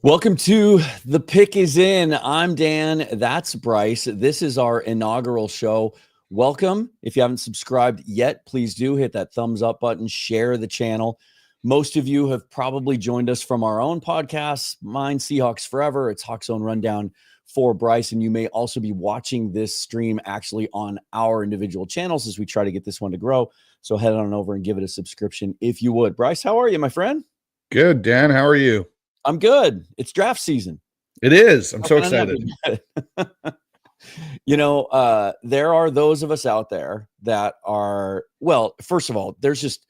Welcome to The Pick is In. I'm Dan. That's Bryce. This is our inaugural show. Welcome. If you haven't subscribed yet, please do hit that thumbs up button, share the channel. Most of you have probably joined us from our own podcasts. Mine, Seahawks Forever. It's Hawks Own Rundown for Bryce. And you may also be watching this stream actually on our individual channels as we try to get this one to grow. So head on over and give it a subscription if you would. Bryce, how are you, my friend? Good, Dan. How are you? I'm good. It's draft season. It is. I'm so excited. There are those of us out there that are, well, first of all, there's just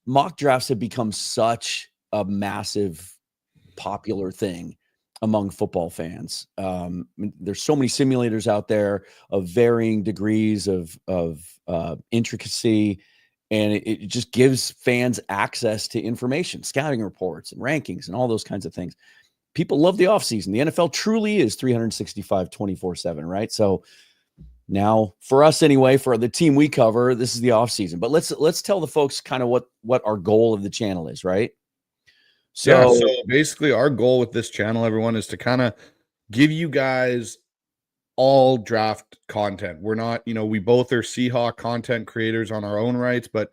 mock drafts have become such a massive popular thing among football fans. There's so many simulators out there of varying degrees of intricacy. And it just gives fans access to information, scouting reports and rankings and all those kinds of things. People love the offseason. The NFL truly is 365, 24/7, right? So now for us anyway, for the team we cover, this is the offseason. But let's tell the folks kind of what our goal of the channel is, right? So basically our goal with this channel, everyone, is to kind of give you guys all draft content. We're not, we both are Seahawk content creators on our own rights, but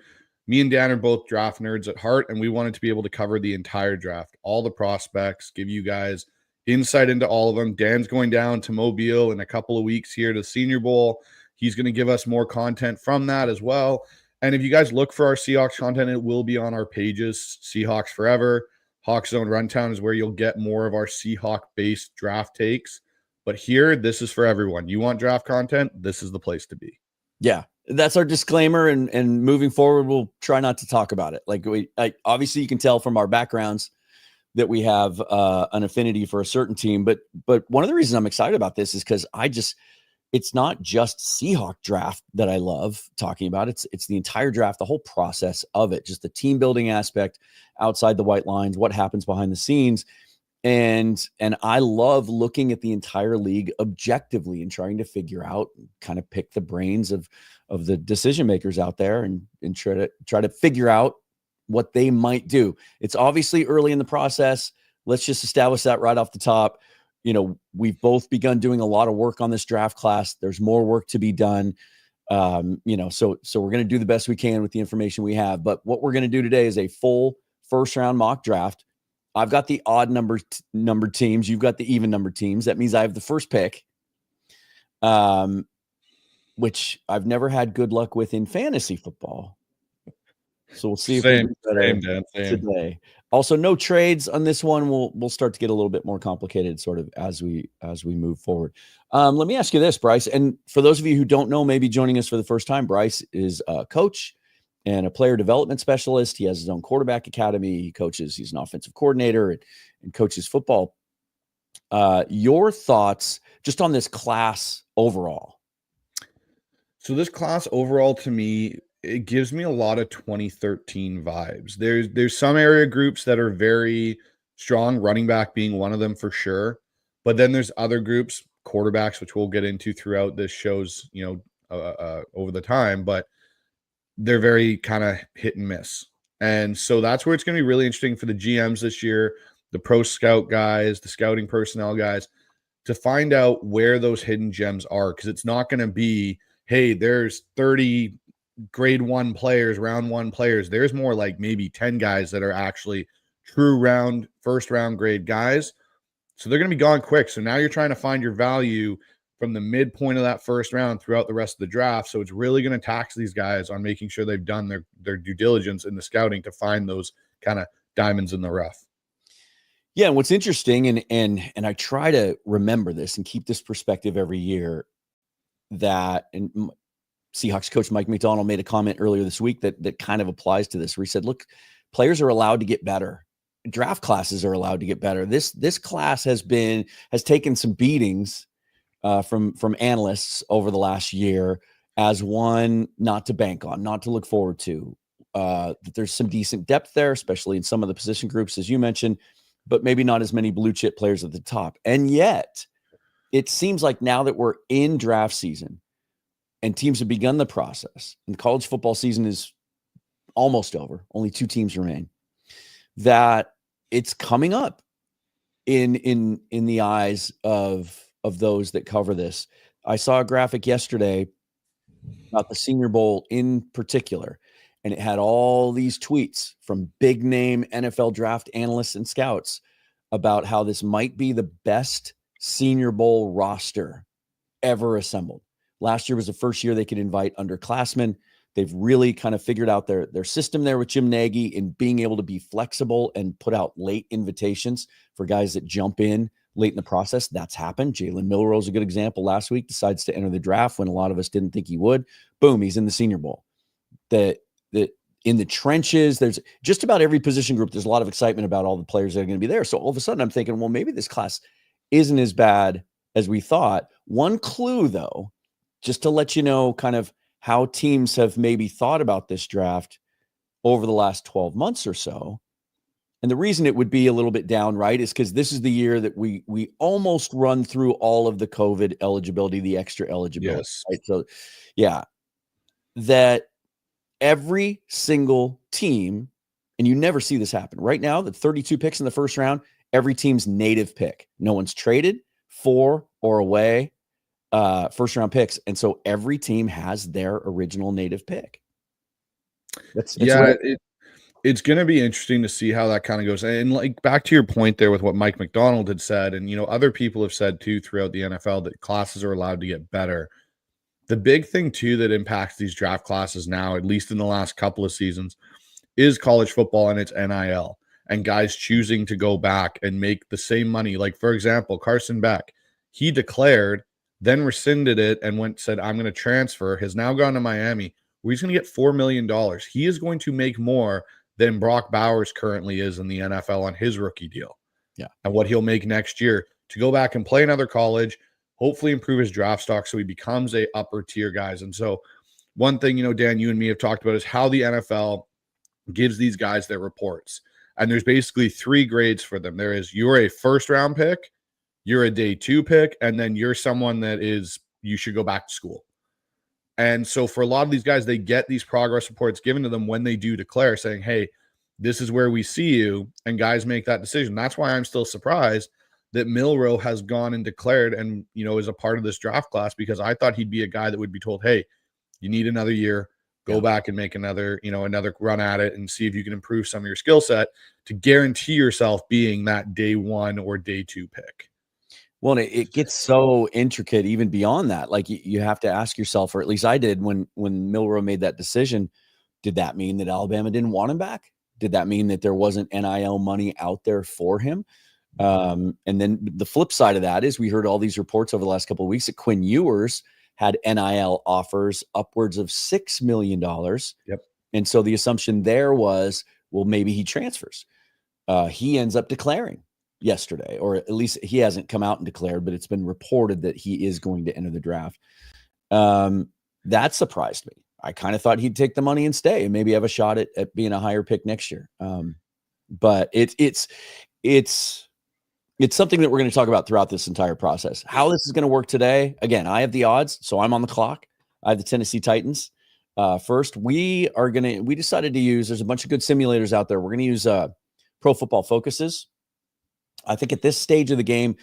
me and Dan are both draft nerds at heart, and we wanted to be able to cover the entire draft, all the prospects, give you guys insight into all of them. Dan's going down to Mobile in a couple of weeks here to Senior Bowl. He's going to give us more content from that as well. And if you guys look for our Seahawks content, it will be on our pages. Seahawks Forever, Hawks Own Rundown is where you'll get more of our Seahawk-based draft takes. But here, this is for everyone. You want draft content? This is the place to be. Yeah, that's our disclaimer. And moving forward, we'll try not to talk about it. Obviously, you can tell from our backgrounds that we have an affinity for a certain team. But one of the reasons I'm excited about this is because it's not just Seahawk draft that I love talking about. It's the entire draft, the whole process of it, just the team building aspect outside the white lines, what happens behind the scenes. And I love looking at the entire league objectively and trying to figure out, kind of pick the brains of the decision makers out there and try to figure out what they might do. It's obviously early in the process. Let's just establish that right off the top. We've both begun doing a lot of work on this draft class. There's more work to be done. So we're going to do the best we can with the information we have. But what we're going to do today is a full first round mock draft. I've got the odd numbered teams. You've got the even numbered teams. That means I have the first pick, which I've never had good luck with in fantasy football. So we'll see if we do better today. Also, no trades on this one. We'll start to get a little bit more complicated sort of as we move forward. Let me ask you this, Bryce. And for those of you who don't know, maybe joining us for the first time, Bryce is a coach and a player development specialist. He has his own quarterback academy. He's an offensive coordinator and coaches football. Your thoughts just on this class overall? So this class overall, to me, it gives me a lot of 2013 vibes. There's some area groups that are very strong, running back being one of them for sure. But then there's other groups, quarterbacks, which we'll get into throughout this show's, over the time, but they're very kind of hit and miss. And so that's where it's going to be really interesting for the GMs this year, the pro scout guys, the scouting personnel guys, to find out where those hidden gems are. Because it's not going to be, hey, there's 30 grade one players, round one players. There's more like maybe 10 guys that are actually true first round grade guys. So they're going to be gone quick. So now you're trying to find your value from the midpoint of that first round throughout the rest of the draft. So it's really going to tax these guys on making sure they've done their due diligence in the scouting to find those kind of diamonds in the rough. Yeah. And what's interesting, and I try to remember this and keep this perspective every year, that Seahawks coach Mike McDonald made a comment earlier this week that kind of applies to this, where he said, look, players are allowed to get better. Draft classes are allowed to get better. This class has taken some beatings from analysts over the last year as one not to bank on, not to look forward to. That there's some decent depth there, especially in some of the position groups, as you mentioned, but maybe not as many blue chip players at the top. And yet it seems like now that we're in draft season and teams have begun the process and college football season is almost over, only 2 teams remain, that it's coming up. in the eyes of those that cover this. I saw a graphic yesterday about the Senior Bowl in particular, and it had all these tweets from big name NFL draft analysts and scouts about how this might be the best Senior Bowl roster ever assembled. Last year was the first year they could invite underclassmen. They've really kind of figured out their system there with Jim Nagy in being able to be flexible and put out late invitations for guys that jump in late in the process. That's happened. Jalen Milroe is a good example. Last week decides to enter the draft when a lot of us didn't think he would. Boom, he's in the Senior Bowl. The in the trenches, there's just about every position group. There's a lot of excitement about all the players that are going to be there. So all of a sudden I'm thinking, well, maybe this class isn't as bad as we thought. One clue, though, just to let you know kind of how teams have maybe thought about this draft over the last 12 months or so. And the reason it would be a little bit down, right, is because this is the year that we almost run through all of the COVID eligibility, the extra eligibility. Yes. Right? So, yeah, that every single team, and you never see this happen. Right now, the 32 picks in the first round, every team's native pick. No one's traded for or away first round picks. And so every team has their original native pick. It's It's going to be interesting to see how that kind of goes. And like back to your point there with what Mike McDonald had said, and other people have said too throughout the NFL that classes are allowed to get better. The big thing too that impacts these draft classes now, at least in the last couple of seasons, is college football and its NIL and guys choosing to go back and make the same money. Like, for example, Carson Beck, he declared, then rescinded it and said, I'm going to transfer, has now gone to Miami, where he's going to get $4 million. He is going to make more than Brock Bowers currently is in the NFL on his rookie deal. Yeah. And what he'll make next year to go back and play another college, hopefully improve his draft stock so he becomes a upper tier guys. And so one thing, Dan, you and me have talked about is how the NFL gives these guys their reports. And there's basically 3 grades for them. There is, you're a first round pick, you're a day 2 pick, and then you're someone that you should go back to school. And so for a lot of these guys, they get these progress reports given to them when they do declare, saying, hey, this is where we see you, and guys make that decision. That's why I'm still surprised that Milroe has gone and declared and, is a part of this draft class, because I thought he'd be a guy that would be told, hey, you need another year, go back and make another run at it and see if you can improve some of your skill set to guarantee yourself being that day 1 or day 2 pick. Well, it gets so intricate even beyond that. Like you have to ask yourself, or at least I did when Milroe made that decision, did that mean that Alabama didn't want him back? Did that mean that there wasn't NIL money out there for him? And then the flip side of that is we heard all these reports over the last couple of weeks that Quinn Ewers had NIL offers upwards of $6 million. Yep. And so the assumption there was, well, maybe he transfers. He ends up declaring yesterday, or at least he hasn't come out and declared, but it's been reported that he is going to enter the draft. That surprised me. I kind of thought he'd take the money and stay and maybe have a shot at being a higher pick next year. But it's something that we're going to talk about throughout this entire process. How this is going to work today. Again, I have the odds, so I'm on the clock. I have the Tennessee Titans. First, we decided to use, there's a bunch of good simulators out there. We're going to use Pro Football Focuses. I think at this stage of the game,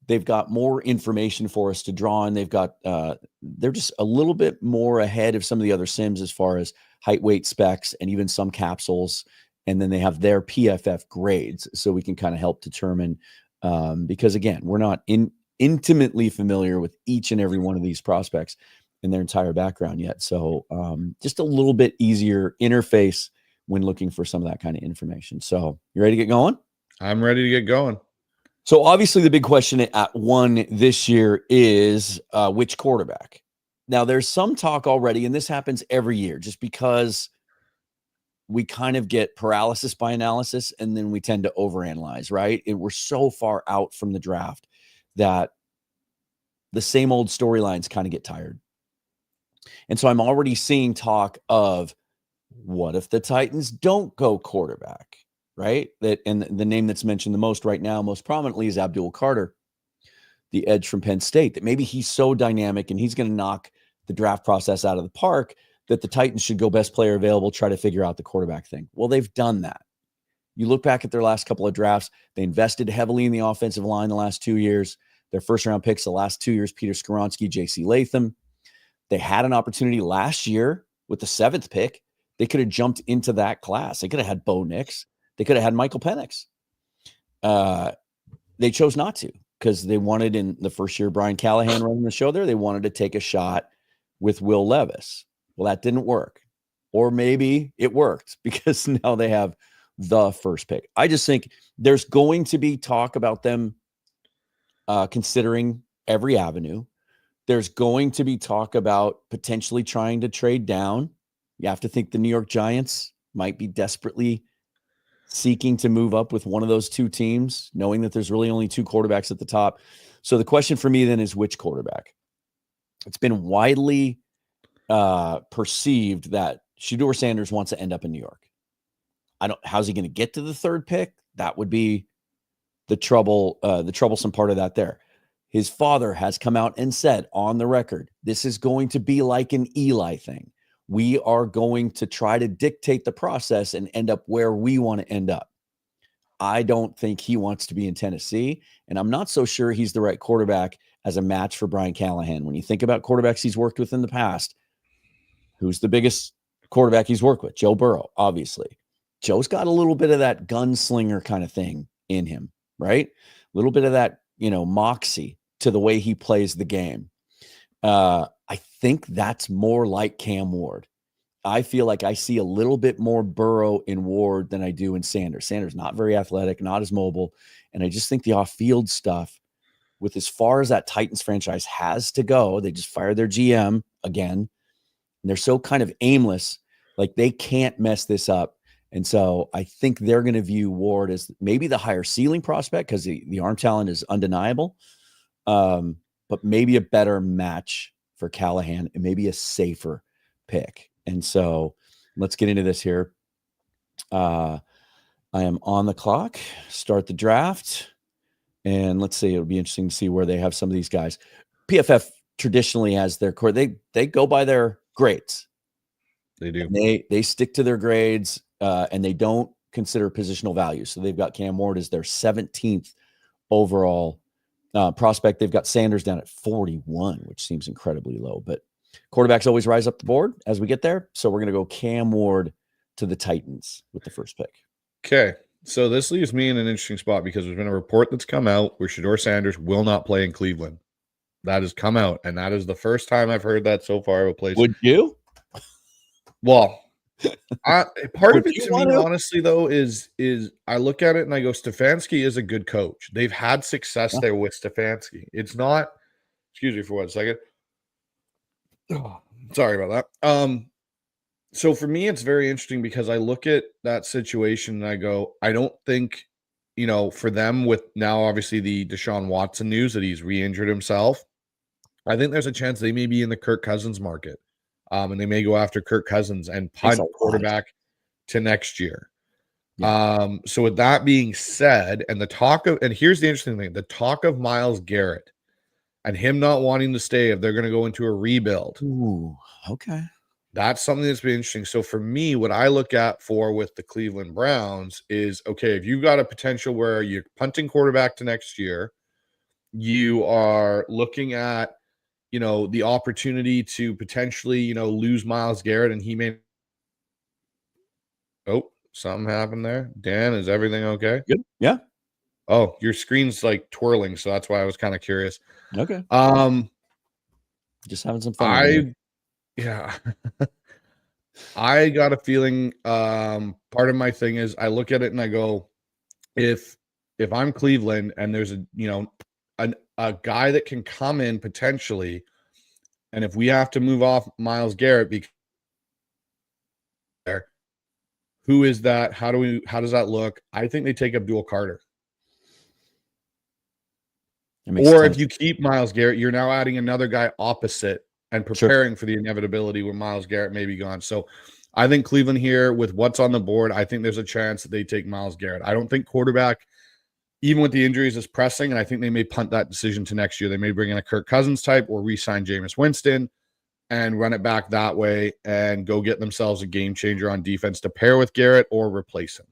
they've got more information for us to draw on. They've got, they're just a little bit more ahead of some of the other sims as far as height, weight specs, and even some capsules. And then they have their PFF grades, so we can kind of help determine, because again, we're not intimately familiar with each and every one of these prospects and their entire background yet. So just a little bit easier interface when looking for some of that kind of information. So you ready to get going? I'm ready to get going. So obviously the big question at 1 this year is which quarterback. Now there's some talk already, and this happens every year just because we kind of get paralysis by analysis and then we tend to overanalyze, right? We're so far out from the draft that the same old storylines kind of get tired. And so I'm already seeing talk of what if the Titans don't go quarterback? Right? And the name that's mentioned the most right now, most prominently, is Abdul Carter, the edge from Penn State, that maybe he's so dynamic and he's going to knock the draft process out of the park that the Titans should go best player available, try to figure out the quarterback thing. Well, they've done that. You look back at their last couple of drafts, they invested heavily in the offensive line the last 2 years. Their first-round picks the last 2 years, Peter Skoronski, J.C. Latham. They had an opportunity last year with the 7th pick. They could have jumped into that class. They could have had Bo Nix. They could have had Michael Penix. They chose not to because they wanted, in the first year Brian Callahan running the show there, they wanted to take a shot with Will Levis. Well, that didn't work. Or maybe it worked because now they have the first pick. I just think there's going to be talk about them considering every avenue. There's going to be talk about potentially trying to trade down. You have to think the New York Giants might be desperately seeking to move up with one of those two teams, knowing that there's really only 2 quarterbacks at the top. So the question for me then is which quarterback? It's been widely perceived that Shedeur Sanders wants to end up in New York. How's he going to get to the 3rd pick? That would be the troublesome part of that there. His father has come out and said on the record, this is going to be like an Eli thing. We are going to try to dictate the process and end up where we want to end up. I don't think he wants to be in Tennessee, and I'm not so sure he's the right quarterback as a match for Brian Callahan. When you think about quarterbacks he's worked with in the past, who's the biggest quarterback he's worked with? Joe Burrow, obviously. Joe's got a little bit of that gunslinger kind of thing in him, right? A little bit of that, moxie to the way he plays the game. I think that's more like Cam Ward. I feel like I see a little bit more Burrow in Ward than I do in Sanders. Sanders not very athletic, not as mobile. And I just think the off-field stuff, with as far as that Titans franchise has to go, they just fired their GM again. And they're so kind of aimless, like they can't mess this up. And so I think they're going to view Ward as maybe the higher ceiling prospect because the arm talent is undeniable, but maybe a better match for Callahan and maybe a safer pick. And so let's get into this here. I am on the clock, start the draft, and let's see, it'll be interesting to see where they have some of these guys. PFF traditionally has their core. They go by their grades. They do. They stick to their grades, and they don't consider positional value. So they've got Cam Ward as their 17th overall prospect. They've got Sanders down at 41, which seems incredibly low. But quarterbacks always rise up the board as we get there. So we're going to go Cam Ward to the Titans with the first pick. Okay. So this leaves me in an interesting spot because there's been a report that's come out where Shedeur Sanders will not play in Cleveland. That has come out, and that is the first time I've heard that so far of a place. Would you? Well, part of it to me, honestly, though, is I look at it and I go, Stefanski is a good coach. They've had success there with Stefanski. It's not, excuse me for 1 second. Oh, sorry about that. So for me, it's very interesting because I look at that situation and I go, I don't think, for them with now obviously the Deshaun Watson news that he's re-injured himself, I think there's a chance they may be in the Kirk Cousins market. And they may go after Kirk Cousins and punt quarterback to next year. Yeah. So with that being said, and here's the interesting thing, the talk of Myles Garrett and him not wanting to stay if they're going to go into a rebuild. Ooh, okay. That's something that's been interesting. So for me, what I look at with the Cleveland Browns is, okay, if you've got a potential where you're punting quarterback to next year, you are looking at, the opportunity to potentially, lose Myles Garrett and he may. Oh, something happened there. Dan, is everything okay? Good. Yeah. Oh, your screen's like twirling. So that's why I was kind of curious. Okay. Just having some fun. Yeah. I got a feeling, part of my thing is I look at it and I go, if I'm Cleveland and there's a guy that can come in potentially, and if we have to move off Myles Garrett, because who is that? How does that look? I think they take Abdul Carter. Or if you keep Myles Garrett, you're now adding another guy opposite and preparing for the inevitability where Myles Garrett may be gone. So I think Cleveland here, with what's on the board, I think there's a chance that they take Myles Garrett. I don't think quarterback, even with the injuries, is pressing, and I think they may punt that decision to next year. They may bring in a Kirk Cousins type or re-sign Jameis Winston and run it back that way and go get themselves a game changer on defense to pair with Garrett or replace him.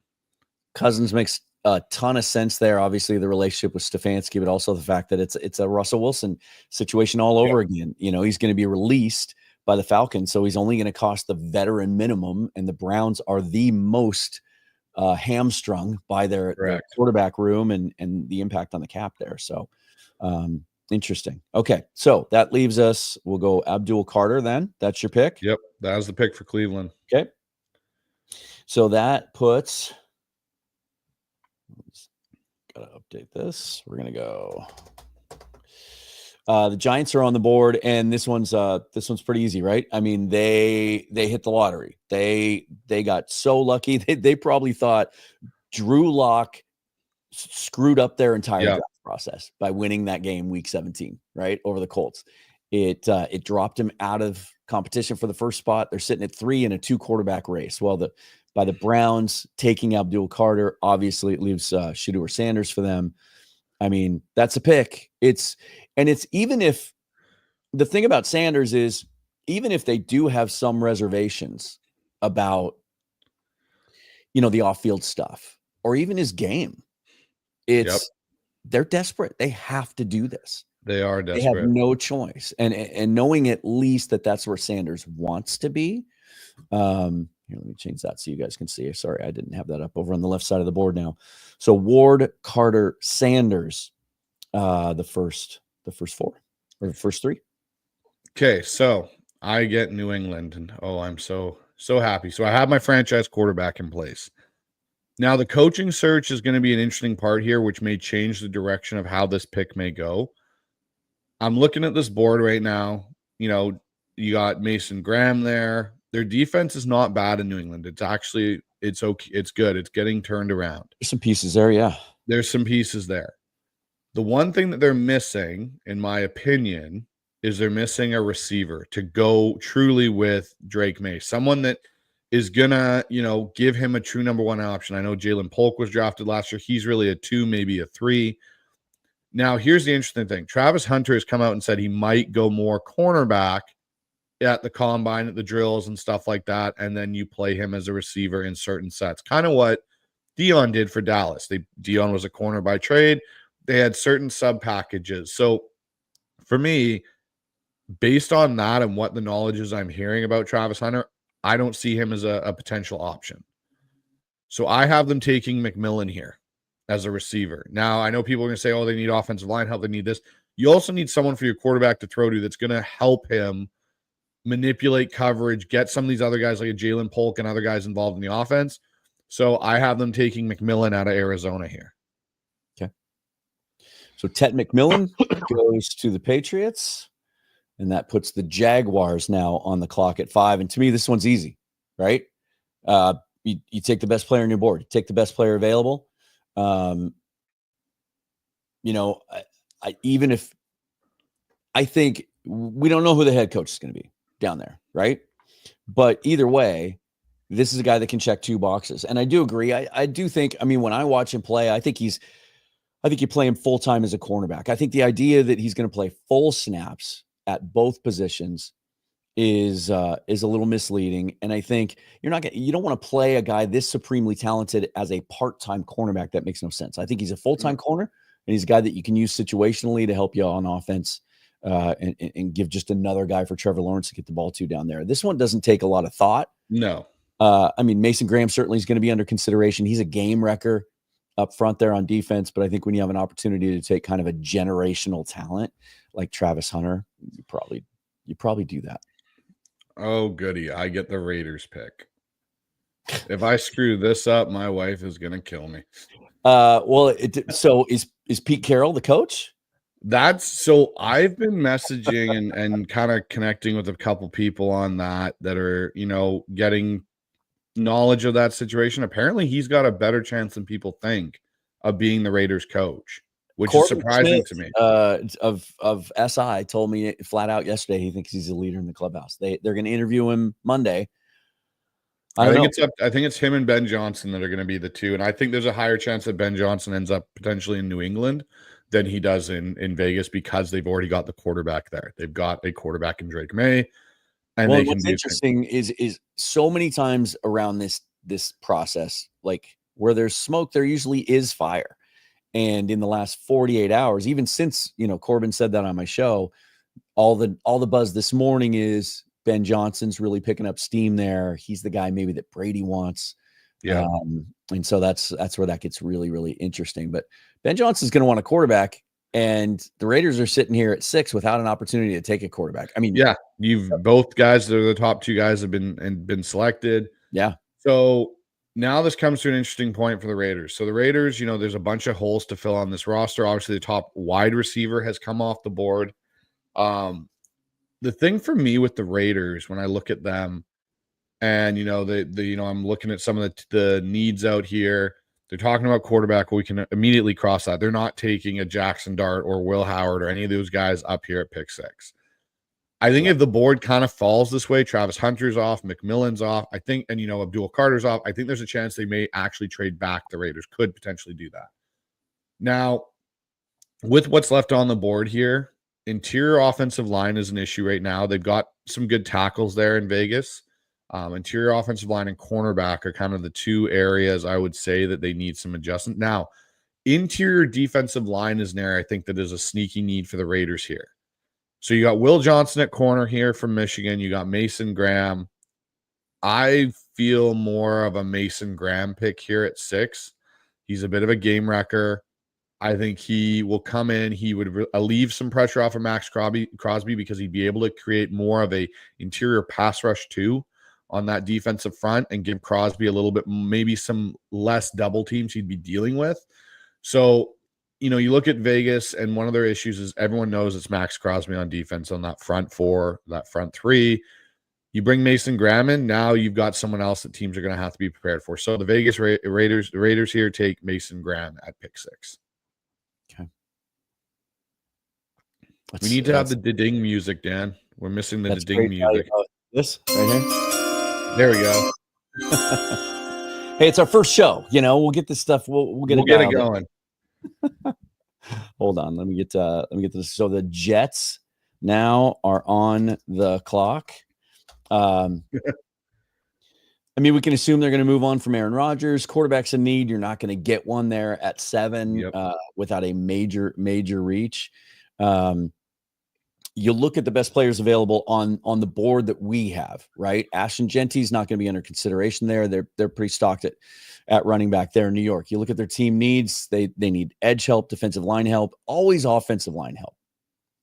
Cousins makes a ton of sense there. Obviously, the relationship with Stefanski, but also the fact that it's a Russell Wilson situation all over again. You know, he's going to be released by the Falcons, so he's only going to cost the veteran minimum, and the Browns are the most hamstrung by their quarterback room and the impact on the cap there. So interesting. Okay, so that leaves us, we'll go Abdul Carter then. That's your pick? Yep, that was the pick for Cleveland. Okay. So that puts, gotta update this. We're gonna go. The Giants are on the board, and this one's pretty easy, right? I mean, they hit the lottery. They got so lucky. They probably thought Drew Lock screwed up their entire draft process by winning that game week 17, right, over the Colts. It dropped him out of competition for the first spot. They're sitting at 3 in a 2 quarterback race. Well, by the Browns taking Abdul Carter, obviously it leaves Shedeur Sanders for them. I mean, that's a pick. It's even if the thing about Sanders is, even if they do have some reservations about, you know, the off-field stuff or even his game, they're desperate. They have to do this. They are desperate. They have no choice. And knowing at least that that's where Sanders wants to be. Here, let me change that so you guys can see. Sorry, I didn't have that up over on the left side of the board now. So Ward, Carter, Sanders, the first 4 or the first 3. Okay, so I get New England, and I'm so happy. So I have my franchise quarterback in place. Now the coaching search is going to be an interesting part here, which may change the direction of how this pick may go. I'm looking at this board right now. You know, you got Mason Graham there. Their defense is not bad in New England. It's okay. It's good. It's getting turned around. There's some pieces there, yeah. There's some pieces there. The one thing that they're missing, in my opinion, is they're missing a receiver to go truly with Drake May. Someone that is going to, you know, give him a true number 1 option. I know Jalen Polk was drafted last year. He's really a 2, maybe a 3. Now, here's the interesting thing. Travis Hunter has come out and said he might go more cornerback at the combine, at the drills and stuff like that, and then you play him as a receiver in certain sets. Kind of what Dion did for Dallas. Dion was a corner by trade. They had certain sub packages. So for me, based on that and what the knowledge is I'm hearing about Travis Hunter, I don't see him as a potential option. So I have them taking McMillan here as a receiver. Now, I know people are going to say, they need offensive line help. They need this. You also need someone for your quarterback to throw to that's going to help him manipulate coverage, get some of these other guys like a Jalen Polk and other guys involved in the offense. So I have them taking McMillan out of Arizona here. Okay. So Ted McMillan goes to the Patriots, and that puts the Jaguars now on the clock at 5. And to me, this one's easy, right? You take the best player on your board. You take the best player available. You know, I think we don't know who the head coach is going to be down there, right? But either way, this is a guy that can check 2 boxes. And I do agree. I do think, I mean, when I watch him play, I think you play him full-time as a cornerback. I think the idea that he's going to play full snaps at both positions is a little misleading. And I think you don't want to play a guy this supremely talented as a part-time cornerback. That makes no sense. I think he's a full-time corner, and he's a guy that you can use situationally to help you on offense. And give just another guy for Trevor Lawrence to get the ball to down there. This one doesn't take a lot of thought. No. I mean, Mason Graham certainly is going to be under consideration. He's a game wrecker up front there on defense, but I think when you have an opportunity to take kind of a generational talent like Travis Hunter, you probably do that. Oh, goody. I get the Raiders pick. If I screw this up, my wife is going to kill me. So is Pete Carroll the coach? So I've been messaging and kind of connecting with a couple people on that are, you know, getting knowledge of that situation. Apparently he's got a better chance than people think of being the Raiders coach, which is surprising to me. Of SI told me flat out yesterday he thinks he's a leader in the clubhouse. They're going to interview him Monday. I think it's him and Ben Johnson that are going to be the 2, and I think there's a higher chance that Ben Johnson ends up potentially in New England than he does in Vegas, because they've already got the quarterback there. They've got a quarterback in Drake May. And what's interesting is so many times around this process, like where there's smoke, there usually is fire. And in the last 48 hours, even since, Corbin said that on my show, all the buzz this morning is Ben Johnson's really picking up steam there. He's the guy maybe that Brady wants. Yeah. And so that's where that gets really, really interesting. But Ben Johnson's going to want a quarterback, and the Raiders are sitting here at 6 without an opportunity to take a quarterback. I mean, yeah, both guys that are the top 2 guys have been selected. Yeah. So now this comes to an interesting point for the Raiders. So the Raiders, there's a bunch of holes to fill on this roster. Obviously, the top wide receiver has come off the board. The thing for me with the Raiders, when I look at them, and I'm looking at some of the needs out here. They're talking about quarterback. We can immediately cross that. They're not taking a Jackson Dart or Will Howard or any of those guys up here at pick 6. I think if the board kind of falls this way, Travis Hunter's off, McMillan's off, I think, and Abdul Carter's off, I think there's a chance they may actually trade back. The Raiders could potentially do that. Now, with what's left on the board here, interior offensive line is an issue right now. They've got some good tackles there in Vegas. Interior offensive line and cornerback are kind of the 2 areas I would say that they need some adjustment. Now, interior defensive line is an area I think that is a sneaky need for the Raiders here. So you got Will Johnson at corner here from Michigan. You got Mason Graham. I feel more of a Mason Graham pick here at 6. He's a bit of a game wrecker. I think he will come in. He would relieve some pressure off of Max Crosby because he'd be able to create more of a interior pass rush too on that defensive front and give Crosby a little bit, maybe some less double teams he'd be dealing with. So, you look at Vegas, and one of their issues is everyone knows it's Max Crosby on defense on that front 4, that front 3. You bring Mason Graham in, now you've got someone else that teams are going to have to be prepared for. So the Vegas Raiders here take Mason Graham at pick 6. Okay. We need to have the ding music, Dan. We're missing the ding music. This right here. There we go. Hey, it's our first show. We'll get this stuff. We'll get it going. Hold on. Let me get this. So the Jets now are on the clock. I mean, we can assume they're going to move on from Aaron Rodgers. Quarterback's a need. You're not going to get one there at 7 without a major reach. You look at the best players available on the board that we have, right? Ashton Genty's not going to be under consideration there. They're pretty stocked at running back there in New York. You look at their team needs. They need edge help, defensive line help, always offensive line help.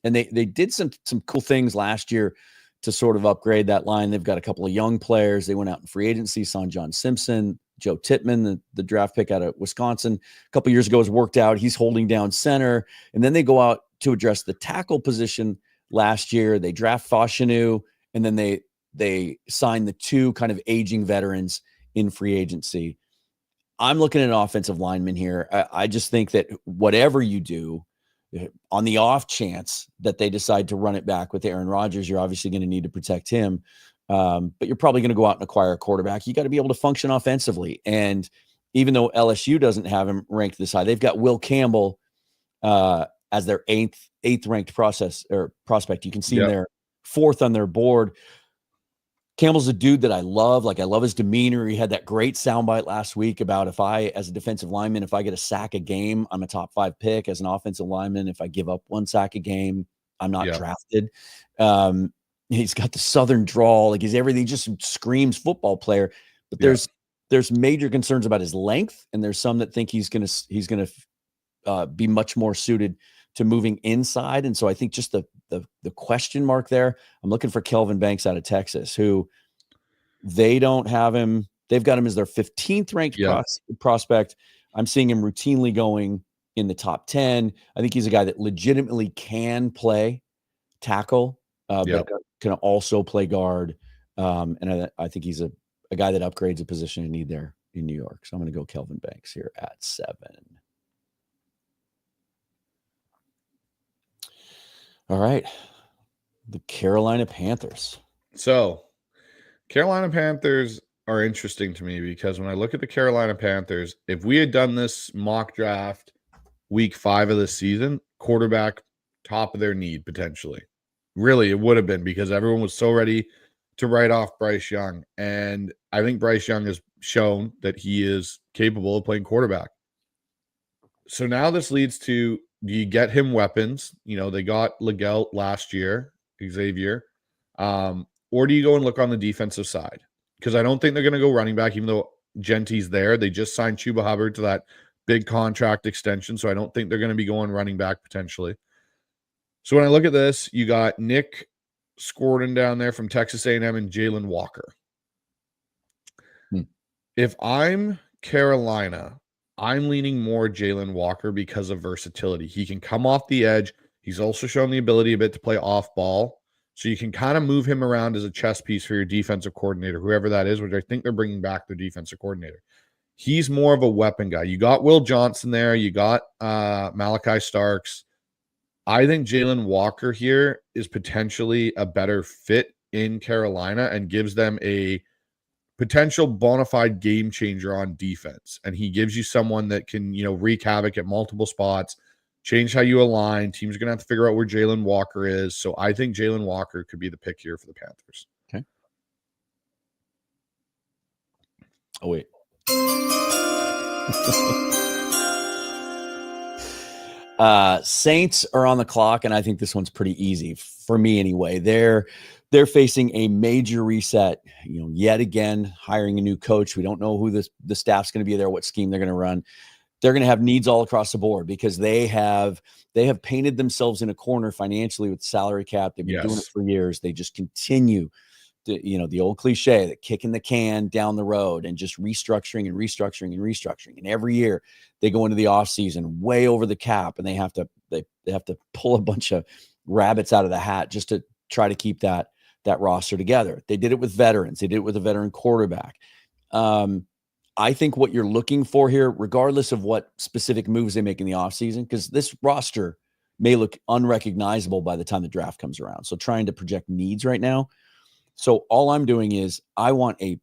And they did some cool things last year to sort of upgrade that line. They've got a couple of young players. They went out in free agency, signed John Simpson, Joe Tittman, the draft pick out of Wisconsin a couple of years ago has worked out. He's holding down center. And then they go out to address the tackle position last year. They draft Fashanu, and then they sign the 2 kind of aging veterans in free agency. I'm looking at an offensive lineman here. I just think that whatever you do, on the off chance that they decide to run it back with Aaron Rodgers, you're obviously going to need to protect him. But you're probably going to go out and acquire a quarterback. You got to be able to function offensively. And even though LSU doesn't have him ranked this high, they've got Will Campbell as their eighth ranked prospect. You can see him there 4th on their board. Campbell's a dude that I love. Like, I love his demeanor. He had that great soundbite last week about as a defensive lineman, if I get a sack a game, I'm a top 5 pick. As an offensive lineman, if I give up 1 sack a game, I'm not drafted. He's got the Southern drawl. Like, he's everything, just screams football player. But there's major concerns about his length, and there's some that think he's gonna be much more suited to moving inside. And so I think just the question mark there, I'm looking for Kelvin Banks out of Texas, who they don't have him. They've got him as their 15th ranked prospect. I'm seeing him routinely going in the top 10. I think he's a guy that legitimately can play tackle, but can also play guard. And I think he's a guy that upgrades a position in need there in New York. So I'm going to go Kelvin Banks here at 7. All right. The Carolina Panthers. So Carolina Panthers are interesting to me because when I look at the Carolina Panthers, if we had done this mock draft week 5 of the season, quarterback top of their need potentially. Really, it would have been because everyone was so ready to write off Bryce Young. And I think Bryce Young has shown that he is capable of playing quarterback. So now this leads to, do you get him weapons? You know, they got Legelt last year, Xavier. Or do you go and look on the defensive side? Because I don't think they're going to go running back, even though Genty's there. They just signed Chuba Hubbard to that big contract extension. So I don't think they're going to be going running back potentially. So when I look at this, you got Nick Scourton down there from Texas A&M and Jalen Walker. If I'm Carolina, I'm leaning more Jalen Walker because of versatility. He can come off the edge. He's also shown the ability a bit to play off ball. So you can kind of move him around as a chess piece for your defensive coordinator, whoever that is, which I think they're bringing back their defensive coordinator. He's more of a weapon guy. You got Will Johnson there. You got Malachi Starks. I think Jalen Walker here is potentially a better fit in Carolina and gives them a potential bona fide game changer on defense. And he gives you someone that can, you know, wreak havoc at multiple spots, change how you align. Teams are going to have to figure out where Jalen Walker is. So I think Jalen Walker could be the pick here for the Panthers. Okay. Oh, wait. Saints are on the clock, and I think this one's pretty easy for me anyway. They're facing a major reset, you know, yet again, hiring a new coach. We don't know who the staff's going to be there, what scheme they're going to run. They're going to have needs all across the board because they have painted themselves in a corner financially with the salary cap. They've been doing it for years. They just continue to, you know, the old cliche that kicking the can down the road and just restructuring and restructuring and restructuring. And every year they go into the offseason way over the cap, and they have to pull a bunch of rabbits out of the hat just to try to keep that roster together. They did it with veterans. They did it with a veteran quarterback. I think what you're looking for here, regardless of what specific moves they make in the offseason, because this roster may look unrecognizable by the time the draft comes around. So trying to project needs right now. So all I'm doing is I want a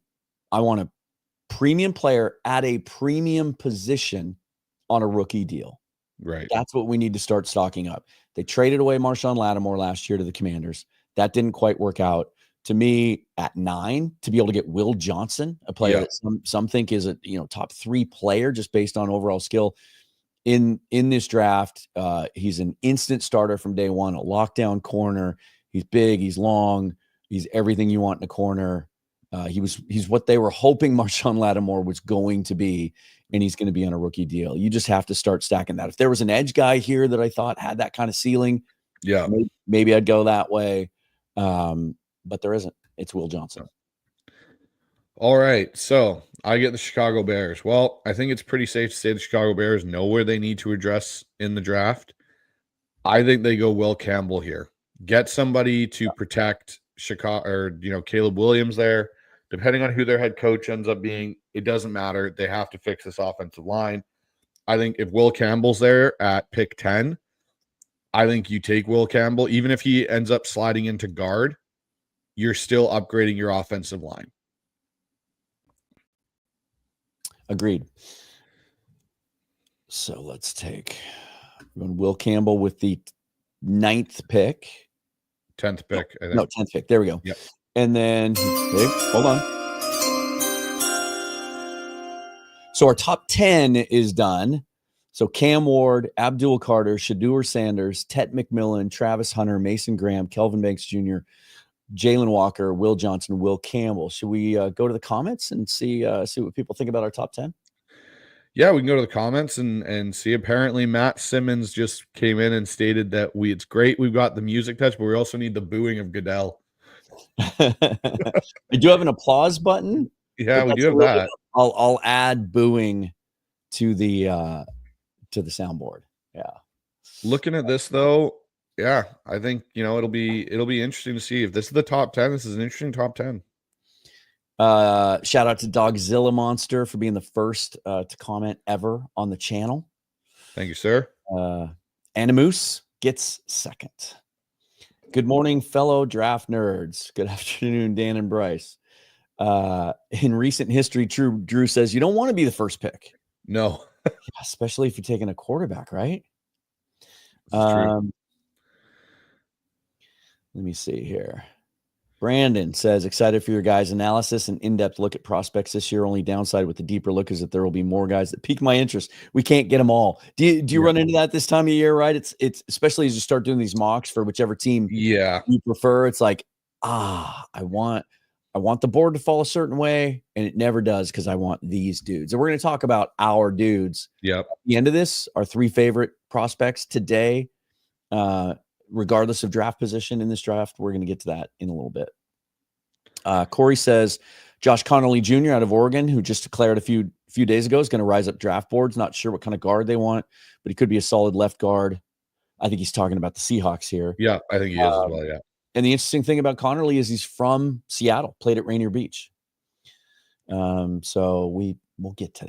premium player at a premium position on a rookie deal. Right. That's what we need to start stocking up. They traded away Marshawn Lattimore last year to the Commanders. That didn't quite work out. To me, at 9, to be able to get Will Johnson, a player that some think is a top 3 player just based on overall skill in this draft. He's an instant starter from day one, a lockdown corner. He's big, he's long, he's everything you want in a corner. He's what they were hoping Marshawn Lattimore was going to be, and he's going to be on a rookie deal. You just have to start stacking that. If there was an edge guy here that I thought had that kind of ceiling, maybe I'd go that way. But there isn't. It's Will Johnson. All right. So I get the Chicago Bears. Well, I think it's pretty safe to say the Chicago Bears know where they need to address in the draft. I think they go Will Campbell here. Get somebody to protect Chicago, or, Caleb Williams there. Depending on who their head coach ends up being, it doesn't matter. They have to fix this offensive line. I think if Will Campbell's there at pick 10, I think you take Will Campbell. Even if he ends up sliding into guard, you're still upgrading your offensive line. Agreed. So let's take Will Campbell with the 9th pick. 10th pick. No, 10th pick. There we go. Yep. And then, hold on. So our top 10 is done. So Cam Ward, Abdul Carter, Shadur Sanders, Tet McMillan, Travis Hunter, Mason Graham, Kelvin Banks Jr., Jalen Walker, Will Johnson, Will Campbell. Should we go to the comments and see what people think about our top 10? Yeah, we can go to the comments and see. Apparently, Matt Simmons just came in and stated that it's great we've got the music touch, but we also need the booing of Goodell. We do have an applause button. Yeah, we do have that. I'll add booing to the soundboard. Yeah. Looking at this though, yeah, I think it'll be interesting to see if this is the top 10. This is an interesting top 10. Shout out to Dogzilla Monster for being the first to comment ever on the channel. Thank you, sir. Animus gets second. Good morning, fellow draft nerds. Good afternoon, Dan and Bryce. In recent history, Drew says you don't want to be the first pick. No. Especially if you're taking a quarterback, right? True. Let me see here. Brandon says, excited for your guys' analysis and in-depth look at prospects this year. Only downside with the deeper look is that there will be more guys that pique my interest. We can't get them all. Do you run into that this time of year, right? It's especially as you start doing these mocks for whichever team you prefer. It's like, I want the board to fall a certain way, and it never does because I want these dudes. And we're going to talk about our dudes. Yep. At the end of this, our 3 favorite prospects today, regardless of draft position in this draft. We're going to get to that in a little bit. Corey says Josh Connolly Jr. out of Oregon, who just declared a few days ago, is going to rise up draft boards. Not sure what kind of guard they want, but he could be a solid left guard. I think he's talking about the Seahawks here. Yeah, I think he is as well, yeah. And the interesting thing about Connolly is he's from Seattle, played at Rainier Beach. So we'll get to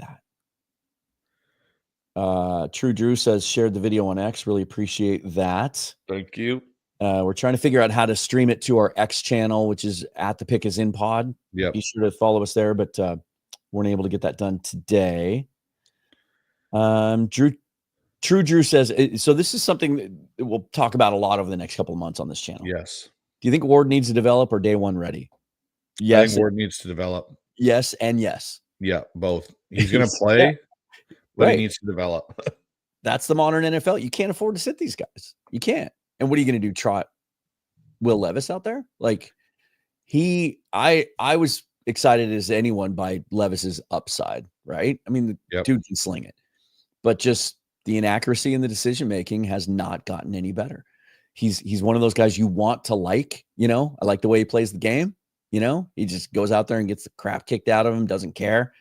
that. True Drew says, shared the video on X. Really appreciate that. Thank you. We're trying to figure out how to stream it to our X channel, which is at the Pick is in Pod. Yeah. Be sure to follow us there, but weren't able to get that done today. True Drew says, so this is something that we'll talk about a lot over the next couple of months on this channel. Yes. Do you think Ward needs to develop or day one ready? Yes. I think Ward needs to develop. Yes and yes. Yeah, both. He's going to play, but he needs to develop. That's the modern NFL. You can't afford to sit these guys. You can't. And what are you going to do? Trot Will Levis out there? Like I was excited as anyone by Levis's upside, right? I mean, the dude can sling it, but just the inaccuracy in the decision-making has not gotten any better. He's one of those guys you want to like, I like the way he plays the game. He just goes out there and gets the crap kicked out of him, doesn't care.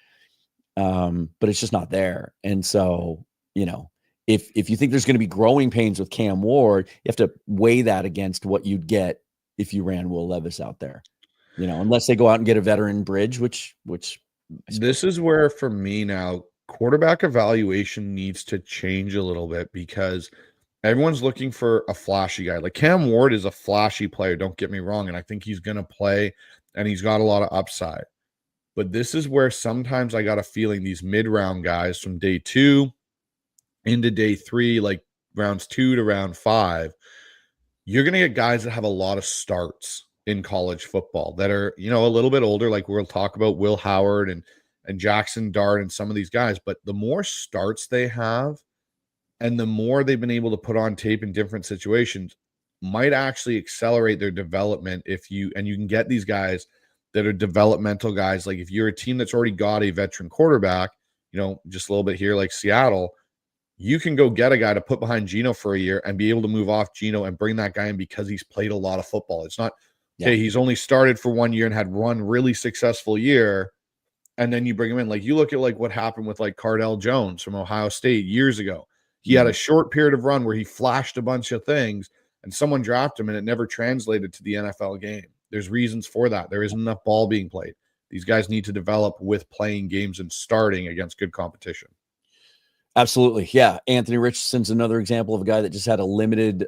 But it's just not there. And so, if you think there's going to be growing pains with Cam Ward, you have to weigh that against what you'd get if you ran Will Levis out there, unless they go out and get a veteran bridge, which this is where, for me now, quarterback evaluation needs to change a little bit because everyone's looking for a flashy guy. Like Cam Ward is a flashy player, don't get me wrong, and I think he's going to play and he's got a lot of upside. But this is where sometimes I got a feeling these mid-round guys from day 2 into day 3, like rounds 2 to round 5, you're going to get guys that have a lot of starts in college football that are, a little bit older. Like we'll talk about Will Howard and Jackson Dart and some of these guys. But the more starts they have and the more they've been able to put on tape in different situations might actually accelerate their development you can get these guys that are developmental guys. Like if you're a team that's already got a veteran quarterback, just a little bit here like Seattle, you can go get a guy to put behind Geno for a year and be able to move off Geno and bring that guy in because he's played a lot of football. It's not, okay, he's only started for 1 year and had one really successful year, and then you bring him in. Like you look at like what happened with like Cardell Jones from Ohio State years ago. He had a short period of run where he flashed a bunch of things and someone dropped him and it never translated to the NFL game. There's reasons for that. There isn't enough ball being played. These guys need to develop with playing games and starting against good competition. Absolutely. Yeah. Anthony Richardson's another example of a guy that just had a limited,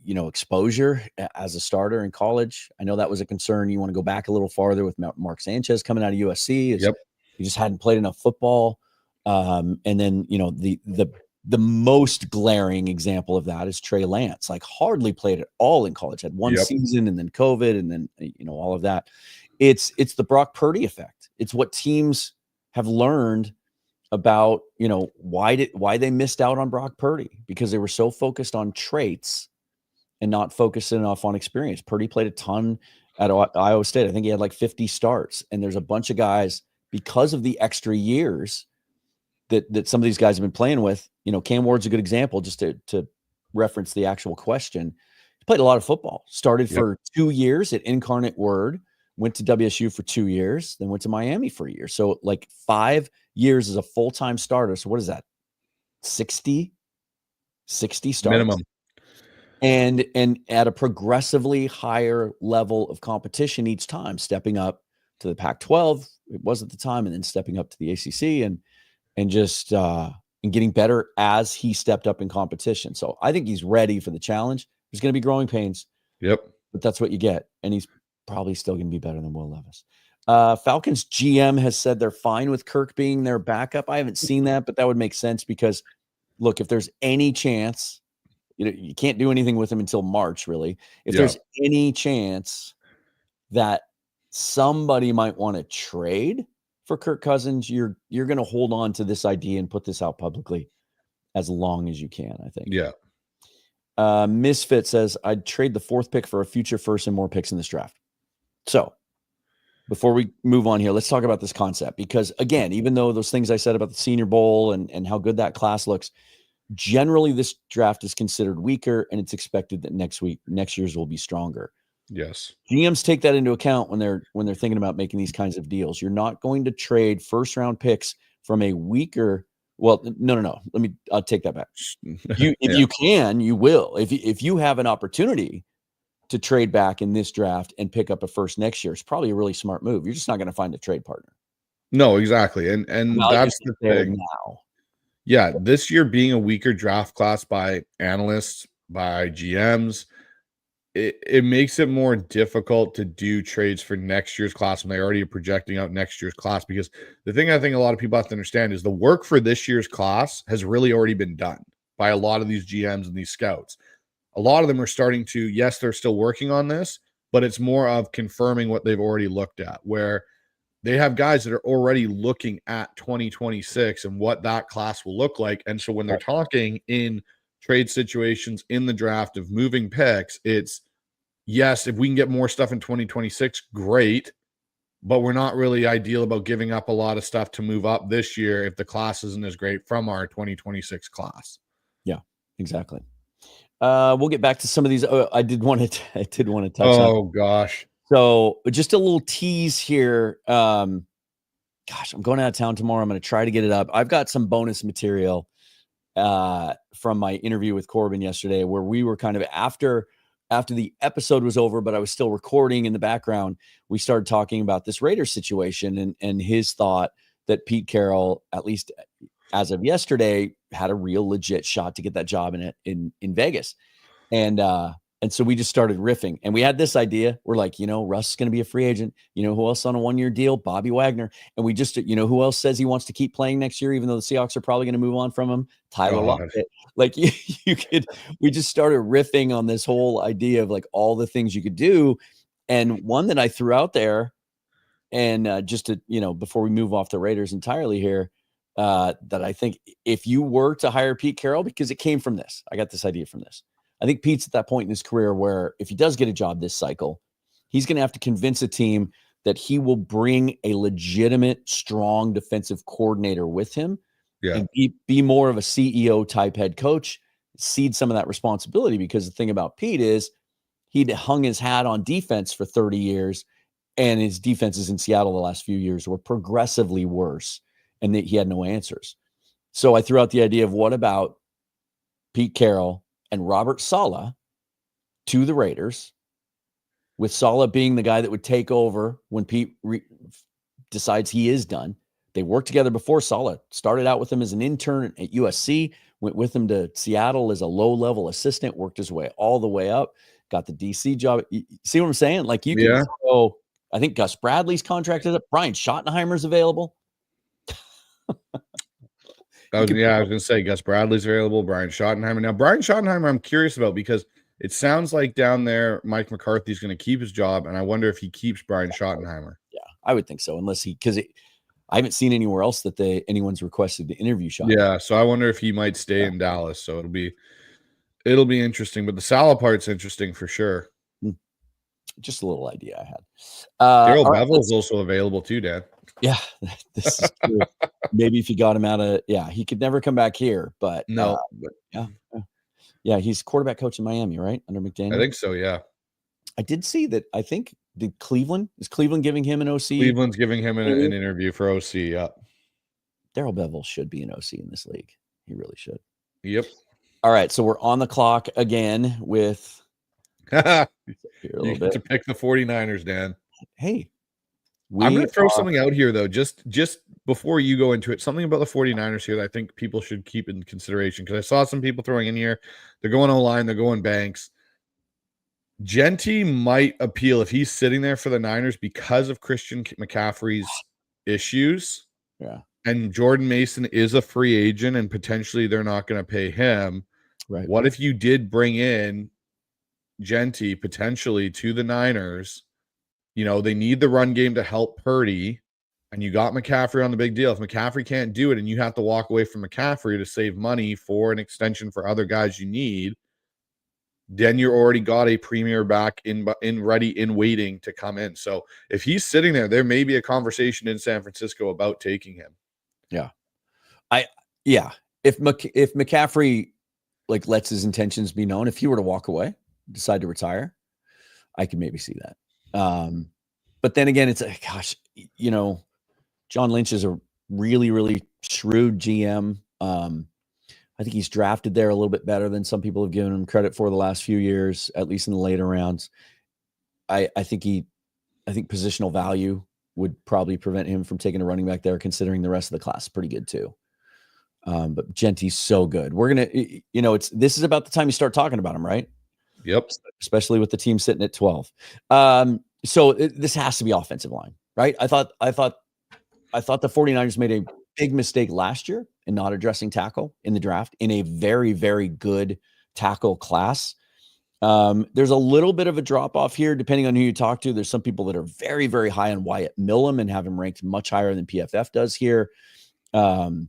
exposure as a starter in college. I know that was a concern. You want to go back a little farther with Mark Sanchez coming out of USC. He just hadn't played enough football. And then, the most glaring example of that is Trey Lance, like hardly played at all in college, had one season and then COVID and then, all of that. It's the Brock Purdy effect. It's what teams have learned about, why they missed out on Brock Purdy, because they were so focused on traits and not focused enough on experience. Purdy played a ton at Iowa State. I think he had like 50 starts, and there's a bunch of guys because of the extra years that some of these guys have been playing with. Cam Ward's a good example, just to reference the actual question. He played a lot of football, started for 2 years at Incarnate Word, went to WSU for 2 years, then went to Miami for a year. So like 5 years as a full-time starter. So what is that? 60 starts minimum. And at a progressively higher level of competition each time, stepping up to the Pac-12, it was at the time, and then stepping up to the ACC and just and getting better as he stepped up in competition. So I think he's ready for the challenge. There's going to be growing pains. But that's what you get. And he's probably still going to be better than Will Levis. Falcons GM has said they're fine with Kirk being their backup. I haven't seen that, but that would make sense because, look, if there's any chance, you can't do anything with him until March, really. If there's any chance that somebody might want to trade for Kirk Cousins, you're going to hold on to this idea and put this out publicly as long as you can, I think. Yeah. Misfit says, I'd trade the 4th pick for a future first and more picks in this draft. So before we move on here, let's talk about this concept, because again, even though those things I said about the Senior Bowl and how good that class looks, generally this draft is considered weaker, and it's expected that next year's will be stronger. Yes. GMs take that into account when they're thinking about making these kinds of deals. You're not going to trade first round picks from a weaker. Well, no. I'll take that back. If you can, you will. If you have an opportunity to trade back in this draft and pick up a first next year, it's probably a really smart move. You're just not going to find a trade partner. No, exactly. And that's the thing now. Yeah, this year being a weaker draft class by analysts, by GMs, it makes it more difficult to do trades for next year's class when they already are projecting out next year's class. Because the thing I think a lot of people have to understand is the work for this year's class has really already been done by a lot of these GMs and these scouts. A lot of them are starting to, yes, they're still working on this, but it's more of confirming what they've already looked at, where they have guys that are already looking at 2026 and what that class will look like. And so when they're talking in trade situations in the draft of moving picks, it's, yes, if we can get more stuff in 2026, great, but we're not really ideal about giving up a lot of stuff to move up this year if the class isn't as great from our 2026 class. Yeah, exactly. We'll get back to some of these. I did want to touch on. Oh gosh. So just a little tease here. I'm going out of town tomorrow. I'm going to try to get it up. I've got some bonus material from my interview with Corbin yesterday, where we were kind of after the episode was over, but I was still recording in the background. We started talking about this Raiders situation and his thought that Pete Carroll, at least as of yesterday, had a real legit shot to get that job in Vegas. And so we just started riffing, and we had this idea. We're like, Russ is going to be a free agent. You know who else on a 1-year deal? Bobby Wagner. And we just, who else says he wants to keep playing next year, even though the Seahawks are probably going to move on from him? Tyler Lockett. Like we just started riffing on this whole idea of like all the things you could do. And one that I threw out there, and just to, before we move off the Raiders entirely here, that I think if you were to hire Pete Carroll, because it came from this, I got this idea from this. I think Pete's at that point in his career where if he does get a job this cycle, he's going to have to convince a team that he will bring a legitimate, strong defensive coordinator with him, and be more of a CEO type head coach, cede some of that responsibility. Because the thing about Pete is he'd hung his hat on defense for 30 years, and his defenses in Seattle the last few years were progressively worse, and he had no answers. So I threw out the idea of, what about Pete Carroll and Robert Saleh to the Raiders, with Saleh being the guy that would take over when Pete decides he is done. They worked together before. Saleh started out with him as an intern at USC, went with him to Seattle as a low-level assistant, worked his way all the way up, got the DC job. You see what I'm saying? Like you can throw, I think Gus Bradley's contract is up. Brian Schottenheimer's available. I was going to say Gus Bradley's available, Brian Schottenheimer. Now, Brian Schottenheimer, I'm curious about, because it sounds like down there, Mike McCarthy's going to keep his job, and I wonder if he keeps Brian Schottenheimer. Yeah, I would think so, unless because I haven't seen anywhere else that anyone's requested the interview shot. Yeah, so I wonder if he might stay in Dallas. So it'll be interesting, but the Saleh part's interesting for sure. Just a little idea I had. Daryl Bevel's also available too, Dan. Yeah, this is true. Maybe if you got him out of, he could never come back here, but no, he's quarterback coach in Miami, right? Under McDaniel. I think so. Yeah. I did see that. I think is Cleveland giving him an OC? Cleveland's giving him an interview for OC. Yeah. Daryl Bevel should be an OC in this league. He really should. Yep. All right. So we're on the clock again with you get to pick the 49ers, Dan. Hey, I'm going to throw something out here, though, just before you go into it, something about the 49ers here that I think people should keep in consideration, because I saw some people throwing in here. They're going O-line, they're going Banks. Genty might appeal if he's sitting there for the Niners because of Christian McCaffrey's issues. Yeah. And Jordan Mason is a free agent, and potentially they're not going to pay him. Right. What if you did bring in Genty potentially to the Niners? They need the run game to help Purdy, and you got McCaffrey on the big deal. If McCaffrey can't do it and you have to walk away from McCaffrey to save money for an extension for other guys you need, then you're already got a premier back in ready, in waiting to come in. So if he's sitting there may be a conversation in San Francisco about taking him. Yeah. If McCaffrey lets his intentions be known, if he were to walk away, decide to retire, I could maybe see that. But then again, it's gosh, John Lynch is a really, really shrewd GM. I think he's drafted there a little bit better than some people have given him credit for the last few years, at least in the later rounds. I think positional value would probably prevent him from taking a running back there, considering the rest of the class is pretty good too. But Genty's so good. We're going to, this is about the time you start talking about him, right? Yep. Especially with the team sitting at 12. So this has to be offensive line, right? I thought the 49ers made a big mistake last year in not addressing tackle in the draft in a very, very good tackle class. There's a little bit of a drop off here, depending on who you talk to. There's some people that are very, very high on Wyatt Millam and have him ranked much higher than PFF does here. So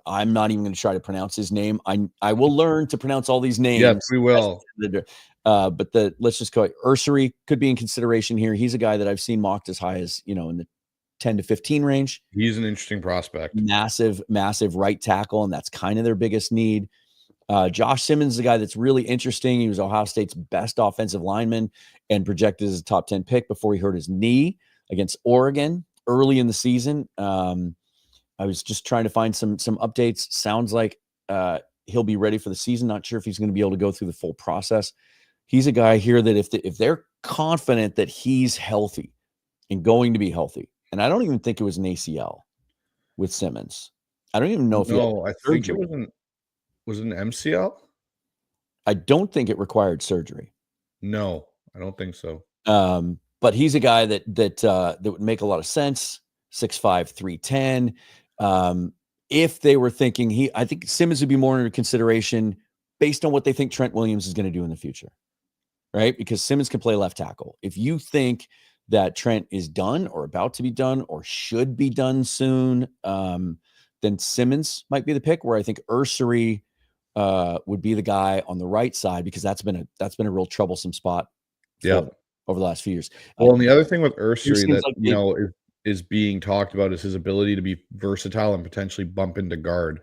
I'm not even going to try to pronounce his name. I will learn to pronounce all these names. Yes, we will. But let's just go. Ursary could be in consideration here. He's a guy that I've seen mocked as high as, in the 10 to 15 range. He's an interesting prospect. Massive right tackle, and that's kind of their biggest need. Josh Simmons is a guy that's really interesting. He was Ohio State's best offensive lineman and projected as a top 10 pick before he hurt his knee against Oregon early in the season. I was just trying to find some updates. Sounds like he'll be ready for the season. Not sure if he's going to be able to go through the full process. He's a guy here that if they're confident that he's healthy and going to be healthy, and I don't even think it was an ACL with Simmons. I don't even know if I think it was an MCL. I don't think it required surgery. No, I don't think so. But he's a guy that would make a lot of sense. 6'5", 310. If they were thinking I think Simmons would be more under consideration based on what they think Trent Williams is going to do in the future, right? Because Simmons can play left tackle. If you think that Trent is done or about to be done or should be done soon, then Simmons might be the pick, where I think Ursary would be the guy on the right side, because that's been a real troublesome spot over the last few years. Well, and the other thing with Ursary that is being talked about is his ability to be versatile and potentially bump into guard.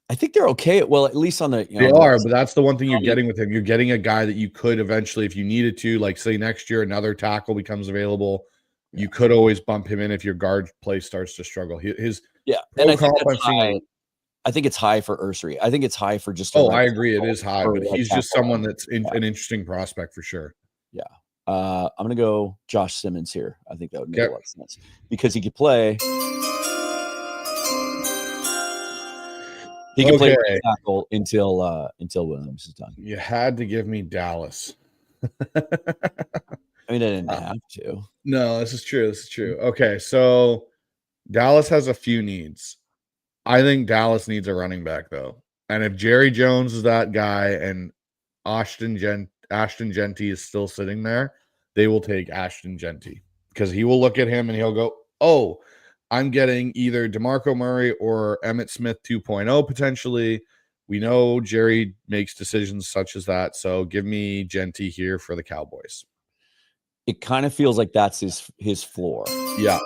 I think they're okay. Well, at least on the but that's the one thing you're getting with him. You're getting a guy that you could eventually, if you needed to, like say next year another tackle becomes available, you could always bump him in if your guard play starts to struggle. And I think it's high for Ursary. I think it's high for just. I agree, it is high, but he's just someone that's an interesting prospect for sure. Yeah. I'm going to go Josh Simmons here. I think that would make a lot of sense because he could play. He can play tackle until Williams is done. You had to give me Dallas. I mean, I didn't have to. No, this is true. Okay, so Dallas has a few needs. I think Dallas needs a running back, though. And if Jerry Jones is that guy and Ashton Genty is still sitting there, they will take Ashton Genty, because he will look at him and he'll go, oh, I'm getting either DeMarco Murray or Emmitt Smith 2.0 potentially. We know Jerry makes decisions such as that, so give me Genty here for the Cowboys. It kind of feels like that's his floor. Yeah.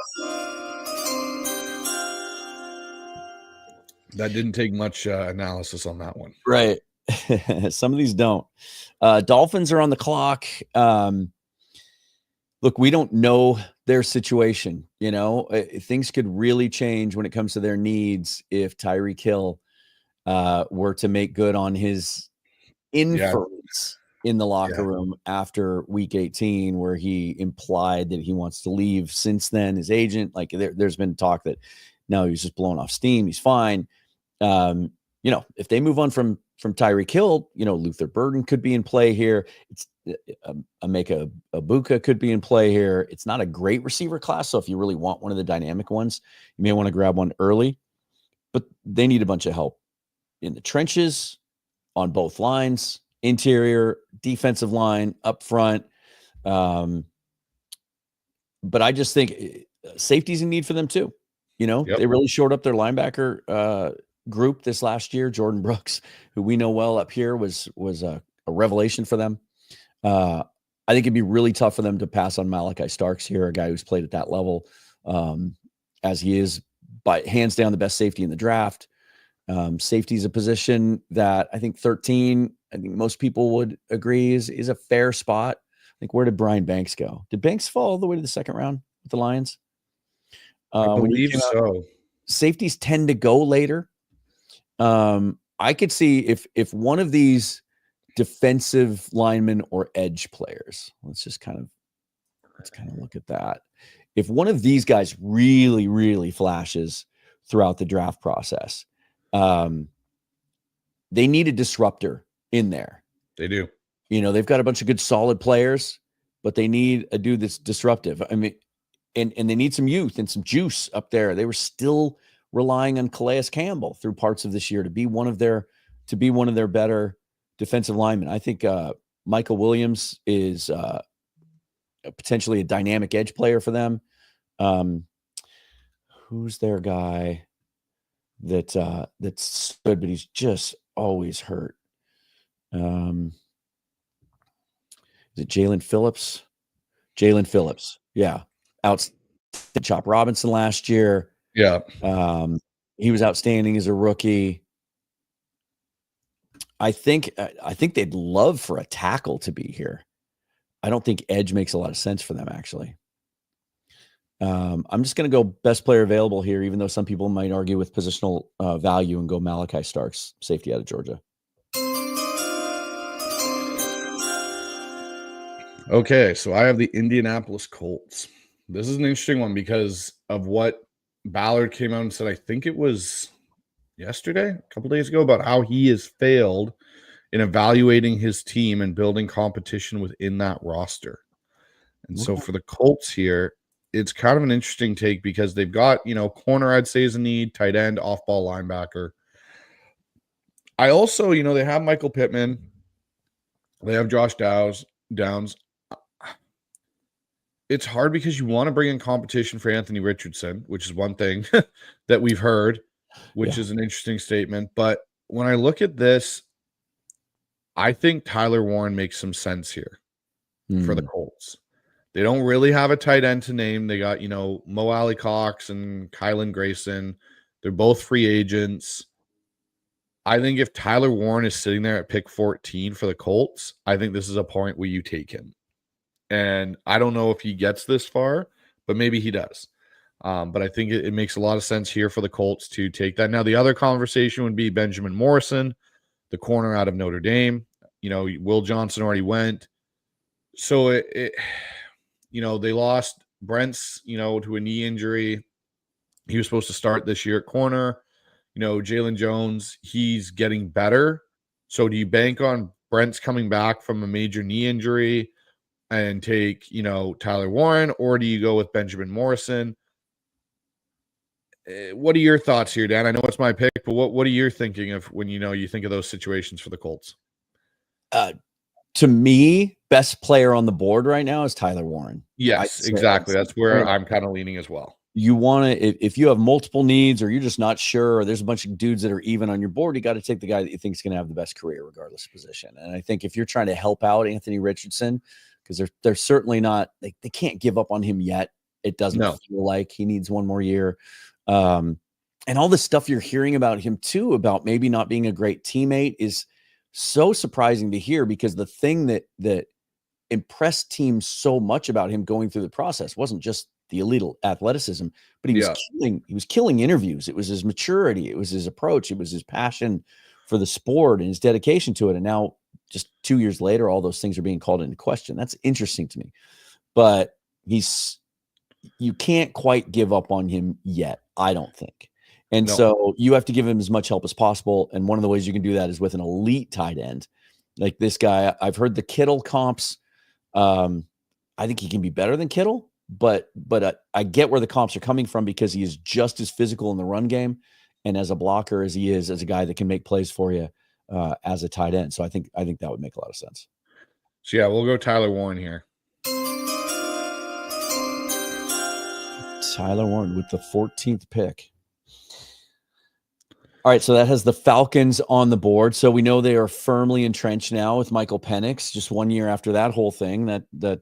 That didn't take much analysis on that one. Right. Some of these don't. Dolphins are on the clock. Look, we don't know their situation. Things could really change when it comes to their needs if Tyreek Hill were to make good on his inference in the locker room after week 18, where he implied that he wants to leave. Since then, his agent, there's been talk that no, he's just blowing off steam. He's fine. If they move on from Tyreek Hill, Luther Burden could be in play here. It's Emeka Ibuka could be in play here. It's not a great receiver class, so if you really want one of the dynamic ones, you may want to grab one early. But they need a bunch of help in the trenches, on both lines, interior, defensive line, up front. But I just think safety's a need for them too. They really shored up their linebacker group this last year. Jordan Brooks, who we know well up here, was a revelation for them. I think it'd be really tough for them to pass on Malachi Starks here, a guy who's played at that level, as he is by hands down the best safety in the draft. Safety is a position that I think 13, I think most people would agree is a fair spot. I think, where did Brian Banks go? Did Banks fall all the way to the second round with the Lions? I believe so. Safeties tend to go later. I could see if one of these defensive linemen or edge players, let's kind of look at that. If one of these guys really, really flashes throughout the draft process, they need a disruptor in there. They do. They've got a bunch of good, solid players, but they need a dude that's disruptive. I mean, and they need some youth and some juice up there. They were still relying on Calais Campbell through parts of this year to be one of their better defensive linemen. I think Michael Williams is potentially a dynamic edge player for them. Who's their guy that's good, but he's just always hurt? Is it Jalen Phillips? Jalen Phillips, yeah. Chop Robinson last year. Yeah. He was outstanding as a rookie. I think they'd love for a tackle to be here. I don't think edge makes a lot of sense for them, actually. I'm just going to go best player available here, even though some people might argue with positional value and go Malachi Starks, safety out of Georgia. Okay, so I have the Indianapolis Colts. This is an interesting one because of what Ballard came out and said. I think it was yesterday, a couple days ago, about how he has failed in evaluating his team and building competition within that roster. And so for the Colts here, it's kind of an interesting take because they've got, corner, I'd say, is a need, tight end, off-ball linebacker. I also, they have Michael Pittman. They have Josh Downs. It's hard because you want to bring in competition for Anthony Richardson, which is one thing that we've heard, which is an interesting statement. But when I look at this, I think Tyler Warren makes some sense here for the Colts. They don't really have a tight end to name. They got, Mo Alley Cox and Kylan Grayson. They're both free agents. I think if Tyler Warren is sitting there at pick 14 for the Colts, I think this is a point where you take him. And I don't know if he gets this far, but maybe he does. But I think it makes a lot of sense here for the Colts to take that. Now, the other conversation would be Benjamin Morrison, the corner out of Notre Dame. Will Johnson already went. So they lost Brent's, to a knee injury. He was supposed to start this year at corner. Jalen Jones, he's getting better. So do you bank on Brent's coming back from a major knee injury and take, Tyler Warren, or do you go with Benjamin Morrison? What are your thoughts here, Dan? I know it's my pick, but what are you thinking of when you think of those situations for the Colts? To me, best player on the board right now is Tyler Warren. Yes, exactly. That's where I'm kind of leaning as well. You want to, if you have multiple needs or you're just not sure, or there's a bunch of dudes that are even on your board, you got to take the guy that you think is going to have the best career regardless of position. And I think if you're trying to help out Anthony Richardson, because they're certainly not, they can't give up on him yet. It doesn't feel like he needs one more year. And all the stuff you're hearing about him too, about maybe not being a great teammate, is so surprising to hear, because the thing that impressed teams so much about him going through the process wasn't just the elite athleticism, but he was killing interviews. It was his maturity. It was his approach. It was his passion for the sport and his dedication to it. And now, just 2 years later, all those things are being called into question. That's interesting to me, but you can't quite give up on him yet, I don't think. And so you have to give him as much help as possible. And one of the ways you can do that is with an elite tight end like this guy. I've heard the Kittle comps. I think he can be better than Kittle, but I get where the comps are coming from, because he is just as physical in the run game and as a blocker as he is as a guy that can make plays for you as a tight end. So I think that would make a lot of sense. So yeah, we'll go Tyler Warren here. Tyler Warren with the 14th pick. All right, so that has the Falcons on the board. So we know they are firmly entrenched now with Michael Penix. Just 1 year after that whole thing, that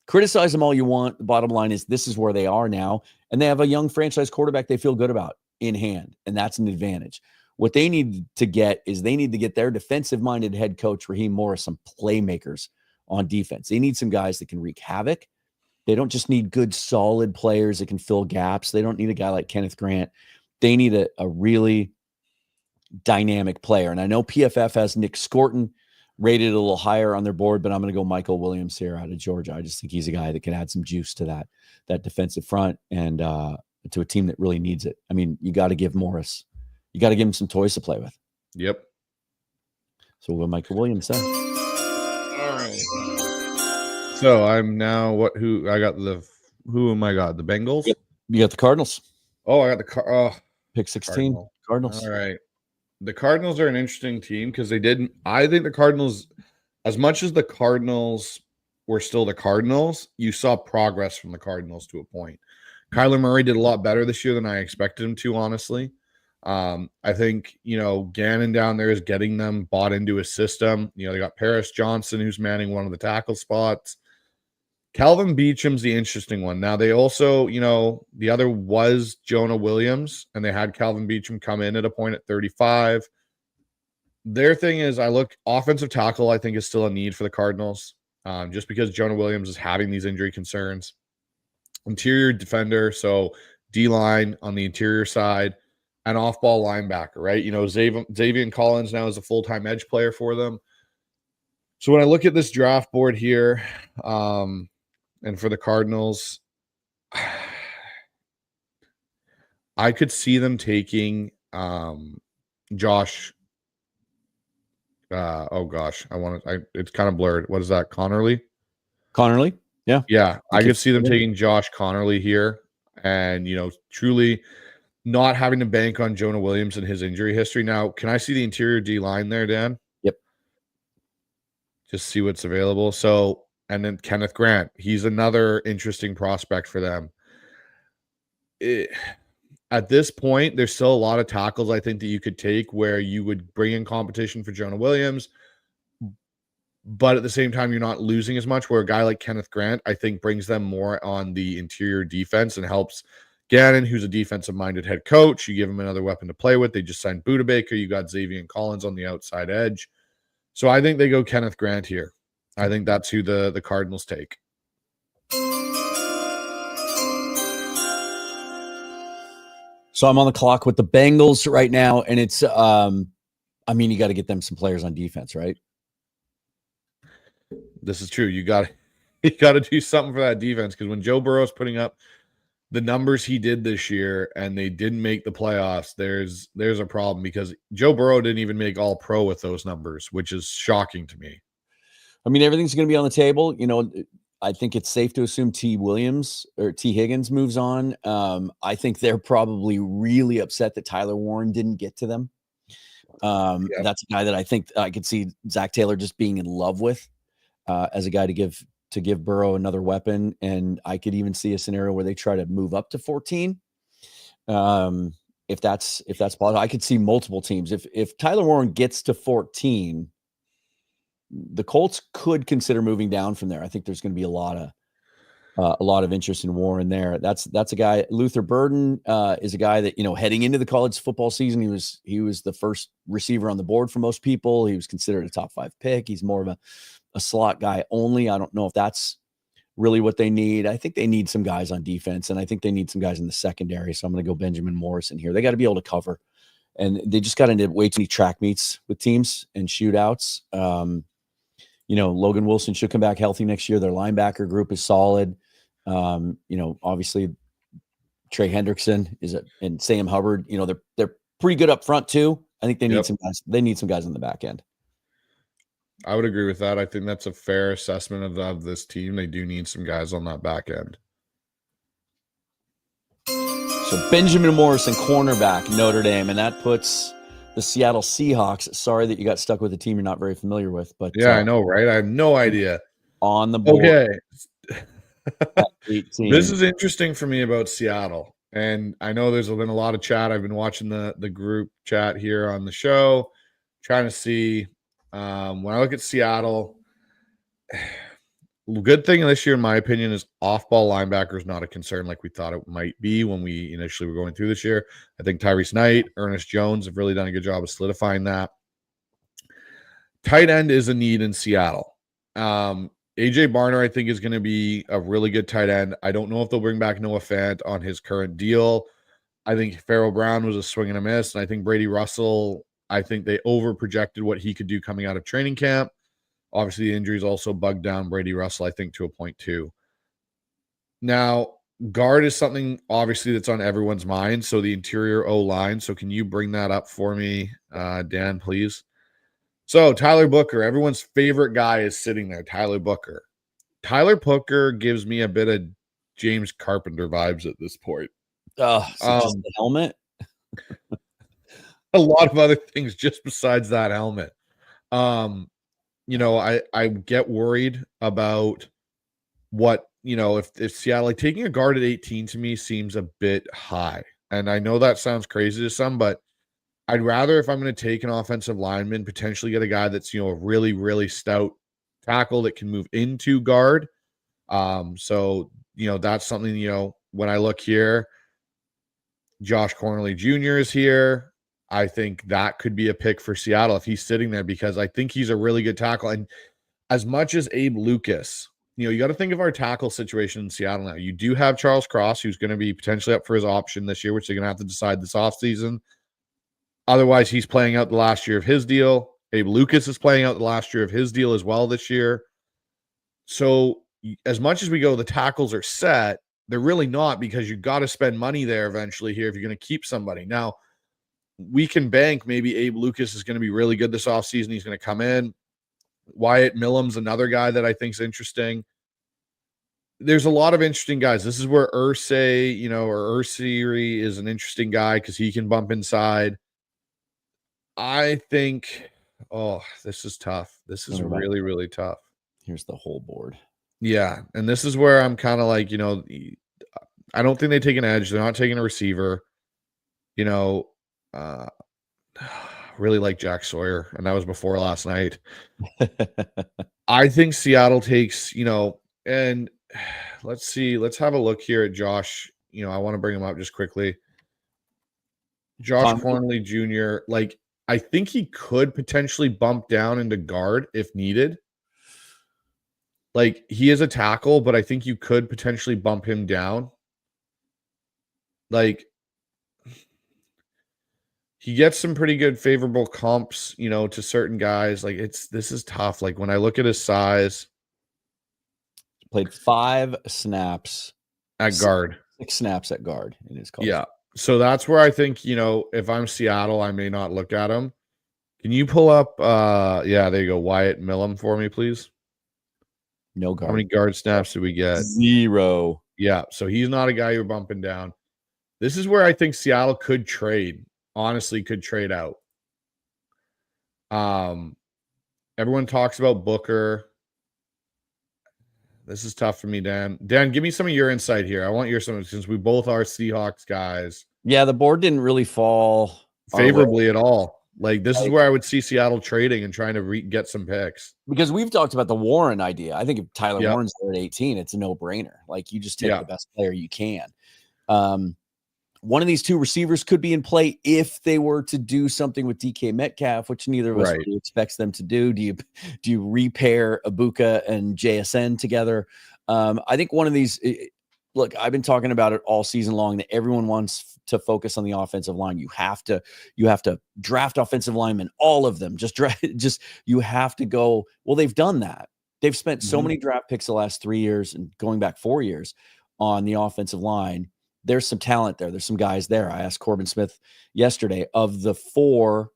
criticize them all you want. The bottom line is this is where they are now, and they have a young franchise quarterback they feel good about in hand, and that's an advantage. What they need to get is they need to get their defensive-minded head coach Raheem Morris some playmakers on defense. They need some guys that can wreak havoc. They don't just need good, solid players that can fill gaps. They don't need a guy like Kenneth Grant. They need a really dynamic player. And I know PFF has Nick Scorton rated a little higher on their board, but I'm going to go Michael Williams here out of Georgia. I just think he's a guy that can add some juice to that defensive front and to a team that really needs it. I mean, you got to give Morris, you got to give him some toys to play with. Yep. So we'll go Michael Williams then. All right. So I'm now who am I got? The Bengals? Yep. You got the Cardinals. Oh, I got the pick 16. Cardinals. All right. The Cardinals are an interesting team because I think the Cardinals, as much as the Cardinals were still the Cardinals, you saw progress from the Cardinals to a point. Kyler Murray did a lot better this year than I expected him to, honestly. I think, Gannon down there is getting them bought into his system. They got Paris Johnson, who's manning one of the tackle spots. Calvin Beacham's the interesting one. Now, they also, the other was Jonah Williams, and they had Calvin Beacham come in at a point at 35. Their thing is, offensive tackle, I think, is still a need for the Cardinals, just because Jonah Williams is having these injury concerns. Interior defender, so D-line on the interior side, and off-ball linebacker, right? Xavier Collins now is a full-time edge player for them. So when I look at this draft board here, and for the Cardinals, I could see them taking Josh. It's kind of blurred. What is that? Connerly? Yeah. Yeah. I could see them taking Josh Connerly here and, truly not having to bank on Jonah Williams and his injury history. Now, can I see the interior D line there, Dan? Yep. Just see what's available. So, and then Kenneth Grant, he's another interesting prospect for them. At this point, there's still a lot of tackles I think that you could take where you would bring in competition for Jonah Williams, but at the same time, you're not losing as much, where a guy like Kenneth Grant, I think, brings them more on the interior defense and helps Gannon, who's a defensive-minded head coach. You give him another weapon to play with. They just signed Budda Baker. You got Xavier Collins on the outside edge. So I think they go Kenneth Grant here. I think that's who the Cardinals take. So I'm on the clock with the Bengals right now, and it's you got to get them some players on defense, right? This is true. You got to do something for that defense, because when Joe Burrow's putting up the numbers he did this year and they didn't make the playoffs, there's a problem, because Joe Burrow didn't even make All-Pro with those numbers, which is shocking to me. I mean, everything's going to be on the table. I think it's safe to assume T. Higgins moves on. I think they're probably really upset that Tyler Warren didn't get to them. That's a guy that I think I could see Zach Taylor just being in love with as a guy to give Burrow another weapon. And I could even see a scenario where they try to move up to 14. If that's possible, I could see multiple teams. If Tyler Warren gets to 14, the Colts could consider moving down from there. I think there's going to be a lot of interest in Warren there. That's a guy. Luther Burden is a guy that, heading into the college football season, he was the first receiver on the board for most people. He was considered a top 5 pick. He's more of a slot guy only. I don't know if that's really what they need. I think they need some guys on defense, and I think they need some guys in the secondary. So I'm going to go Benjamin Morrison here. They got to be able to cover, and they just got into way too many track meets with teams and shootouts. Logan Wilson should come back healthy next year. Their linebacker group is solid. Obviously Trey Hendrickson and Sam Hubbard, they're pretty good up front too. I think they need some guys. They need some guys on the back end. I would agree with that. I think that's a fair assessment of this team. They do need some guys on that back end. So Benjamin Morrison, cornerback, Notre Dame, and that puts the Seattle Seahawks. Sorry that you got stuck with a team you're not very familiar with, but I know, right? I have no idea. On the board. Okay. at 18. This is interesting for me about Seattle. And I know there's been a lot of chat. I've been watching the group chat here on the show, trying to see when I look at Seattle. Good thing this year, in my opinion, is off-ball linebacker is not a concern like we thought it might be when we initially were going through this year. I think Tyrese Knight, Ernest Jones have really done a good job of solidifying that. Tight end is a need in Seattle. AJ Barner, I think, is going to be a really good tight end. I don't know if they'll bring back Noah Fant on his current deal. I think Pharaoh Brown was a swing and a miss, and I think Brady Russell, I think they over-projected what he could do coming out of training camp. Obviously, the injuries also bugged down Brady Russell, I think, to a point too. Now, guard is something, obviously, that's on everyone's mind. So the interior O-line. So can you bring that up for me, Dan, please? So Tyler Booker, everyone's favorite guy, is sitting there, Tyler Booker. Tyler Booker gives me a bit of James Carpenter vibes at this point. Oh, so just the helmet? A lot of other things just besides that helmet. I get worried about what, if Seattle, like taking a guard at 18 to me seems a bit high. And I know that sounds crazy to some, but I'd rather, if I'm going to take an offensive lineman, potentially get a guy that's, a really, really stout tackle that can move into guard. So that's something, when I look here, Josh Cornelly Jr. is here. I think that could be a pick for Seattle if he's sitting there, because I think he's a really good tackle. And as much as Abe Lucas, you got to think of our tackle situation in Seattle now. You do have Charles Cross, who's going to be potentially up for his option this year, which they're going to have to decide this offseason. Otherwise, he's playing out the last year of his deal. Abe Lucas is playing out the last year of his deal as well this year. So as much as we go, the tackles are set, they're really not, because you've got to spend money there eventually here if you're going to keep somebody. Now, we can bank maybe Abe Lucas is going to be really good this offseason. He's going to come in. Wyatt Millam's another guy that I think is interesting. There's a lot of interesting guys. This is where Ursay, or Ursiri is an interesting guy because he can bump inside. I think, this is tough. This is really, really tough. Here's the whole board. Yeah, and this is where I'm kind of like, I don't think they take an edge. They're not taking a receiver. Really like Jack Sawyer, and that was before last night. I think Seattle takes, and let's see. Let's have a look here at Josh. I want to bring him up just quickly. Josh Cornelly Jr., I think he could potentially bump down into guard if needed. He is a tackle, but I think you could potentially bump him down. He gets some pretty good favorable comps, to certain guys. This is tough. When I look at his size, played 5 snaps at guard, 6 snaps at guard in his college. Yeah. So that's where I think, if I'm Seattle, I may not look at him. Can you pull up, there you go, Wyatt Millam for me, please? No guard. How many guard snaps did we get? 0. Yeah. So he's not a guy you're bumping down. This is where I think Seattle could trade. Honestly, could trade out. Everyone talks about Booker. This is tough for me, Dan. Dan, give me some of your insight here. I want your since we both are Seahawks guys. Yeah, the board didn't really fall favorably at all. This is where I would see Seattle trading and trying to get some picks. Because we've talked about the Warren idea. I think if Tyler Warren's there at 18, it's a no-brainer. You just take the best player you can. One of these 2 receivers could be in play if they were to do something with DK Metcalf, which neither of us really expects them to do. Do you repair Ibuka and JSN together? I think one of these. Look, I've been talking about it all season long that everyone wants to focus on the offensive line. You have to draft offensive linemen, all of them. You have to go. Well, they've done that. They've spent so many draft picks the last 3 years and going back 4 years on the offensive line. There's some talent there. There's some guys there. I asked Corbin Smith yesterday, of the 4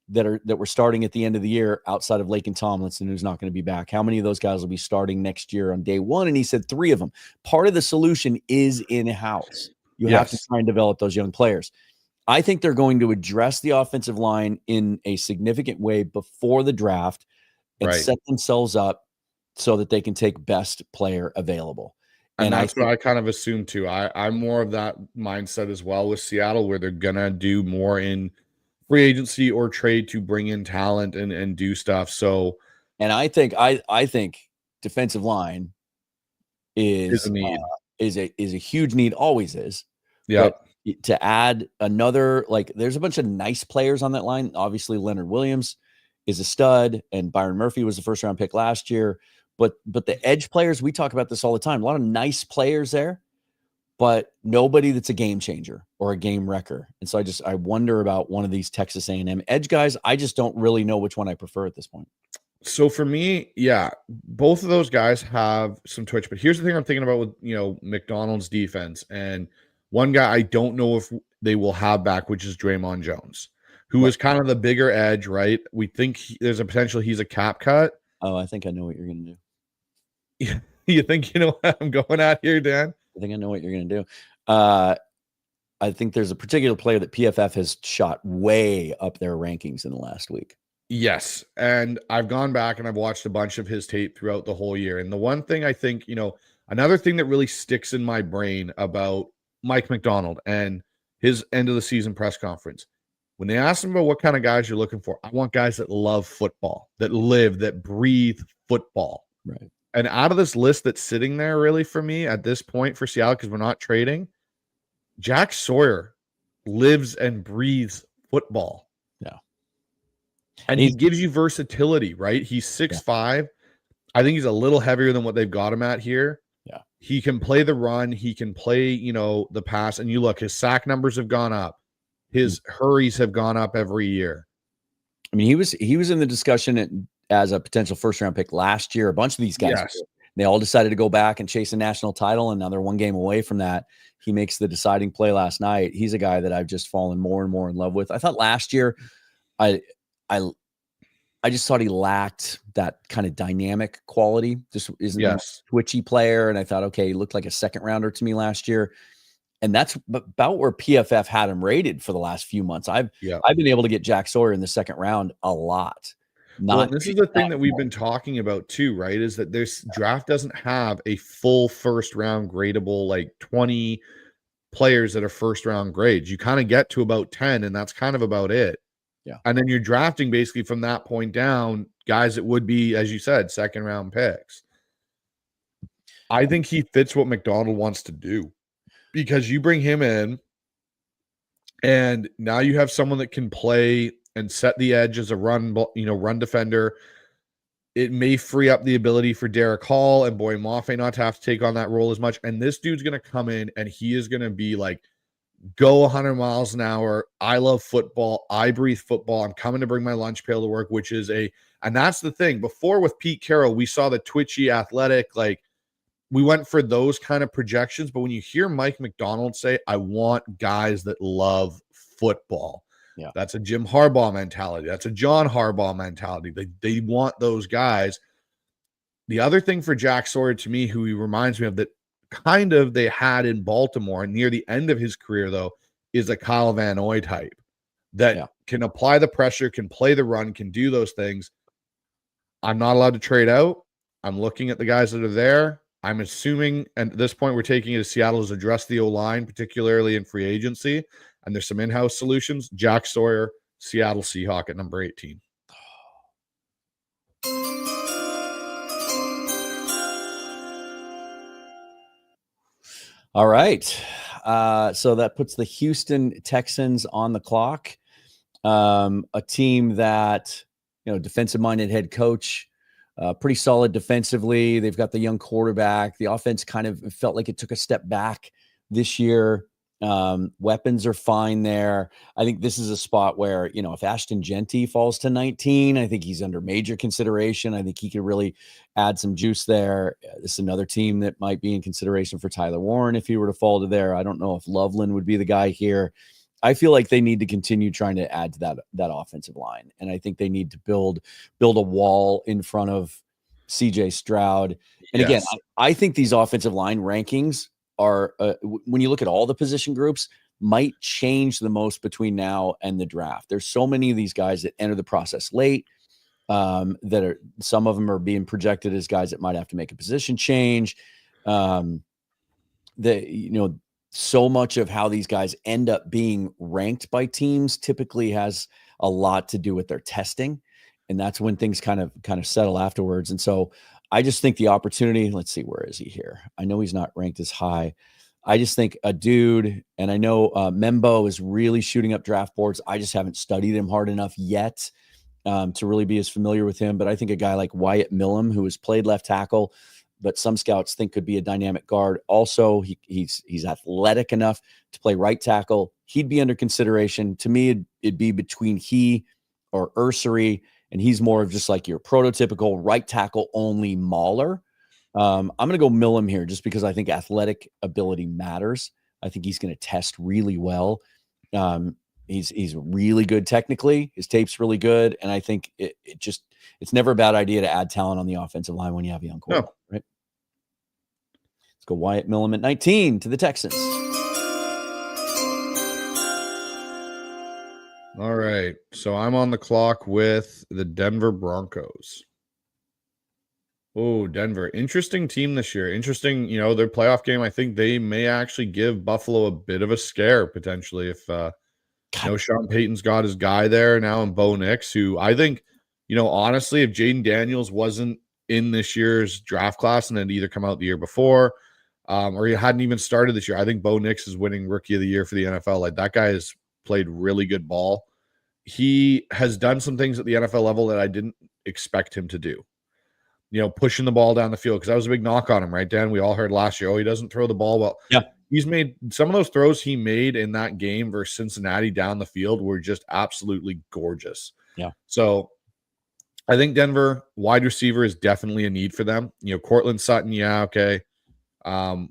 that were starting at the end of the year outside of Laken Tomlinson, who's not going to be back, how many of those guys will be starting next year on day 1? And he said 3 of them. Part of the solution is in-house. You have to try and develop those young players. I think they're going to address the offensive line in a significant way before the draft and set themselves up so that they can take best player available. And that's what I kind of assume too. I'm more of that mindset as well with Seattle, where they're gonna do more in free agency or trade to bring in talent and do stuff. So, and I think defensive line is a need. Is a huge need, always is. Yeah. But to add another, like, there's a bunch of nice players on that line. Obviously, Leonard Williams is a stud, and Byron Murphy was the first round pick last year. But the edge players, we talk about this all the time. A lot of nice players there, but nobody that's a game changer or a game wrecker. And so I wonder about one of these Texas A&M edge guys. I just don't really know which one I prefer at this point. So for me, yeah, both of those guys have some twitch. But here's the thing I'm thinking about with McDonald's defense, and one guy I don't know if they will have back, which is Draymond Jones, who is kind of the bigger edge, right? We think there's a potential he's a cap cut. Oh, I think I know what you're going to do. You think you know what I'm going at here, Dan? I think I know what you're going to do. I think there's a particular player that PFF has shot way up their rankings in the last week. Yes. And I've gone back and I've watched a bunch of his tape throughout the whole year. And the one thing I think, another thing that really sticks in my brain about Mike McDonald and his end of the season press conference, when they asked him about what kind of guys you're looking for, I want guys that love football, that breathe football. Right. And out of this list that's sitting there really for me at this point for Seattle, because we're not trading, Jack Sawyer lives and breathes football. Yeah. And he gives you versatility, right? He's 6'5". Yeah. I think he's a little heavier than what they've got him at here. Yeah. He can play the run. He can play, the pass. And you look, his sack numbers have gone up. His hurries have gone up every year. I mean, he was in the discussion as a potential first-round pick last year. A bunch of these guys, they all decided to go back and chase a national title, and now they're one game away from that. He makes the deciding play last night. He's a guy that I've just fallen more and more in love with. I thought last year, I just thought he lacked that kind of dynamic quality. Just isn't a twitchy player, and I thought, okay, he looked like a second-rounder to me last year. And that's about where PFF had him rated for the last few months. I've been able to get Jack Sawyer in the second round a lot. This is the thing that we've been talking about too, right? Is that this draft doesn't have a full first round gradable, like 20 players that are first round grades. You kind of get to about 10, and that's kind of about it. Yeah. And then you're drafting basically from that point down guys that would be, as you said, second round picks. I think he fits what McDonald wants to do, because you bring him in and now you have someone that can play and set the edge as a run defender. It may free up the ability for Derek Hall and Boy Mafe not to have to take on that role as much. And this dude's going to come in and he is going to be like, go 100 miles an hour. I love football. I breathe football. I'm coming to bring my lunch pail to work, and that's the thing. Before with Pete Carroll, we saw the twitchy athletic, like we went for those kind of projections. But when you hear Mike McDonald say, I want guys that love football, that's a Jim Harbaugh mentality. That's a John Harbaugh mentality. They want those guys. The other thing for Jack Sawyer, to me, who he reminds me of that kind of they had in Baltimore near the end of his career, though, is a Kyle Van Noy type that can apply the pressure, can play the run, can do those things. I'm not allowed to trade out. I'm looking at the guys that are there. I'm assuming, and at this point, we're taking it as Seattle has addressed the O-line, particularly in free agency, and there's some in-house solutions. Jack Sawyer, Seattle Seahawk at number 18. All right. So that puts the Houston Texans on the clock. A team that, defensive-minded head coach, pretty solid defensively. They've got the young quarterback. The offense kind of felt like it took a step back this year. Weapons are fine there. I think this is a spot where, if Ashton Genty falls to 19, I think he's under major consideration. I think he could really add some juice there. This is another team that might be in consideration for Tyler Warren if he were to fall to there. I don't know if Loveland would be the guy here. I feel like they need to continue trying to add to that offensive line. And I think they need to build a wall in front of CJ Stroud. And again, I think these offensive line rankings are, when you look at all the position groups, might change the most between now and the draft. There's so many of these guys that enter the process late, some of them are being projected as guys that might have to make a position change. so much of how these guys end up being ranked by teams typically has a lot to do with their testing. And that's when things kind of settle afterwards. And so I just think the opportunity, let's see, where is he here? I know he's not ranked as high. I just think a dude, and I know Membo is really shooting up draft boards. I just haven't studied him hard enough yet to really be as familiar with him. But I think a guy like Wyatt Millum, who has played left tackle, but some scouts think could be a dynamic guard. Also, he's athletic enough to play right tackle. He'd be under consideration. To me, it'd be between he or Ursary, and he's more of just like your prototypical right tackle only mauler. I'm going to go Millum here just because I think athletic ability matters. I think he's going to test really well. He's really good technically. His tape's really good. And I think it's never a bad idea to add talent on the offensive line when you have a young quarterback, right? Let's go Wyatt Millum at 19 to the Texans. All right. So I'm on the clock with the Denver Broncos. Oh, Denver. Interesting team this year. Interesting, their playoff game. I think they may actually give Buffalo a bit of a scare potentially if Sean Payton's got his guy there now and Bo Nix, who I think, honestly, if Jaden Daniels wasn't in this year's draft class and had either come out the year before or he hadn't even started this year, I think Bo Nix is winning Rookie of the Year for the NFL. Like, that guy has played really good ball. He has done some things at the NFL level that I didn't expect him to do. Pushing the ball down the field, because that was a big knock on him, right, Dan? We all heard last year, he doesn't throw the ball well. Yeah. He's made some of those throws he made in that game versus Cincinnati down the field were just absolutely gorgeous. Yeah. So I think Denver wide receiver is definitely a need for them. Cortland Sutton, yeah, okay.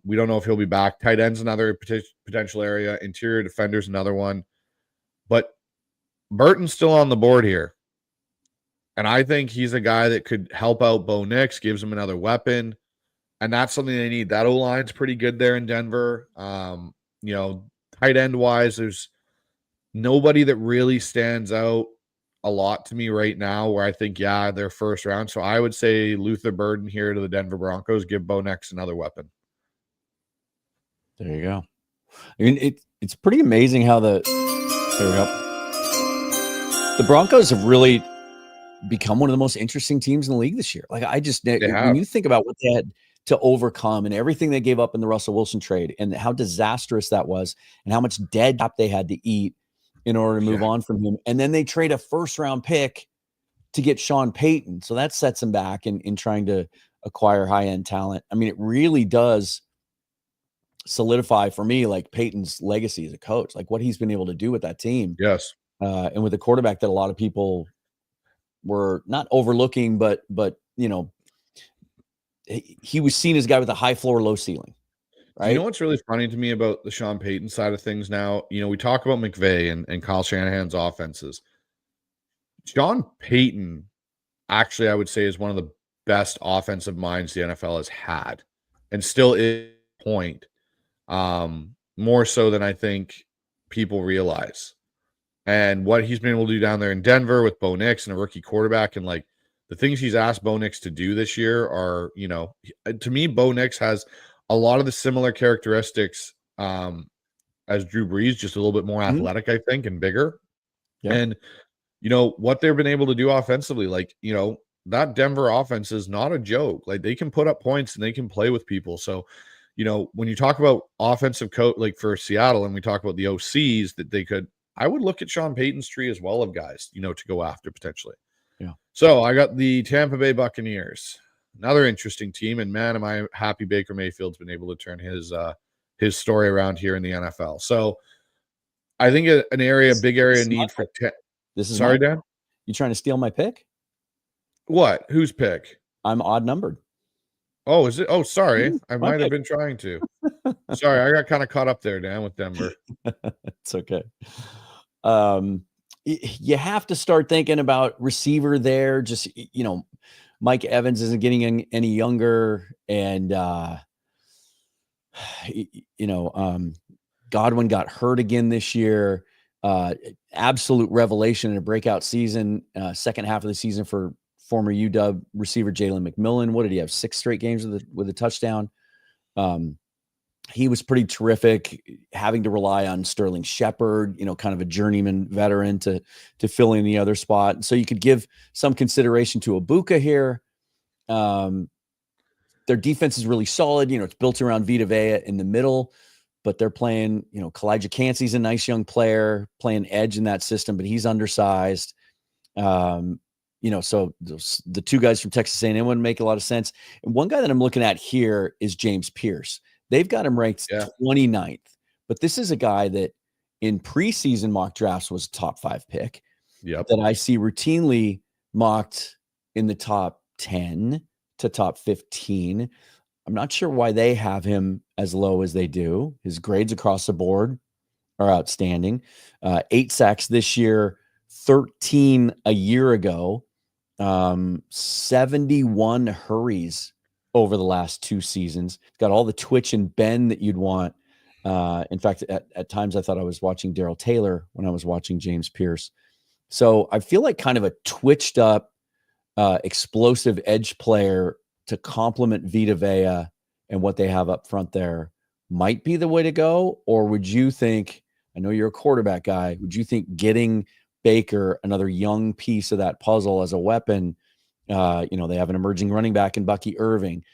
We don't know if he'll be back. Tight end's another potential area. Interior defender's another one. But Burton's still on the board here. And I think he's a guy that could help out Bo Nix, gives him another weapon. And that's something they need. That O-line's pretty good there in Denver. Tight end wise, there's nobody that really stands out a lot to me right now where I think, they're first round. So I would say Luther Burden here to the Denver Broncos, give Bo Nix another weapon. There you go. I mean, it's pretty amazing how there we go. The Broncos have really become one of the most interesting teams in the league this year. Like, when you think about what they had to overcome and everything they gave up in the Russell Wilson trade and how disastrous that was and how much dead cap they had to eat in order to move on from him. And then they trade a first round pick to get Sean Payton. So that sets him back in trying to acquire high-end talent. I mean, it really does solidify for me, like, Payton's legacy as a coach, like what he's been able to do with that team. Yes. And with a quarterback that a lot of people were not overlooking, but he was seen as a guy with a high floor, low ceiling. Right. You know what's really funny to me about the Sean Payton side of things now? We talk about McVay and Kyle Shanahan's offenses. Sean Payton, actually, I would say, is one of the best offensive minds the NFL has had, and still is a point, more so than I think people realize. And what he's been able to do down there in Denver with Bo Nix and a rookie quarterback, and like the things he's asked Bo Nix to do this year are, to me, Bo Nix has a lot of the similar characteristics as Drew Brees, just a little bit more athletic, I think, and bigger. Yeah. And, what they've been able to do offensively, like, that Denver offense is not a joke. Like, they can put up points and they can play with people. So, when you talk about offensive coach, like for Seattle, and we talk about the OCs that they could, I would look at Sean Payton's tree as well of guys, to go after potentially. Yeah. So I got the Tampa Bay Buccaneers, another interesting team. And man, am I happy Baker Mayfield's been able to turn his story around here in the NFL. So I think a big area of need for this is sorry, Dan. You trying to steal my pick? What? Whose pick? I'm odd numbered. Oh, is it? Oh, sorry. I might have been trying to. Sorry, I got kind of caught up there, Dan, with Denver. It's okay. You have to start thinking about receiver there. Just, Mike Evans isn't getting any younger, and Godwin got hurt again this year. Absolute revelation in a breakout season. Second half of the season for former UW receiver Jalen McMillan. What did he have? 6 straight games with a touchdown. he was pretty terrific, having to rely on Sterling Shepard, kind of a journeyman veteran to fill in the other spot. So you could give some consideration to Ibuka here. Their defense is really solid. It's built around Vita Vea in the middle, but they're playing, Kalijah Cansey's a nice young player, playing edge in that system, but he's undersized. So the two guys from Texas A&M would make a lot of sense. And one guy that I'm looking at here is James Pierce. They've got him ranked 29th, but this is a guy that in preseason mock drafts was a top 5 pick. Yep. That I see routinely mocked in the top 10 to top 15. I'm not sure why they have him as low as they do. His grades across the board are outstanding. 8 sacks this year, 13 a year ago, 71 hurries over the last 2 seasons. It's got all the twitch and bend that you'd want. In fact, at times I thought I was watching Darrell Taylor when I was watching James Pierce. So I feel like kind of a twitched up, explosive edge player to complement Vita Vea and what they have up front there might be the way to go. Or would you think, I know you're a quarterback guy, would you think getting Baker, another young piece of that puzzle as a weapon, they have an emerging running back in Bucky Irving.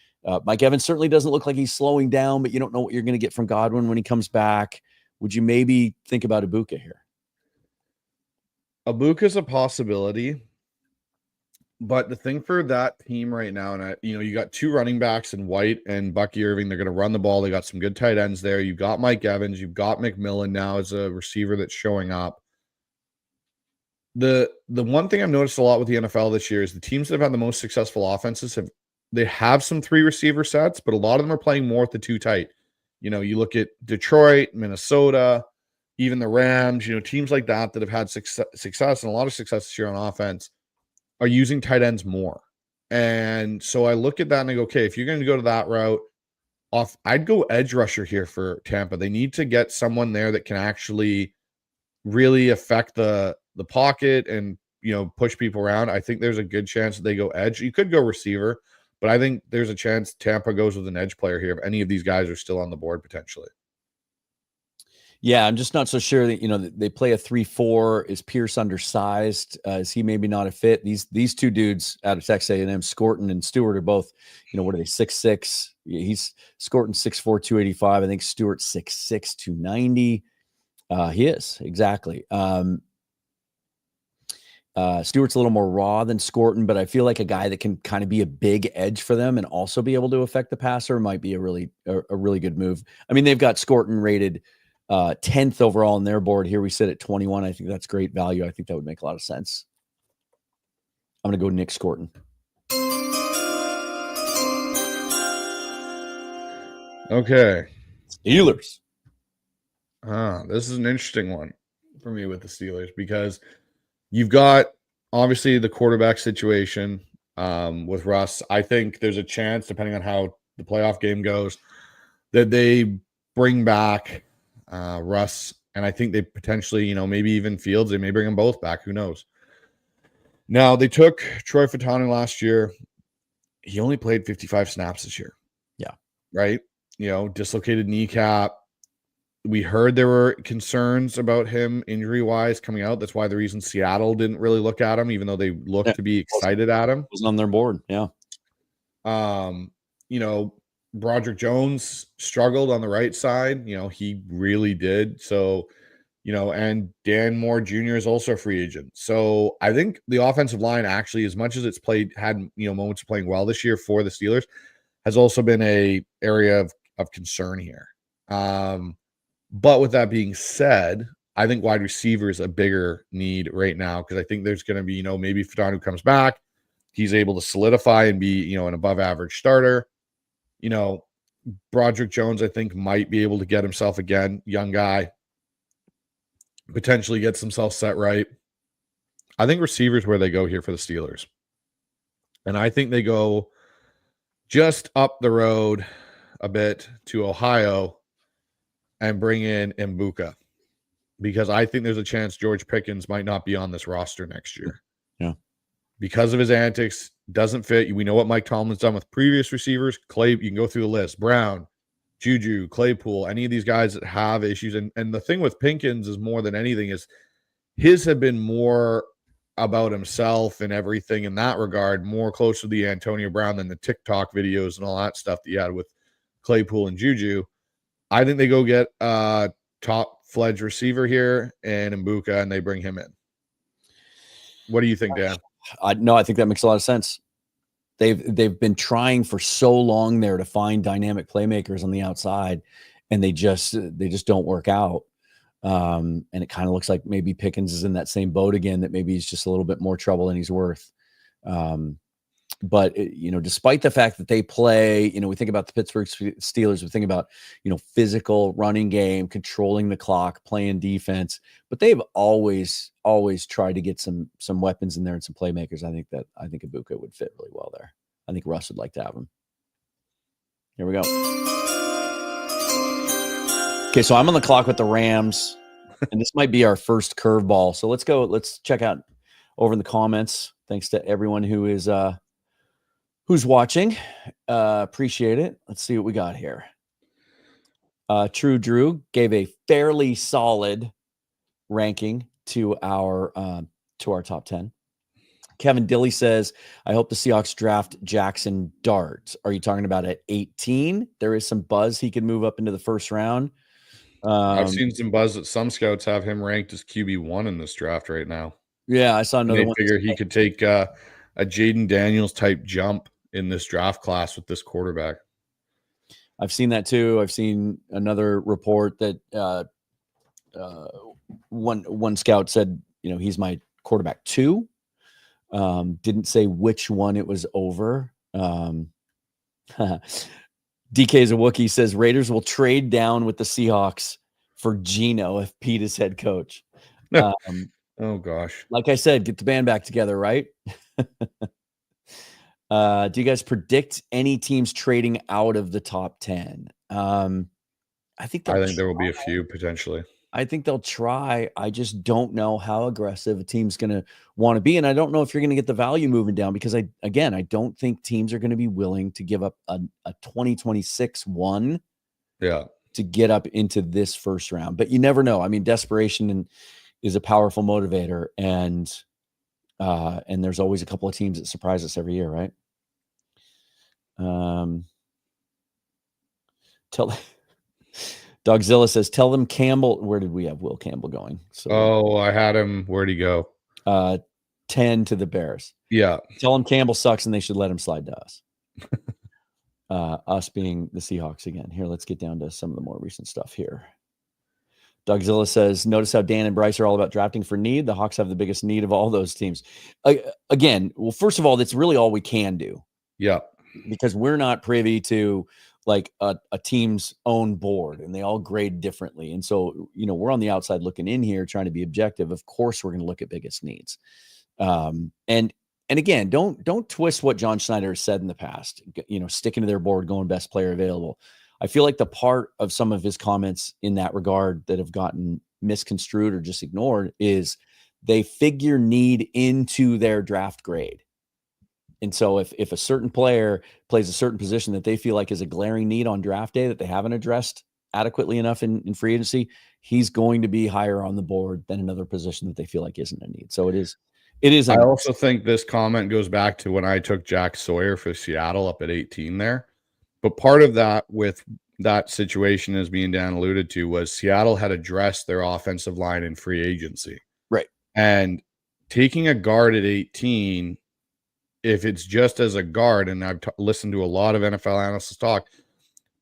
Mike Evans certainly doesn't look like he's slowing down, but you don't know what you're going to get from Godwin when he comes back. Would you maybe think about Ibuka here? Ibuka's a possibility, but the thing for that team right now, and you got 2 running backs in White and Bucky Irving. They're going to run the ball. They got some good tight ends there. You've got Mike Evans. You've got McMillan now as a receiver that's showing up. The one thing I've noticed a lot with the NFL this year is the teams that have had the most successful offenses have some 3 receiver sets, but a lot of them are playing more with the 2 tight. You look at Detroit, Minnesota, even the Rams, teams like that have had success and a lot of success this year on offense are using tight ends more. And so I look at that and I go, okay, if you're going to go to that route, I'd go edge rusher here for Tampa. They need to get someone there that can actually really affect the pocket and, push people around. I think there's a good chance that they go edge. You could go receiver, but I think there's a chance Tampa goes with an edge player here if any of these guys are still on the board potentially. Yeah, I'm just not so sure that, they play a 3-4. Is Pierce undersized? Is he maybe not a fit? These 2 dudes out of Texas A&M, Scorton and Stewart, are both, what are they, 6'6"? He's Scorton 6'4", 285. I think Stewart 6'6", 290. He is, exactly. Stewart's a little more raw than Scorton, but I feel like a guy that can kind of be a big edge for them and also be able to affect the passer might be a really good move. I mean, they've got Scorton rated 10th overall on their board. Here we sit at 21. I think that's great value. I think that would make a lot of sense. I'm going to go Nick Scorton. Okay. Steelers. This is an interesting one for me with the Steelers because you've got obviously the quarterback situation with Russ. I think there's a chance, depending on how the playoff game goes, that they bring back Russ, and I think they potentially, maybe even Fields, they may bring them both back. Who knows? Now, they took Troy Fautanu last year. He only played 55 snaps this year. Yeah. Right? Dislocated kneecap. We heard there were concerns about him injury-wise coming out. That's why the reason Seattle didn't really look at him, even though they looked to be excited at him. Wasn't on their board, yeah. Broderick Jones struggled on the right side. He really did. So, and Dan Moore Jr. is also a free agent. So I think the offensive line actually, as much as it's had moments of playing well this year for the Steelers, has also been a area of concern here. But with that being said, I think wide receiver is a bigger need right now because I think there's going to be, maybe Fautanu comes back. He's able to solidify and be, an above average starter. Broderick Jones, I think, might be able to get himself again, young guy, potentially gets himself set right. I think receivers where they go here for the Steelers. And I think they go just up the road a bit to Ohio and bring in Mbuka because I think there's a chance George Pickens might not be on this roster next year. Yeah. Because of his antics, doesn't fit. We know what Mike Tomlin's done with previous receivers. Clay, you can go through the list. Brown, Juju, Claypool, any of these guys that have issues. And the thing with Pinkins is more than anything is his have been more about himself and everything in that regard, more close to the Antonio Brown than the TikTok videos and all that stuff that you had with Claypool and Juju. I think they go get a top-fledged receiver here and Mbuka, and they bring him in. What do you think, Dan? No, I think that makes a lot of sense. They've been trying for so long there to find dynamic playmakers on the outside, and they just don't work out. And it kind of looks like maybe Pickens is in that same boat again, that maybe he's just a little bit more trouble than he's worth. But despite the fact that they play, we think about the Pittsburgh Steelers, we think about, physical running game, controlling the clock, playing defense, but they've always tried to get some weapons in there and some playmakers. I think Ibuka would fit really well there. I think Russ would like to have him. Here we go. Okay, so I'm on the clock with the Rams, and this might be our first curveball. So let's go. Let's check out over in the comments. Thanks to everyone who's watching. Appreciate it. Let's see what we got here. True Drew gave a fairly solid ranking to our top 10. Kevin Dilly says, I hope the Seahawks draft Jackson Dart. Are you talking about at 18? There is some buzz he could move up into the first round. I've seen some buzz that some scouts have him ranked as QB1 in this draft right now. Yeah, I saw another one. They figure he could take a Jaden Daniels type jump in this draft class with this quarterback. I've seen that too. I've seen another report that one scout said, he's my quarterback 2. Didn't say which one it was over. DK's a Wookiee says Raiders will trade down with the Seahawks for Geno if Pete is head coach. Oh gosh. Like I said, get the band back together, right? Do you guys predict any teams trading out of the top 10? I think there will be a few potentially. I think they'll try. I just don't know how aggressive a team's going to want to be. And I don't know if you're going to get the value moving down because I don't think teams are going to be willing to give up a 2026 one to get up into this first round. But you never know. I mean, desperation is a powerful motivator. And there's always a couple of teams that surprise us every year, right? Dogzilla says, tell them Campbell. Where did we have Will Campbell going? So, I had him. Where'd he go? 10 to the Bears. Yeah. Tell him Campbell sucks and they should let him slide to us. Us being the Seahawks again. Here, let's get down to some of the more recent stuff here. Dogzilla says, notice how Dan and Bryce are all about drafting for need. The Hawks have the biggest need of all those teams. Again, well, first of all, that's really all we can do. Yeah. Because we're not privy to like a team's own board and they all grade differently. And so, we're on the outside looking in here, trying to be objective. Of course, we're going to look at biggest needs. And again, don't twist what John Schneider has said in the past, sticking to their board, going best player available. I feel like the part of some of his comments in that regard that have gotten misconstrued or just ignored is they figure need into their draft grade. And so if a certain player plays a certain position that they feel like is a glaring need on draft day that they haven't addressed adequately enough in free agency, he's going to be higher on the board than another position that they feel like isn't a need. So it is. I also think this comment goes back to when I took Jack Sawyer for Seattle up at 18 there. But part of that with that situation, as me and Dan alluded to, was Seattle had addressed their offensive line in free agency. Right. And taking a guard at 18, if it's just as a guard, and I've listened to a lot of NFL analysts talk,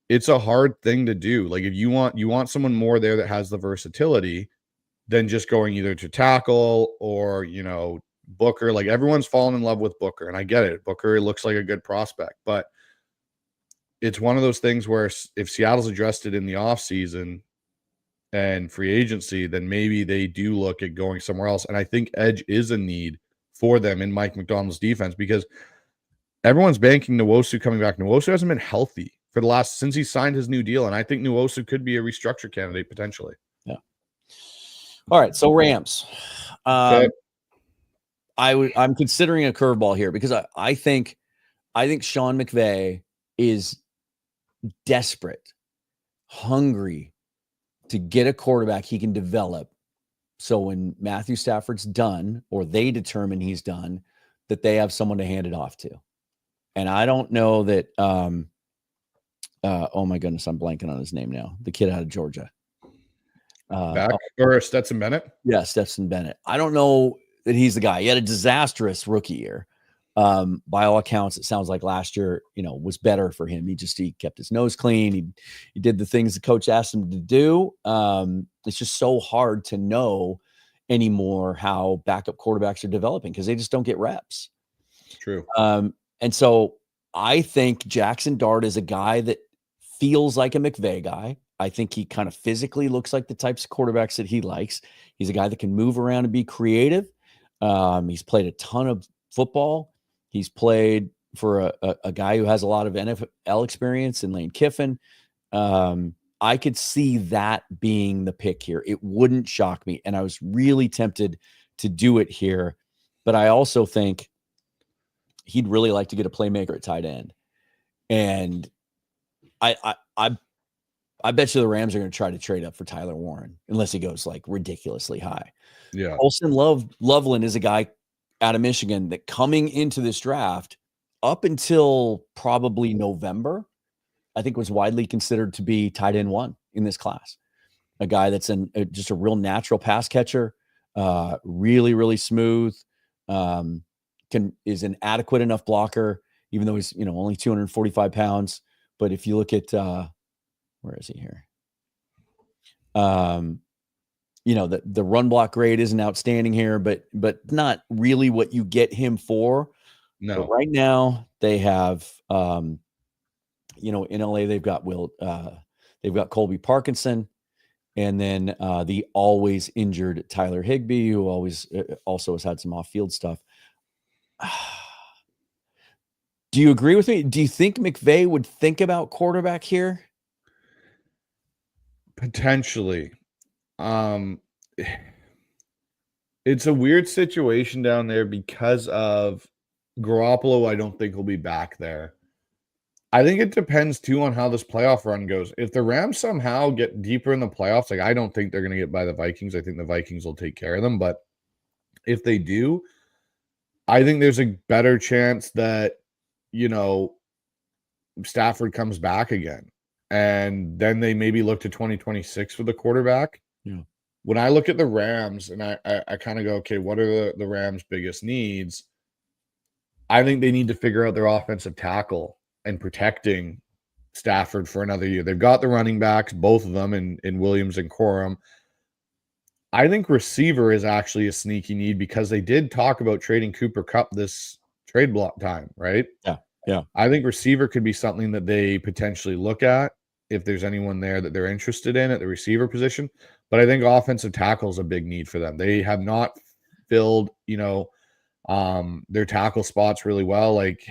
it's a hard thing to do. Like if you want someone more there that has the versatility than just going either to tackle or, Booker. Like everyone's fallen in love with Booker, and I get it. Booker looks like a good prospect, but it's one of those things where if Seattle's addressed it in the offseason and free agency, then maybe they do look at going somewhere else. And I think edge is a need for them in Mike McDonald's defense because everyone's banking Nwosu coming back. Nwosu hasn't been healthy for the since he signed his new deal, and I think Nwosu could be a restructure candidate potentially. Yeah. All right, so Rams. Okay. I'm considering a curveball here because I think Sean McVay is desperate hungry to get a quarterback he can develop. So when Matthew Stafford's done, or they determine he's done, that they have someone to hand it off to. And I don't know that, oh my goodness, I'm blanking on his name now. The kid out of Georgia. Or Stetson Bennett? Yeah, Stetson Bennett. I don't know that he's the guy. He had a disastrous rookie year. By all accounts, it sounds like last year, was better for him. He kept his nose clean. He did the things the coach asked him to do. It's just so hard to know anymore how backup quarterbacks are developing because they just don't get reps. True. And so I think Jackson Dart is a guy that feels like a McVay guy. I think he kind of physically looks like the types of quarterbacks that he likes. He's a guy that can move around and be creative. He's played a ton of football. He's played for a guy who has a lot of NFL experience in Lane Kiffin. I could see that being the pick here. It wouldn't shock me. And I was really tempted to do it here. But I also think he'd really like to get a playmaker at tight end. And I bet you the Rams are going to try to trade up for Tyler Warren unless he goes like ridiculously high. Yeah. Colston Loveland is a guy out of Michigan that coming into this draft up until probably November, I think was widely considered to be tight end 1 in this class. A guy that's just a real natural pass catcher, really, really smooth, is an adequate enough blocker, even though he's, only 245 pounds. But if you look at, where is he here? The run block grade isn't outstanding here, but not really what you get him for. No. But right now they have, in LA they've got they've got Colby Parkinson, and then the always injured Tyler Higbee, who always also has had some off-field stuff. Do you agree with me? Do you think McVay would think about quarterback here? Potentially. It's a weird situation down there because of Garoppolo. I don't think will be back there. I think it depends too on how this playoff run goes. If the Rams somehow get deeper in the playoffs, I don't think they're going to get by the Vikings. I think the Vikings will take care of them. But if they do, I think there's a better chance that, Stafford comes back again. And then they maybe look to 2026 for the quarterback. Yeah. When I look at the Rams and I kind of go, okay, what are the Rams' biggest needs? I think they need to figure out their offensive tackle and protecting Stafford for another year. They've got the running backs, both of them in Williams and Corum. I think receiver is actually a sneaky need because they did talk about trading Cooper Kupp this trade block time, right? Yeah. I think receiver could be something that they potentially look at if there's anyone there that they're interested in at the receiver position. But I think offensive tackle is a big need for them. They have not filled, their tackle spots really well. Like,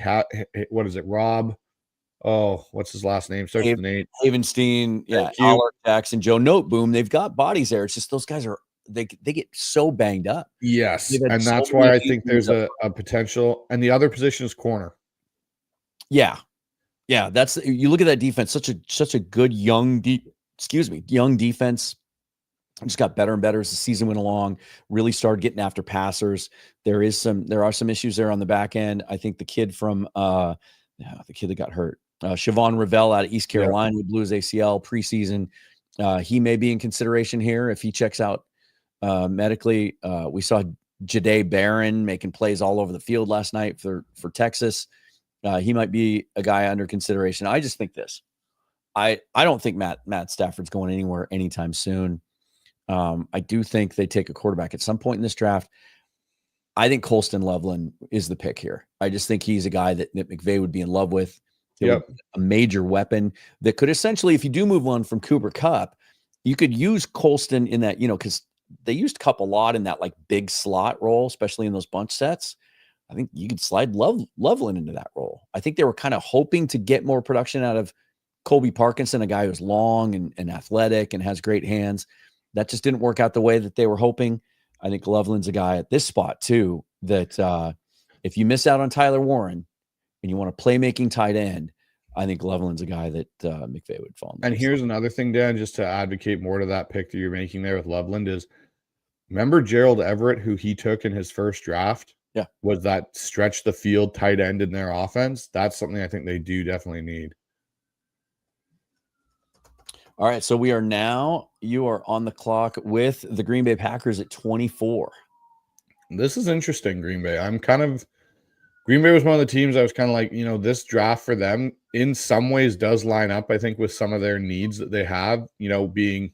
what is it, Rob? Oh, what's his last name? Starts with an 8. Havenstein, Allard Jackson, Joe Noteboom. They've got bodies there. It's just those guys they get so banged up. Yes, and that's why I think there's a potential. And the other position is corner. Yeah. That's, you look at that defense, such a good young defense. Just got better and better as the season went along. Really started getting after passers. There are some issues there on the back end. I think the kid from the kid that got hurt, Siobhan Revelle out of East Carolina, who blew his ACL preseason. He may be in consideration here if he checks out medically. We saw Jahdae Barron making plays all over the field last night for Texas. He might be a guy under consideration. I just think this. I don't think Matt Stafford's going anywhere anytime soon. I do think they take a quarterback at some point in this draft. I think Colston Loveland is the pick here. I just think he's a guy that McVay would be in love with. A major weapon that could essentially, if you do move on from Cooper Kupp, you could use Colston in that, because they used Kupp a lot in that like big slot role, especially in those bunch sets. I think you could slide Loveland into that role. I think they were kind of hoping to get more production out of Colby Parkinson, a guy who's long and athletic and has great hands. That just didn't work out the way that they were hoping. I think Loveland's a guy at this spot too, that if you miss out on Tyler Warren and you want a playmaking tight end, I think Loveland's a guy that McVay would fall in love And with. here's another thing, Dan, just to advocate more to that pick that you're making there with Loveland is, remember Gerald Everett, who he took in his first draft? Yeah. Was that stretch the field tight end in their offense? That's something I think they do definitely need. All right, so you are on the clock with the Green Bay Packers at 24. This is interesting, Green Bay. Green Bay was one of the teams I was kind of like, this draft for them in some ways does line up, I think, with some of their needs that they have, being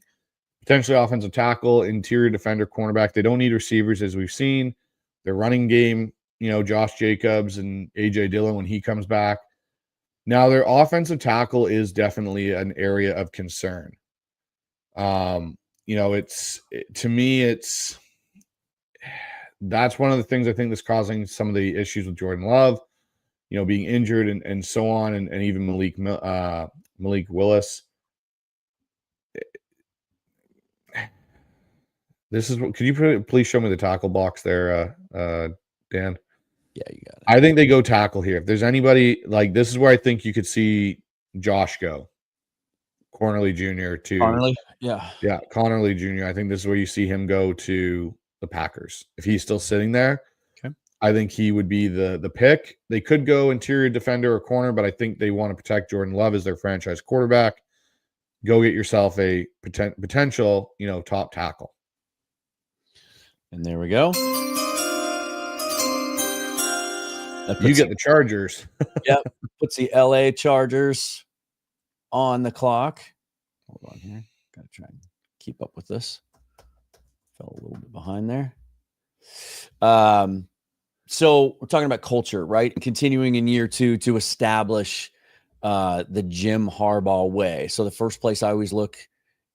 potentially offensive tackle, interior defender, cornerback. They don't need receivers, as we've seen. Their running game, Josh Jacobs and A.J. Dillon when he comes back. Now, their offensive tackle is definitely an area of concern. To me, that's one of the things I think that's causing some of the issues with Jordan Love, being injured and so on, and even Malik Willis. Could you please show me the tackle box there, Dan? Yeah, you got it. I think they go tackle here. If there's anybody, this is where I think you could see Josh go. Cornerly Jr. to Connerly? Yeah. Yeah, Connerly Jr. I think this is where you see him go to the Packers. If he's still sitting there, okay, I think he would be the pick. They could go interior defender or corner, but I think they want to protect Jordan Love as their franchise quarterback. Go get yourself a potential, top tackle. And there we go. You get the Chargers. Yep. Puts the LA Chargers on the clock. Hold on here. Got to try and keep up with this. Fell a little bit behind there. So we're talking about culture, right? Continuing in year 2 to establish the Jim Harbaugh way. So the first place I always look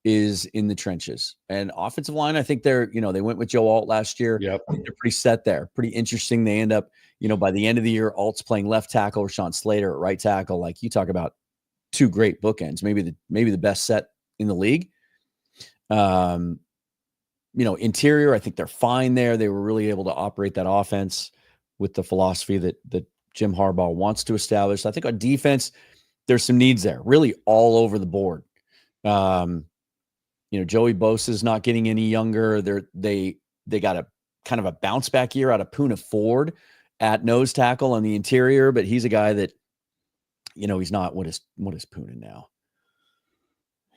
is in the trenches. And offensive line, I think they went with Joe Alt last year. Yep. They're pretty set there. Pretty interesting. They end up, by the end of the year, Alt's playing left tackle, Rashawn Slater at right tackle. Like, you talk about two great bookends, maybe the best set in the league. Interior, I think they're fine there. They were really able to operate that offense with the philosophy that Jim Harbaugh wants to establish. I think on defense, there's some needs there, really all over the board. Joey Bosa's not getting any younger. They got a kind of a bounce back year out of Poona Ford at nose tackle on the interior, but he's a guy that, he's not. What is Poona now?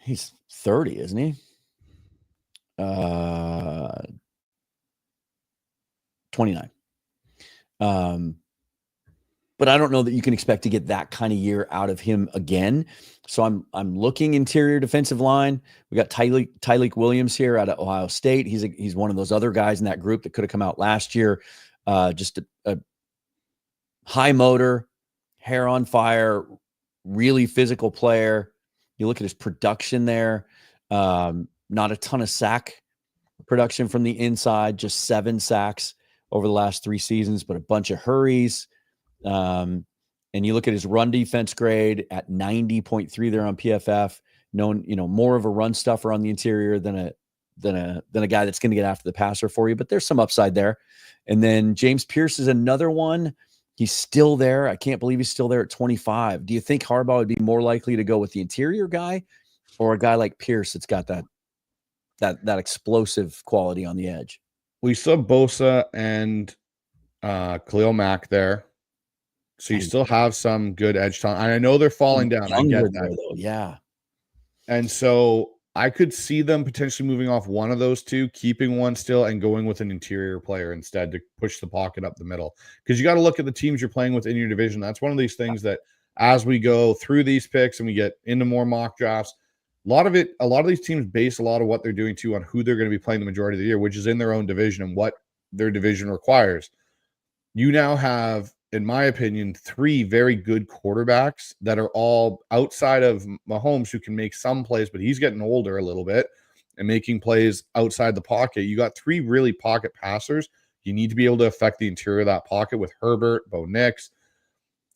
He's 30, isn't he? 29. But I don't know that you can expect to get that kind of year out of him again. So I'm looking interior defensive line. We got Tyleik Williams here out of Ohio State. He's one of those other guys in that group that could have come out last year. Just a high motor, hair on fire, really physical player. You look at his production there. Not a ton of sack production from the inside, just 7 sacks over the last 3 seasons, but a bunch of hurries. And you look at his run defense grade at 90.3 there on PFF, known, more of a run stuffer on the interior than a guy that's going to get after the passer for you, but there's some upside there. And then James Pierce is another one. He's still there. I can't believe he's still there at 25. Do you think Harbaugh would be more likely to go with the interior guy or a guy like Pierce that's got that explosive quality on the edge? We saw Bosa and Khalil Mack there. So you still have some good edge talent. And I know they're falling down. I get that. Though. Yeah. And so I could see them potentially moving off one of those two, keeping one still and going with an interior player instead to push the pocket up the middle. Because you got to look at the teams you're playing with in your division. That's one of these things that as we go through these picks and we get into more mock drafts, a lot of these teams base a lot of what they're doing too on who they're going to be playing the majority of the year, which is in their own division and what their division requires. You now have, in my opinion, 3 very good quarterbacks that are all outside of Mahomes who can make some plays, but he's getting older a little bit and making plays outside the pocket. You got 3 really pocket passers. You need to be able to affect the interior of that pocket with Herbert, Bo Nix,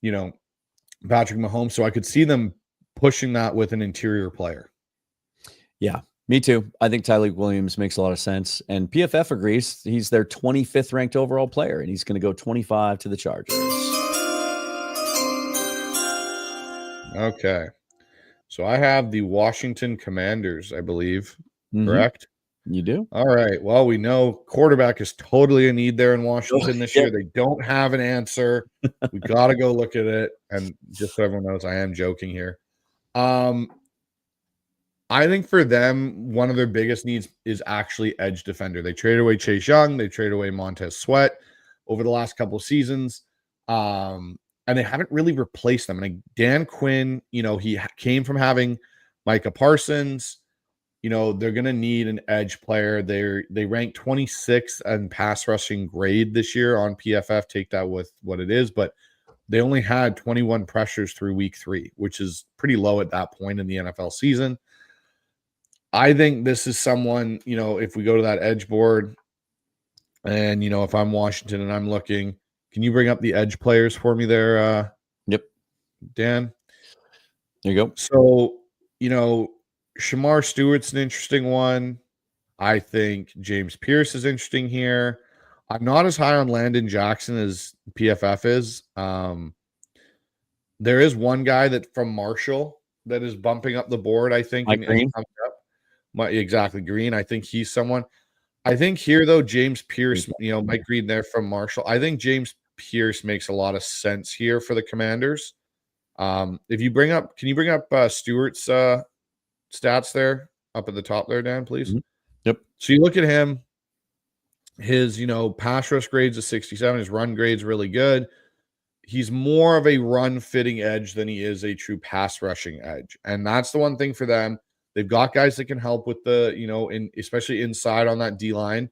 Patrick Mahomes. So I could see them pushing that with an interior player. Yeah, me too. I think Tyleik Williams makes a lot of sense. And PFF agrees. He's their 25th ranked overall player, and he's going to go 25 to the Chargers. Okay. So I have the Washington Commanders, I believe. Mm-hmm. Correct? You do? All right. Well, we know quarterback is totally a need there in Washington this year. They don't have an answer. We got to go look at it. And just so everyone knows, I am joking here. I think for them, one of their biggest needs is actually edge defender. They traded away Chase Young. They traded away Montez Sweat over the last couple of seasons. And they haven't really replaced them. And Dan Quinn, he came from having Micah Parsons. They're going to need an edge player. They rank 26th in pass rushing grade this year on PFF. Take that with what it is. But they only had 21 pressures through week 3, which is pretty low at that point in the NFL season. I think this is someone, if we go to that edge board and, if I'm Washington and I'm looking, can you bring up the edge players for me there? Yep. Dan? There you go. So, Shamar Stewart's an interesting one. I think James Pierce is interesting here. I'm not as high on Landon Jackson as PFF is. There is one guy that from Marshall that is bumping up the board, I think. Mike Green. Exactly, Green. I think he's someone. I think here, though, James Pierce, Mike Green there from Marshall. I think James Pierce makes a lot of sense here for the Commanders. If you bring up, can you bring up Stewart's stats there up at the top there, Dan, please? Mm-hmm. Yep. So you look at him, his, pass rush grades is 67. His run grade's really good. He's more of a run fitting edge than he is a true pass rushing edge. And that's the one thing for them. They've got guys that can help with the, especially inside on that D line.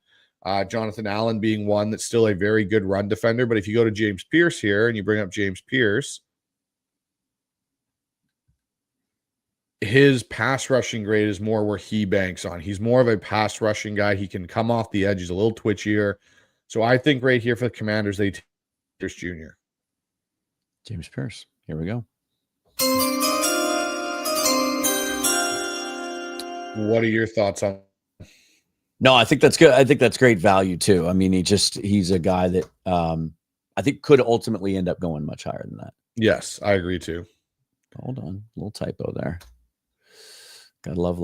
Jonathan Allen being one that's still a very good run defender. But if you go to James Pierce here and you bring up James Pierce, his pass rushing grade is more where he banks on. He's more of a pass rushing guy. He can come off the edge. He's a little twitchier. So I think right here for the Commanders, they take Pierce Jr. James Pierce. Here we go. What are your thoughts on? No, I think that's good. I think that's great value too. I mean, he's a guy that I think could ultimately end up going much higher than that. Yes, I agree too. Hold on, a little typo there. Gotta love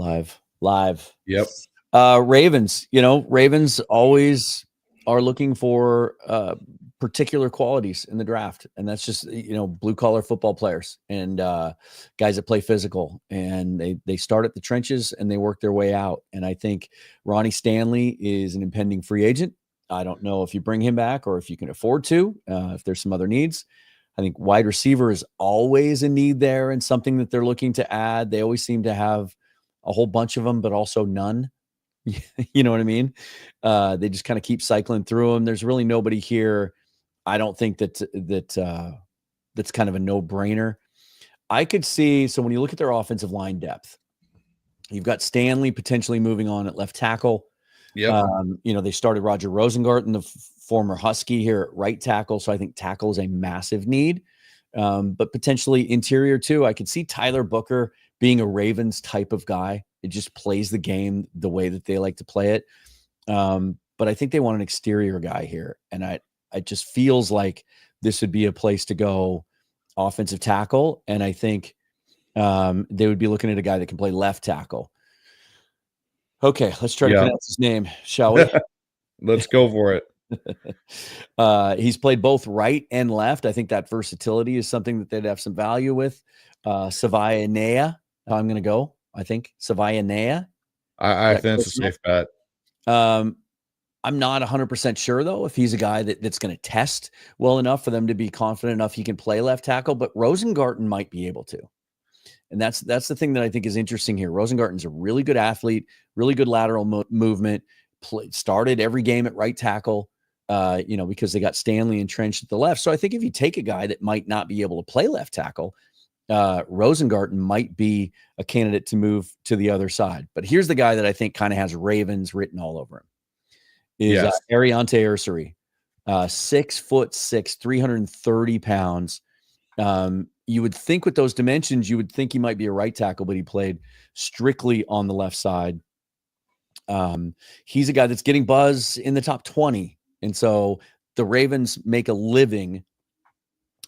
live. Yep. Ravens, Ravens always are looking for particular qualities in the draft. And that's just, blue collar football players and guys that play physical, and they start at the trenches and they work their way out. And I think Ronnie Stanley is an impending free agent. I don't know if you bring him back or if you can afford to, if there's some other needs. I think wide receiver is always a need there and something that they're looking to add. They always seem to have a whole bunch of them, but also none. You know what I mean? They just kind of keep cycling through them. There's really nobody here. I don't think that's kind of a no-brainer. I could see, so when you look at their offensive line depth, you've got Stanley potentially moving on at left tackle. Yep. They started Roger Rosengarten, the former Husky, here at right tackle. So I think tackle is a massive need, but potentially interior too. I could see Tyler Booker being a Ravens type of guy. It just plays the game the way that they like to play it. But I think they want an exterior guy here. And it just feels like this would be a place to go offensive tackle. And I think they would be looking at a guy that can play left tackle. Okay, let's try to pronounce his name, shall we? Let's go for it. He's played both right and left. I think that versatility is something that they'd have some value with. Savia Nea, I'm going to go. I think Savia Nea. I think it's a safe bet. I'm not 100% sure, though, if he's a guy that's going to test well enough for them to be confident enough he can play left tackle, but Rosengarten might be able to. And that's the thing that I think is interesting here. Rosengarten's a really good athlete, really good lateral movement, started every game at right tackle, because they got Stanley entrenched at the left. So I think if you take a guy that might not be able to play left tackle, Rosengarten might be a candidate to move to the other side. But here's the guy that I think kind of has Ravens written all over him. Is Ariante Ursary, 6'6", 330 pounds. You would think with those dimensions, you would think he might be a right tackle, but he played strictly on the left side. He's a guy that's getting buzz in the top 20. And so the Ravens make a living.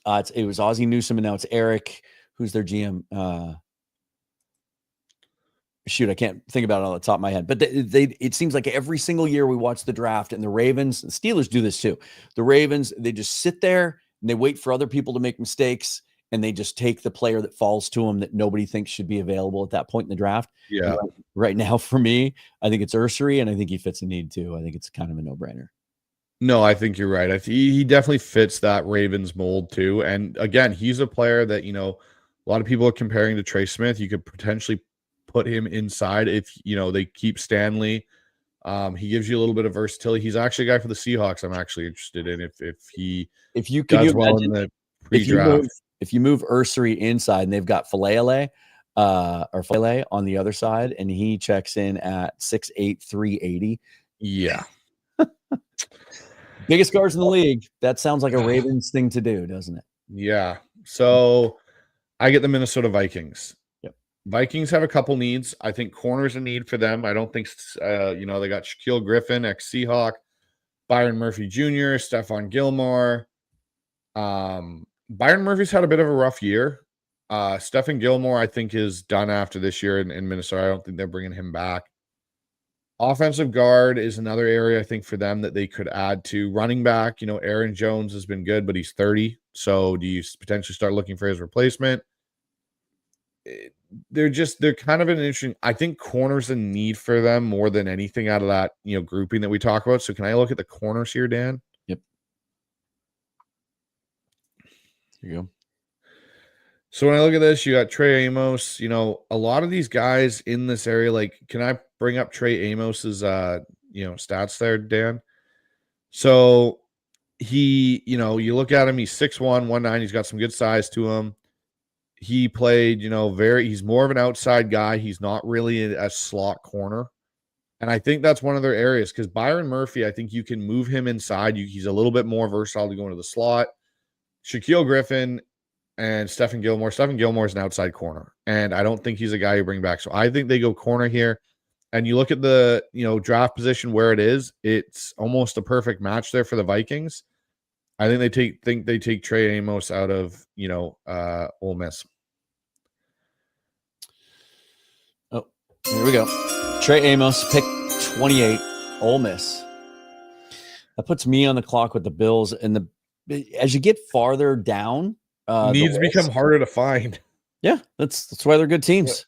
It was Ozzie Newsome, and now it's Eric. who's their GM? Shoot, I can't think about it on the top of my head, but it seems like every single year we watch the draft, and the Ravens, the Steelers do this too. The Ravens, they just sit there and they wait for other people to make mistakes, and they just take the player that falls to them that nobody thinks should be available at that point in the draft. Yeah. Right now, for me, I think it's Ursary, and I think he fits a need too. I think it's kind of a no-brainer. No, I think you're right. He definitely fits that Ravens mold too. And again, he's a player that, a lot of people are comparing to Trey Smith. You could potentially put him inside if, they keep Stanley. He gives you a little bit of versatility. He's actually a guy for the Seahawks I'm actually interested in if you does well in the pre-draft. If you move Ursary inside and they've got Filet on the other side, and he checks in at 6'8", 380. Yeah. Biggest guards in the league. That sounds like a Ravens thing to do, doesn't it? Yeah. So I get the Minnesota Vikings. Yep. Vikings have a couple needs. I think corner's a need for them. I don't think, they got Shaquille Griffin, ex-Seahawk, Byron Murphy Jr., Stephon Gilmore. Byron Murphy's had a bit of a rough year. Stephon Gilmore, I think, is done after this year in Minnesota. I don't think they're bringing him back. Offensive guard is another area, I think, for them that they could add to. Running back, Aaron Jones has been good, but he's 30. So do you potentially start looking for his replacement? They're kind of an interesting, I think corner's a need for them more than anything out of that, grouping that we talk about. So can I look at the corners here, Dan? Yep. There you go. So when I look at this, you got Trey Amos, a lot of these guys in this area, like, can I bring up Trey Amos's, stats there, Dan? So he, you look at him, he's 6'1", 190, he's got some good size to him. He played, he's more of an outside guy. He's not really a slot corner. And I think that's one of their areas, because Byron Murphy, I think you can move him inside. He's a little bit more versatile to go into the slot. Shaquille Griffin and Stephon Gilmore. Stephon Gilmore is an outside corner, and I don't think he's a guy you bring back. So I think they go corner here. And you look at the, draft position where it is, it's almost a perfect match there for the Vikings. I think they take Trey Amos out of, Ole Miss. Oh, here we go. Trey Amos, pick 28, Ole Miss. That puts me on the clock with the Bills. And as you get farther down, needs become harder to find. Yeah, that's why they're good teams,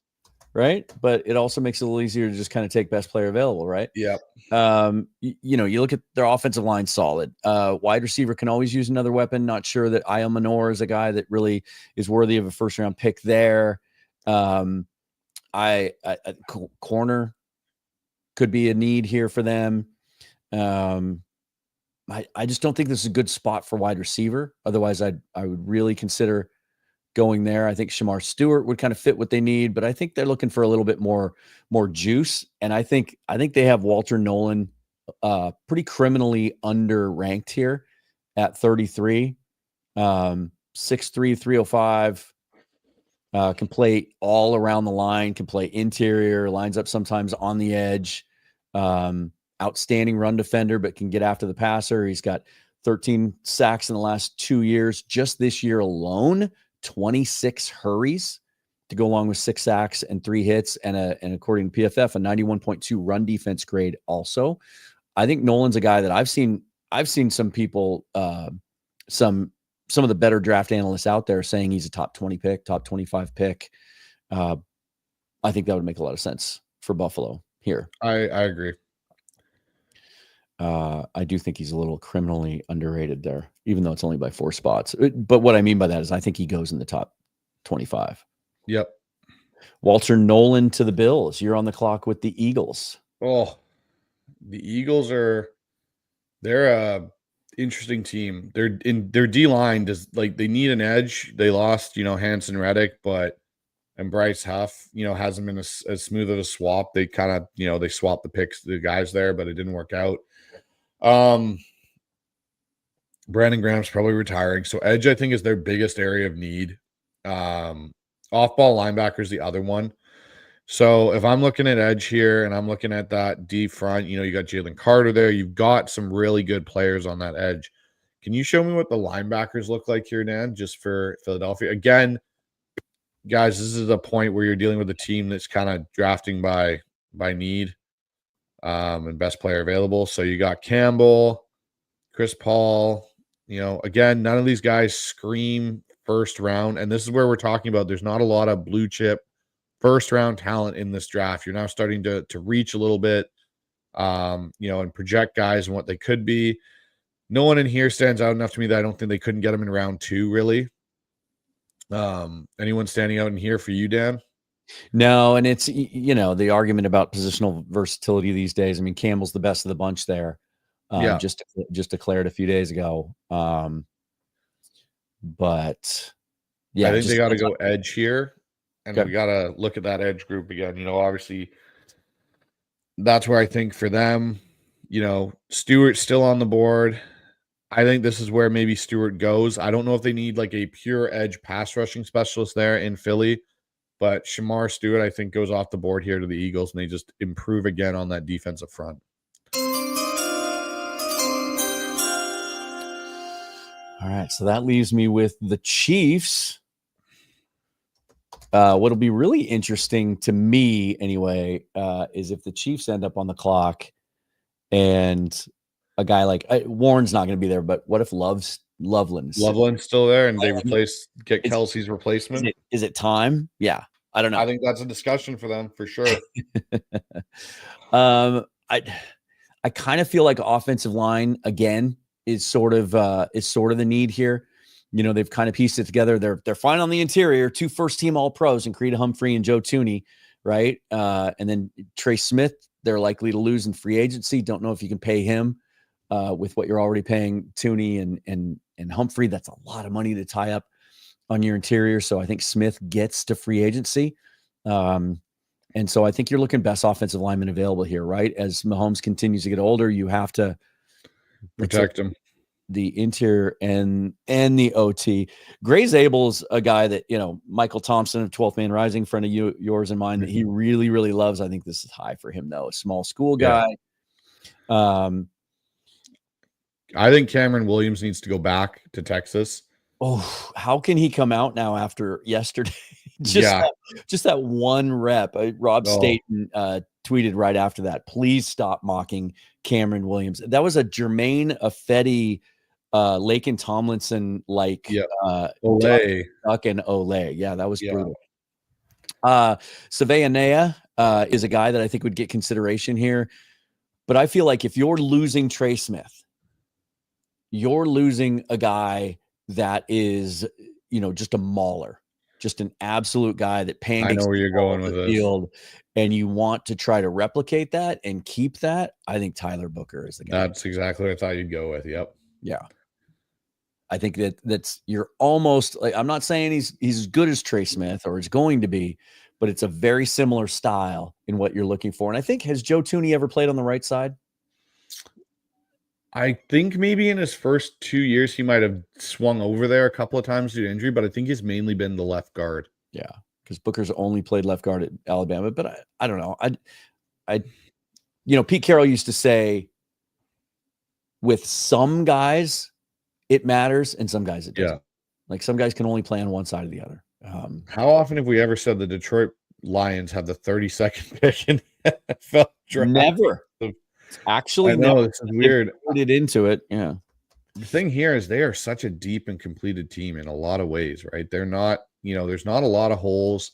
right? But it also makes it a little easier to just kind of take best player available, right? Yeah. You look at their offensive line, solid. Wide receiver can always use another weapon. Not sure that Io Manor is a guy that really is worthy of a first round pick there. Corner could be a need here for them. I just don't think this is a good spot for wide receiver. Otherwise, I would really consider going there. I think Shamar Stewart would kind of fit what they need, but I think they're looking for a little bit more juice. And I think they have Walter Nolan pretty criminally underranked here at 33, 6'3", 305. Can play all around the line, can play interior, lines up sometimes on the edge. Outstanding run defender, but can get after the passer. He's got 13 sacks in the last 2 years. Just this year alone, 26 hurries to go along with 6 sacks and 3 hits, and according to PFF, a 91.2 run defense grade also. I think Nolan's a guy that I've seen some people, some of the better draft analysts out there saying he's a top 20 pick, top 25 pick. I think that would make a lot of sense for Buffalo here. I agree. I do think he's a little criminally underrated there, even though it's only by 4 spots. But what I mean by that is I think he goes in the top 25. Yep. Walter Nolan to the Bills. You're on the clock with the Eagles. Oh, the Eagles they're a interesting team. Their D-line they need an edge. They lost, Hanson Reddick, and Bryce Huff, hasn't been as smooth of a swap. They kind of, they swapped the guys there, but it didn't work out. Brandon Graham's probably retiring. So edge, I think, is their biggest area of need. Off-ball linebacker is the other one. So if I'm looking at edge here and I'm looking at that D front, you got Jalen Carter there. You've got some really good players on that edge. Can you show me what the linebackers look like here, Dan, just for Philadelphia? Again, guys, this is a point where you're dealing with a team that's kind of drafting by need, and best player available. So you got Campbell, Chris Paul. Again, none of these guys scream first round, and this is where we're talking about. There's not a lot of blue chip first round talent in this draft. You're now starting to reach a little bit, and project guys and what they could be. No one in here stands out enough to me that I don't think they couldn't get them in round 2, really. Anyone standing out in here for you, Dan? No, and it's, the argument about positional versatility these days. I mean, Campbell's the best of the bunch there. Just declared a few days ago. But yeah, I think they got to go edge here, and we got to look at that edge group again. Obviously, that's where I think for them, Stewart's still on the board. I think this is where maybe Stewart goes. I don't know if they need like a pure edge pass rushing specialist there in Philly, but Shamar Stewart, I think, goes off the board here to the Eagles, and they just improve again on that defensive front. All right, so that leaves me with the Chiefs. What'll be really interesting to me, anyway, is if the Chiefs end up on the clock, and a guy like Warren's not going to be there. But what if Loveland's still there, and they get Kelsey's replacement? Is it time? Yeah, I don't know. I think that's a discussion for them for sure. I kind of feel like offensive line again is sort of the need here. They've kind of pieced it together. They're fine on the interior. 2 first-team All-Pros, and Creed Humphrey and Joe Thuney, right? And then Trey Smith, they're likely to lose in free agency. Don't know if you can pay him with what you're already paying Thuney and Humphrey. That's a lot of money to tie up on your interior. So I think Smith gets to free agency. And so I think you're looking best offensive lineman available here, right? As Mahomes continues to get older, you have to protect him. The interior and the OT. Gray Zabel's a guy that, Michael Thompson of 12th Man Rising, friend of yours and mine, that he really, really loves. I think this is high for him, though. A small school guy. Yeah. I think Cameron Williams needs to go back to Texas. Oh, how can he come out now after yesterday? just that one rep. Rob Staten tweeted right after that, please stop mocking Cameron Williams. That was a Jermaine Ifedi, Laken Tomlinson Olay. Duck and Olay. Yeah, that was brutal. Saveanea is a guy that I think would get consideration here. But I feel like if you're losing Trey Smith, you're losing a guy that is, just a mauler, just an absolute guy that pancakes. I know where you're going with this. Field, and you want to try to replicate that and keep that. I think Tyler Booker is the guy. That's exactly what I thought you'd go with. Yep. Yeah. I think that's you're almost like, I'm not saying he's as good as Trey Smith or is going to be, but it's a very similar style in what you're looking for. And I think, has Joe Thuney ever played on the right side? I think maybe in his first 2 years, he might have swung over there a couple of times due to injury, but I think he's mainly been the left guard. Yeah, because Booker's only played left guard at Alabama, but I don't know. Pete Carroll used to say, with some guys, it matters, and some guys it doesn't. Yeah. Like some guys can only play on one side or the other. How often have we ever said the Detroit Lions have the 32nd pick in the NFL draft? Never. Actually, I know this is weird. Put it into it, yeah. The thing here is they are such a deep and completed team in a lot of ways, right? They're not, there's not a lot of holes.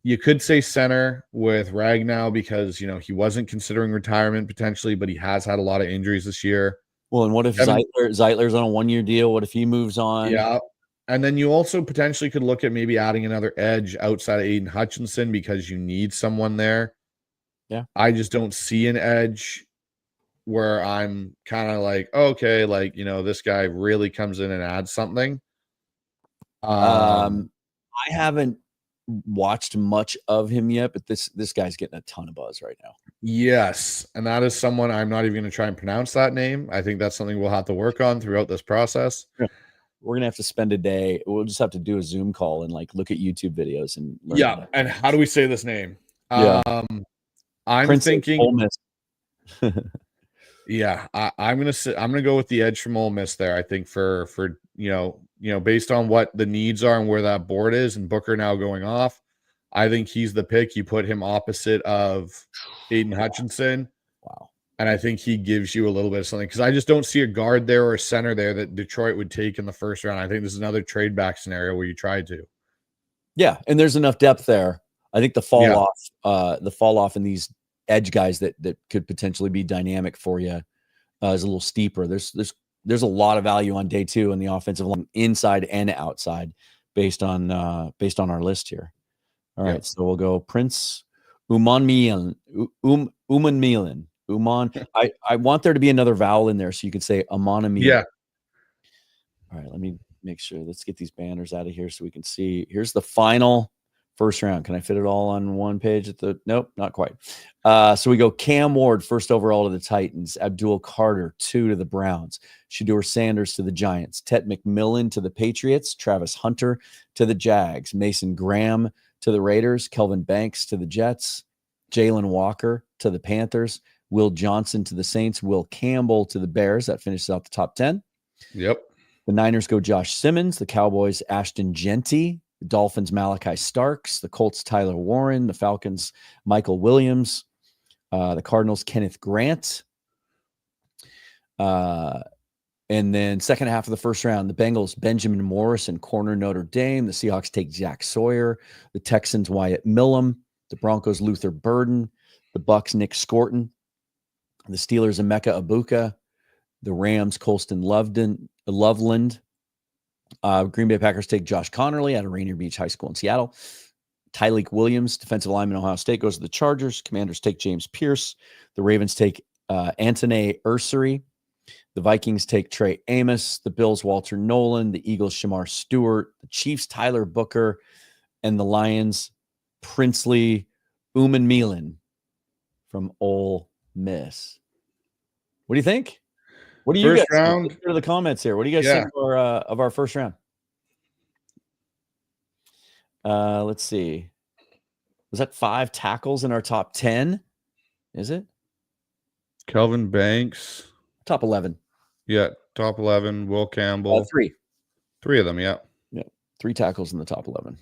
You could say center with Ragnow because he wasn't considering retirement potentially, but he has had a lot of injuries this year. Well, and what if Zeitler's on a 1-year deal? What if he moves on? Yeah, and then you also potentially could look at maybe adding another edge outside of Aiden Hutchinson because you need someone there. Yeah, I just don't see an edge where I'm kind of like, okay, this guy really comes in and adds something. I haven't watched much of him yet, but this guy's getting a ton of buzz right now. Yes, and that is someone I'm not even going to try and pronounce that name. I think that's something we'll have to work on throughout this process. We're gonna have to spend a day. We'll just have to do a Zoom call and look at YouTube videos and learn. Yeah, and how do we say this name? Yeah. I'm thinking Yeah, I'm gonna go with the edge from Ole Miss there. I think for based on what the needs are and where that board is, and Booker now going off, I think he's the pick. You put him opposite of Aiden Hutchinson, Wow. and I think he gives you a little bit of something, because I just don't see a guard there or a center there that Detroit would take in the first round. I think this is another trade back scenario where you try to. Yeah, and there's enough depth there. I think the fall Yeah. off in these edge guys that could potentially be dynamic for you is a little steeper. There's a lot of value on day 2 in the offensive line, inside and outside, based on our list here. All right, so we'll go Prince Umanmielen. Uman. I want there to be another vowel in there so you could say Amanamielen. Yeah. All right, let me make sure. Let's get these banners out of here so we can see. Here's the final first round. Can I fit it all on one page at the? Nope, not quite. So we go Cam Ward, first overall to the Titans. Abdul Carter, 2 to the Browns. Shedeur Sanders to the Giants. Tet McMillan to the Patriots. Travis Hunter to the Jags. Mason Graham to the Raiders. Kelvin Banks to the Jets. Jalen Walker to the Panthers. Will Johnson to the Saints. Will Campbell to the Bears. That finishes out the top 10. Yep. The Niners go Josh Simmons. The Cowboys, Ashton Genty. The Dolphins, Malachi Starks. The Colts, Tyler Warren. The Falcons, Michael Williams. The Cardinals, Kenneth Grant. And then second half of the first round, the Bengals, Benjamin Morrison, corner, Notre Dame. The Seahawks take Jack Sawyer. The Texans, Wyatt Millam. The Broncos, Luther Burden. The Bucks, Nick Scorton. The Steelers, Emeka Ibuka. The Rams, Colston Loveland. Green Bay Packers take Josh Connerly out of Rainier Beach High School in Seattle. Tyleek Williams, defensive lineman, Ohio State, goes to the Chargers. Commanders take James Pierce. The Ravens take Antone Ursery. The Vikings take Trey Amos. The Bills, Walter Nolan. The Eagles, Shamar Stewart. The Chiefs, Tyler Booker. And the Lions, Princely Umanmielen from Ole Miss. What do you think? What do you First guys round? think? Let's go to the comments here. What do you guys think of our first round? Let's see. Was that 5 tackles in our top 10? Is it? Kelvin Banks. Top 11. Yeah, top 11. Will Campbell. 3. 3 of them, yeah. Yeah, 3 tackles in the top 11.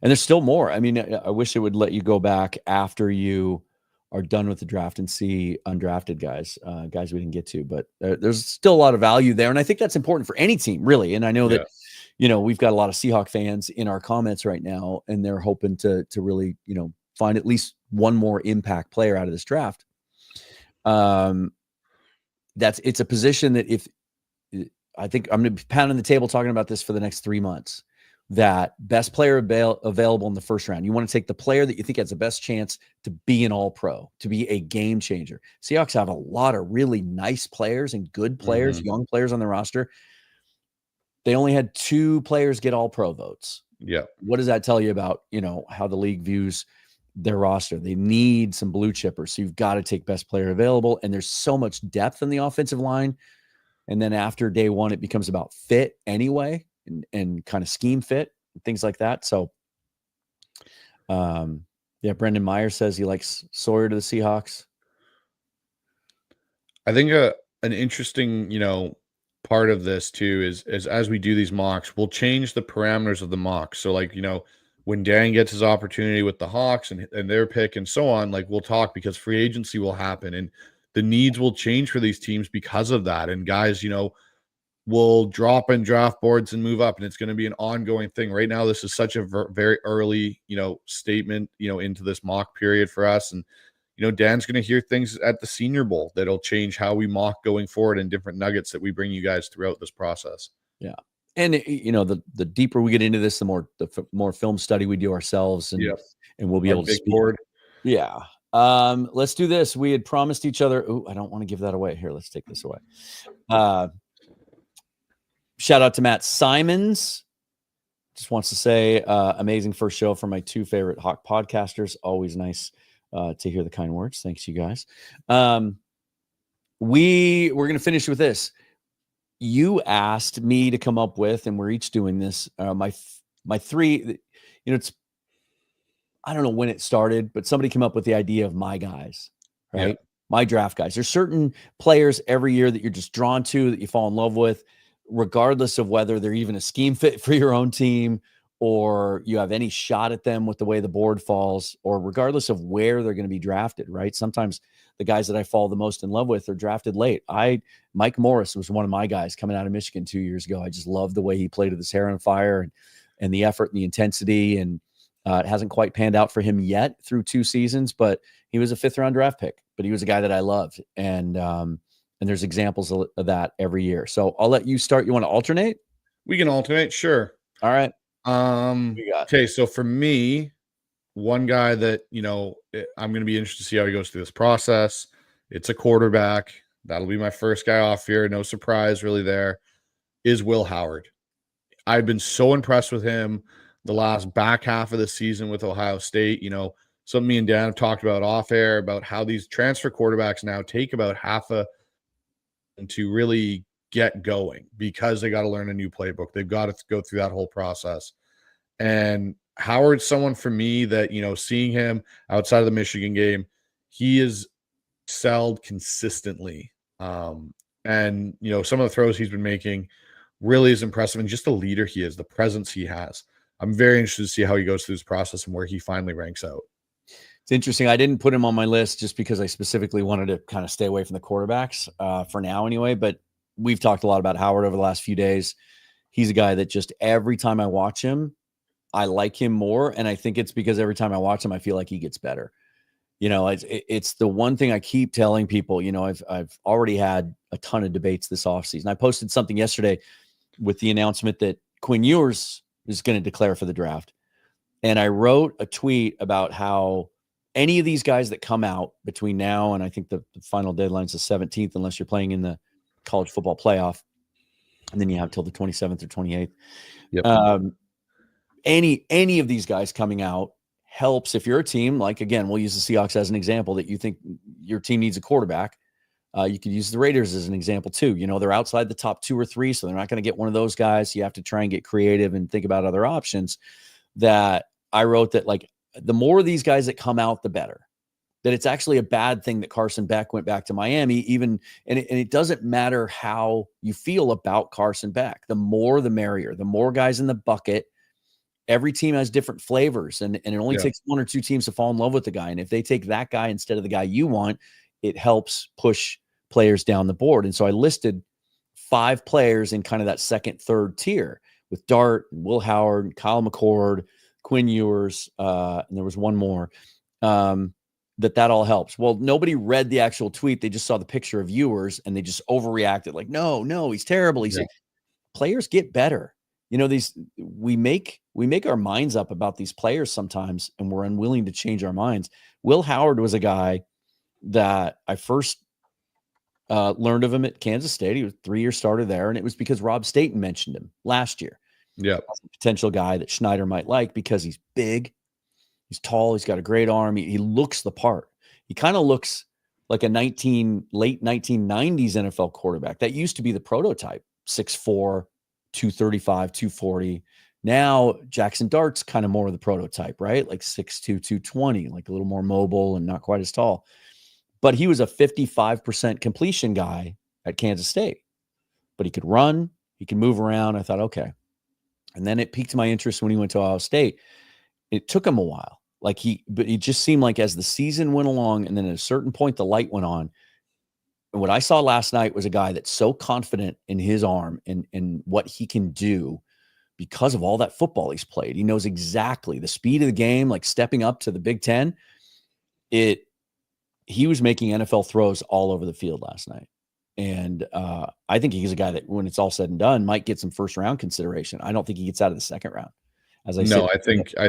And there's still more. I mean, I wish it would let you go back after you are done with the draft and see undrafted guys we didn't get to. But there's still a lot of value there. And I think that's important for any team, really. And I know that, we've got a lot of Seahawk fans in our comments right now, and they're hoping to really, find at least one more impact player out of this draft. It's a position that I think I'm going to be pounding the table talking about this for the next 3 months, that best player available in the first round. You want to take the player that you think has the best chance to be an all-pro, to be a game changer. Seahawks have a lot of really nice players and good players, young players on the roster. They only had 2 players get all-pro votes. Yeah. What does that tell you about, how the league views their roster? They need some blue chippers. So you've got to take best player available. And there's so much depth in the offensive line. And then after day 1, it becomes about fit anyway, and kind of scheme fit and things like that. So, Brendan Meyer says he likes Sawyer to the Seahawks. I think an interesting, part of this too is as we do these mocks, we'll change the parameters of the mocks. So like, when Dan gets his opportunity with the Hawks and their pick and so on, like we'll talk, because free agency will happen and the needs will change for these teams because of that. And guys, will drop in draft boards and move up, and it's going to be an ongoing thing. Right now, this is such a very early, statement, into this mock period for us. And, Dan's going to hear things at the Senior Bowl that'll change how we mock going forward, and different nuggets that we bring you guys throughout this process. Yeah. And, the deeper we get into this, the more film study we do ourselves, and we'll be able to speak. Board. Yeah. Let's do this. We had promised each other. Oh, I don't want to give that away. Here, let's take this away. Shout out to Matt Simons. Just wants to say, amazing first show from my 2 favorite Hawk podcasters. Always nice to hear the kind words. Thanks, you guys. We're going to finish with this. You asked me to come up with, and we're each doing this. My 3, it's, I don't know when it started, but somebody came up with the idea of my guys, right? my draft guys. There's certain players every year that you're just drawn to, that you fall in love with, regardless of whether they're even a scheme fit for your own team or you have any shot at them with the way the board falls, or regardless of where they're going to be drafted, right? Sometimes the guys that I fall the most in love with are drafted late. Mike Morris was one of my guys coming out of Michigan 2 years ago. I just loved the way he played with his hair on fire and the effort and the intensity. And it hasn't quite panned out for him yet through 2 seasons, but he was a 5th-round draft pick. But he was a guy that I loved. And there's examples of that every year. So I'll let you start. You want to alternate? We can alternate. Sure. All right. Okay. So for me, one guy that, I'm going to be interested to see how he goes through this process. It's a quarterback. That'll be my first guy off here. No surprise really there, is Will Howard. I've been so impressed with him the last back half of the season with Ohio State. Something me and Dan have talked about off air about how these transfer quarterbacks now take about half to really get going because they got to learn a new playbook. They've got to go through that whole process. And Howard's someone for me that, seeing him outside of the Michigan game, he is excelled consistently. And, some of the throws he's been making really is impressive. And just the leader he is, the presence he has. I'm very interested to see how he goes through this process and where he finally ranks out. It's interesting. I didn't put him on my list just because I specifically wanted to kind of stay away from the quarterbacks for now anyway. But we've talked a lot about Howard over the last few days. He's a guy that just every time I watch him, I like him more. And I think it's because every time I watch him, I feel like he gets better. It's the one thing I keep telling people. I've already had a ton of debates this offseason. I posted something yesterday with the announcement that Quinn Ewers is going to declare for the draft. And I wrote a tweet about how any of these guys that come out between now and I think the final deadline is the 17th, unless you're playing in the college football playoff, and then you have till the 27th or 28th. Yep. Any of these guys coming out helps if you're a team, like, again, we'll use the Seahawks as an example, that you think your team needs a quarterback. You could use the Raiders as an example too. They're outside the top 2 or 3, so they're not going to get one of those guys. You have to try and get creative and think about other options. That I wrote that, like, the more of these guys that come out, the better. That it's actually a bad thing that Carson Beck went back to Miami, and it doesn't matter how you feel about Carson Beck. The more, the merrier. The more guys in the bucket. Every team has different flavors, and it only takes 1 or 2 teams to fall in love with the guy. And if they take that guy instead of the guy you want, it helps push players down the board. And so I listed 5 players in kind of that second, third tier with Dart, Will Howard, Kyle McCord, Quinn Ewers, and there was one more, that all helps. Well, nobody read the actual tweet. They just saw the picture of Ewers and they just overreacted. Like, no, he's terrible. Players get better. We make our minds up about these players sometimes, and we're unwilling to change our minds. Will Howard was a guy that I first learned of him at Kansas State. He was a 3-year starter there. And it was because Rob Staten mentioned him last year. Yeah. Potential guy that Schneider might like because he's big, he's tall, he's got a great arm. He looks the part. He kind of looks like a late 1990s NFL quarterback. That used to be the prototype, 6'4", 235, 240. Now Jackson Dart's kind of more of the prototype, right? Like 6'2", 220, like a little more mobile and not quite as tall. But he was a 55% completion guy at Kansas State. But he could run, he could move around. I thought, okay. And then it piqued my interest when he went to Ohio State. It took him a while. But it just seemed like as the season went along, and then at a certain point, the light went on. And what I saw last night was a guy that's so confident in his arm and what he can do because of all that football he's played. He knows exactly the speed of the game, like stepping up to the Big Ten. He was making NFL throws all over the field last night. And I think he's a guy that, when it's all said and done, might get some first round consideration. I don't think he gets out of the second round. I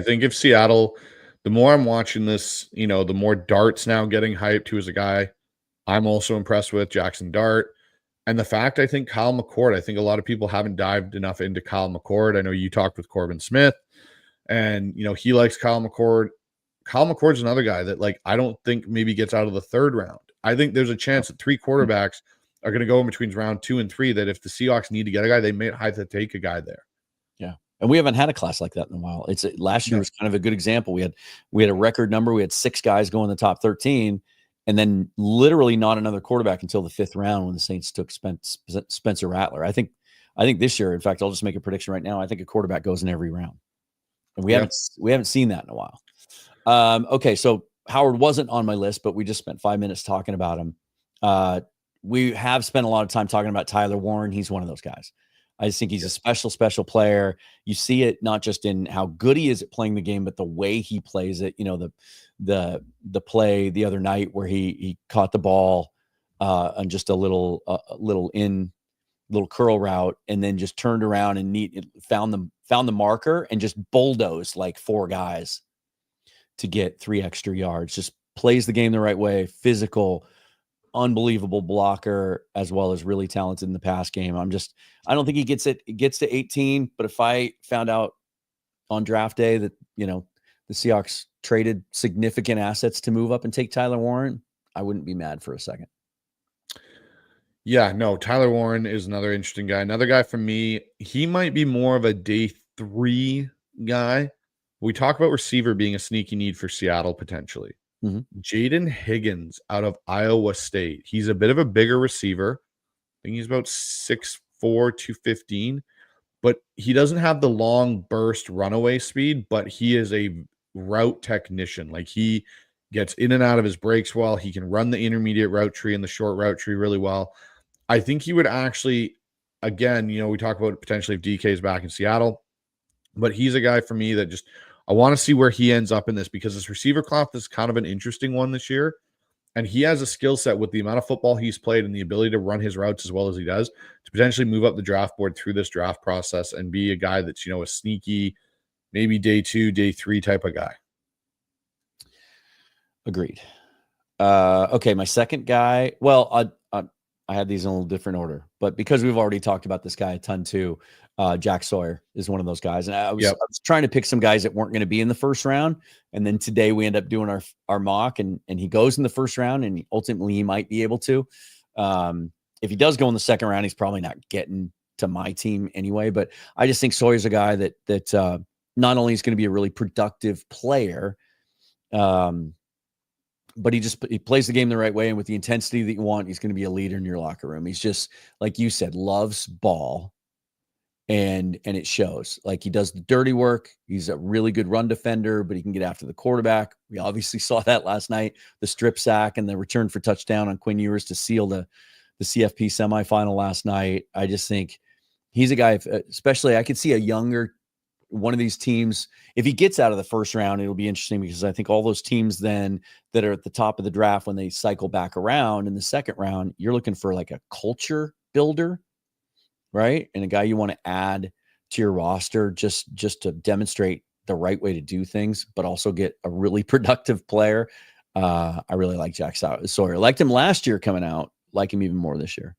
think if Seattle, the more I'm watching this, the more Dart's now getting hyped, who is a guy I'm also impressed with, Jackson Dart. And the fact, I think Kyle McCord, I think a lot of people haven't dived enough into Kyle McCord. I know you talked with Corbin Smith, and he likes Kyle McCord. Kyle McCord's another guy that, like, I don't think maybe gets out of the third round. I think there's a chance that 3 quarterbacks are going to go in between round 2 and 3, that if the Seahawks need to get a guy, they may have to take a guy there. Yeah. And we haven't had a class like that in a while. Last year was kind of a good example. We had a record number. We had 6 guys go in the top 13, and then literally not another quarterback until the 5th round when the Saints took Spencer Rattler. I think this year, in fact, I'll just make a prediction right now. I think a quarterback goes in every round, and we haven't seen that in a while. Okay, so Howard wasn't on my list, but we just spent 5 minutes talking about him. We have spent a lot of time talking about Tyler Warren. He's one of those guys. I just think he's a special player. You see it not just in how good he is at playing the game, but the way he plays it. You know, the play the other night where he caught the ball on just a little curl route, and then just turned around and found the marker and just bulldozed like 4 guys to get 3 extra yards. Just plays the game the right way, physical, unbelievable blocker, as well as really talented in the pass game. I don't think he gets to 18, but if I found out on draft day that, you know, the Seahawks traded significant assets to move up and take Tyler Warren, I wouldn't be mad for a second. Yeah, no, Tyler Warren is another interesting guy. Another guy for me, he might be more of a day 3 guy. We talk about receiver being a sneaky need for Seattle potentially. Jaden Higgins out of Iowa State. He's a bit of a bigger receiver. I think he's about 6'4", 215, but he doesn't have the long burst runaway speed, but he is a route technician. Like, he gets in and out of his breaks well. He can run the intermediate route tree and the short route tree really well. I think he would actually, again, you know, we talk about potentially if DK is back in Seattle, but he's a guy for me that just, I want to see where he ends up in this, because this receiver class is kind of an interesting one this year. And he has a skill set with the amount of football he's played and the ability to run his routes as well as he does to potentially move up the draft board through this draft process and be a guy that's, you know, a sneaky, maybe day 2, day 3 type of guy. Agreed. Okay, my second guy. Well, I had these in a little different order, but because we've already talked about this guy a ton too, Jack Sawyer is one of those guys. And I was trying to pick some guys that weren't going to be in the first round. And then today we end up doing our mock, and he goes in the first round, and ultimately he might be able to. If he does go in the second round, he's probably not getting to my team anyway. But I just think Sawyer's a guy that not only is going to be a really productive player, but he plays the game the right way, and with the intensity that you want, he's going to be a leader in your locker room. He's just, like you said, loves ball, and it shows. Like, he does the dirty work. He's a really good run defender, but he can get after the quarterback. We obviously saw that last night, the strip sack and the return for touchdown on Quinn Ewers to seal the CFP semifinal last night. I just think he's a guy, especially I could see a younger one of these teams, if he gets out of the first round, it'll be interesting, because I think all those teams then that are at the top of the draft, when they cycle back around in the second round, you're looking for like a culture builder, right? And a guy you want to add to your roster just to demonstrate the right way to do things, but also get a really productive player. I really like Jack Sawyer. Liked him last year coming out, like him even more this year.